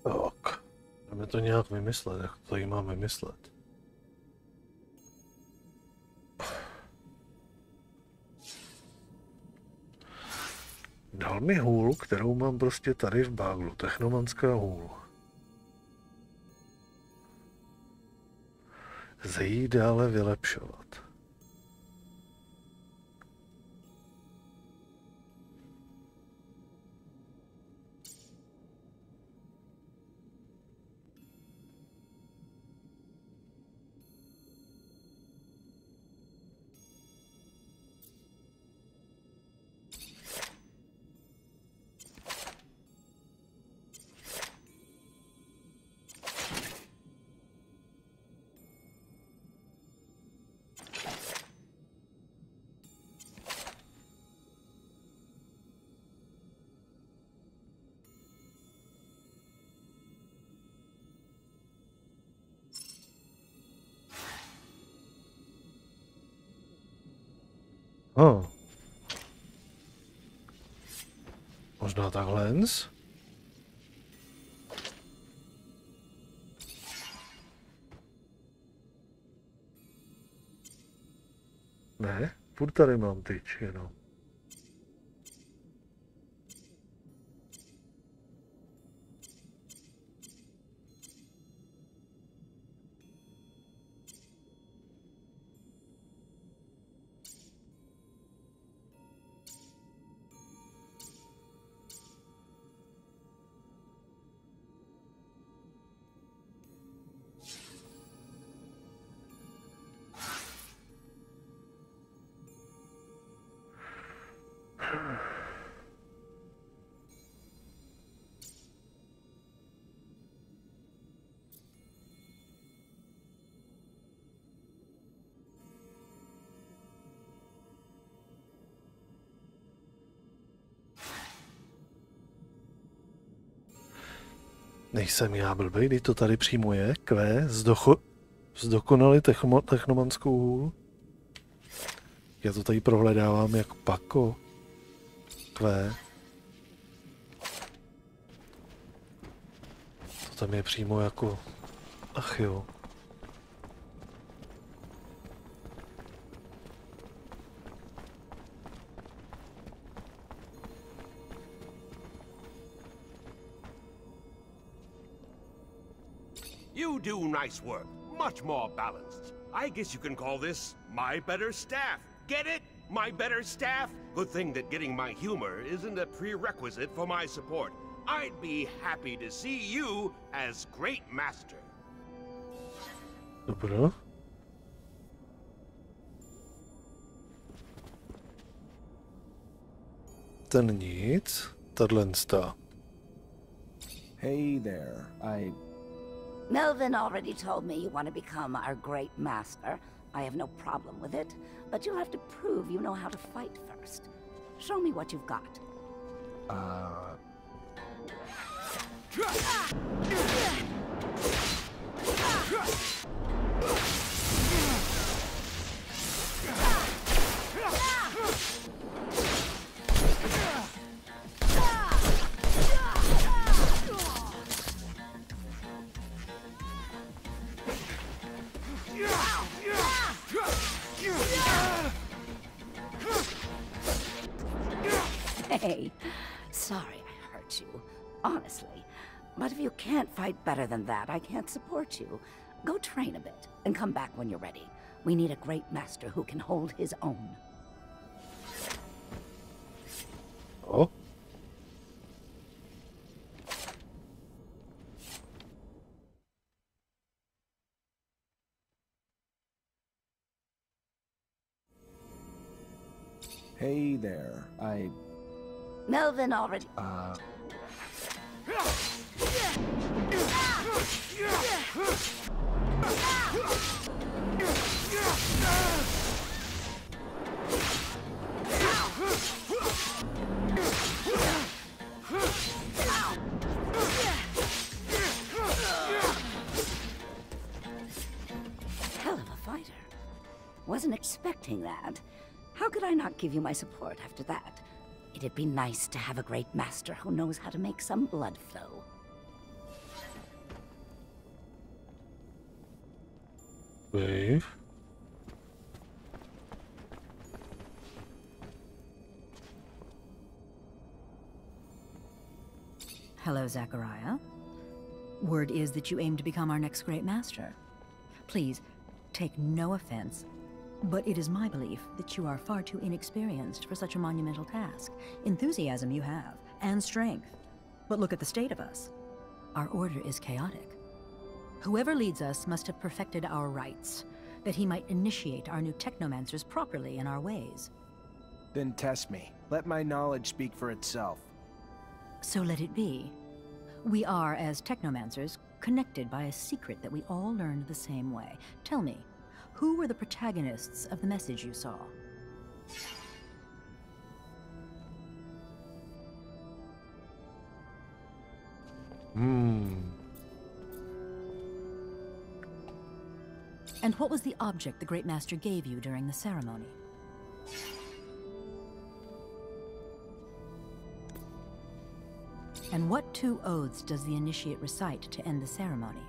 Tak, máme to nějak vymyslet, jak to jí mám vymyslet. Dal mi hůl, kterou mám prostě tady v báglu, technomanská hůl. Lze jí dále vylepšovat. Možná takhle. Ne, furt tady mám tyč jenom. Nejsem já blbej, když to tady přímo je, zdokonali technomanskou hůl. Já to tady prohledávám jak pako. To tam je přímo jako... Ach jo. You do nice work. Much more balanced. I guess you can call this my better staff. Get it? My better staff? Good thing that getting my humor isn't a prerequisite for my support. I'd be happy to see you as Great Master. Dobro. Ten nic, tato. Hey there, Melvin already told me you want to become our great master. I have no problem with it, but you'll have to prove you know how to fight first. Show me what you've got. Hey, sorry I hurt you, honestly. But if you can't fight better than that, I can't support you. Go train a bit, and come back when you're ready. We need a great master who can hold his own. Oh. Hey there, Melvin already... Hell of a fighter. Wasn't expecting that. How could I not give you my support after that? It'd be nice to have a great master who knows how to make some blood flow. Wave. Hello, Zachariah. Word is that you aim to become our next great master. Please, take no offense, but it is my belief that you are far too inexperienced for such a monumental task. Enthusiasm you have, and strength. But look at the state of us. Our order is chaotic. Whoever leads us must have perfected our rites, that he might initiate our new technomancers properly in our ways. Then test me. Let my knowledge speak for itself. So let it be. We are, as technomancers, connected by a secret that we all learned the same way. Tell me, who were the protagonists of the message you saw? And what was the object the Great Master gave you during the ceremony? And what 2 oaths does the initiate recite to end the ceremony?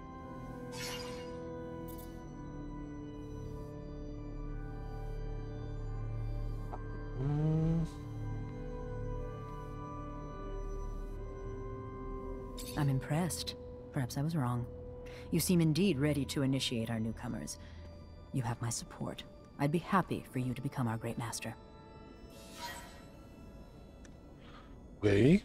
I'm impressed. Perhaps I was wrong. You seem indeed ready to initiate our newcomers. You have my support. I'd be happy for you to become our Great Master. Okay.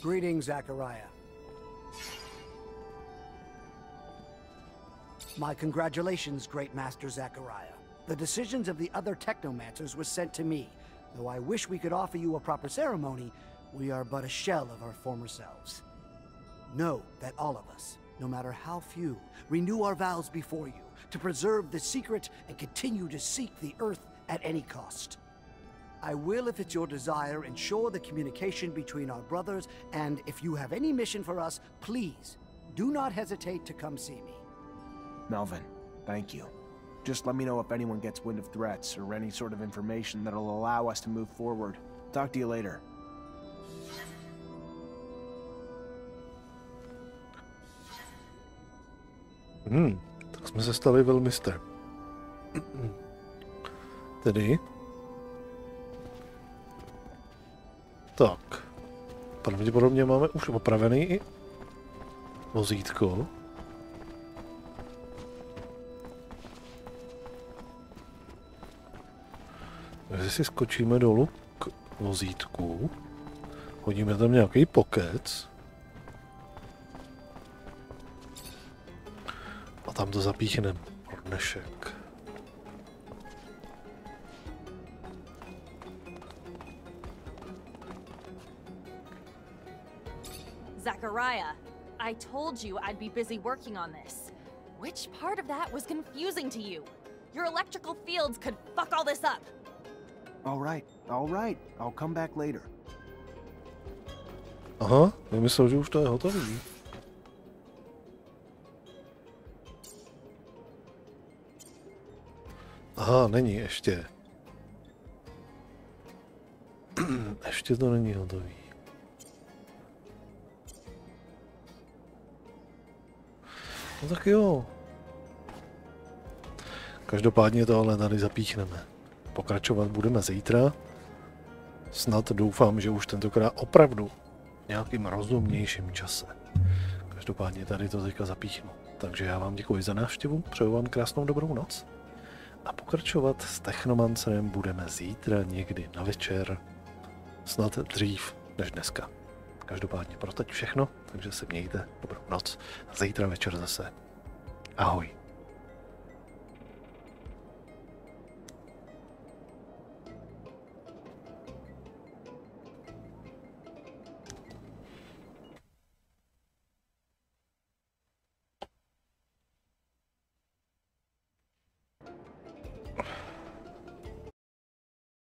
Greetings, Zachariah. My congratulations, Great Master Zachariah. The decisions of the other Technomancers were sent to me. Though I wish we could offer you a proper ceremony, we are but a shell of our former selves. Know that all of us, no matter how few, renew our vows before you to preserve the secret and continue to seek the Earth at any cost. I will, if it's your desire, ensure the communication between our brothers, and if you have any mission for us, please, do not hesitate to come see me. Melvin, thank you. Just let me know if anyone gets wind of threats or any sort of information that'll allow us to move forward. Talk to you later. Tak jsme se stali velmistrem. Tedy... Tak. Pravděpodobně máme už opravený i vozítko. Takže si skočíme dolů k vozítku. Hodíme tam nějaký pokec. A tam to zapíchneme. Dnešek. Zachariah, I told you I'd be busy working on this. Which part of that was confusing to you? Your electrical fields could fuck all this up. All right. I'll come back later. Aha, já myslel, že už to je hotový. Aha, není ještě. Ještě to není hotový. No tak jo. Každopádně to ale tady zapíchneme. Pokračovat budeme zítra. Snad doufám, že už tentokrát opravdu v nějakým rozumnějším čase. Každopádně tady to teďka zapíchnu. Takže já vám děkuji za návštěvu, přeju vám krásnou dobrou noc. A pokračovat s Technomancerem budeme zítra někdy na večer. Snad dřív než dneska. Každopádně pro teď všechno, takže se mějte, dobrou noc. Zítra večer zase. Ahoj.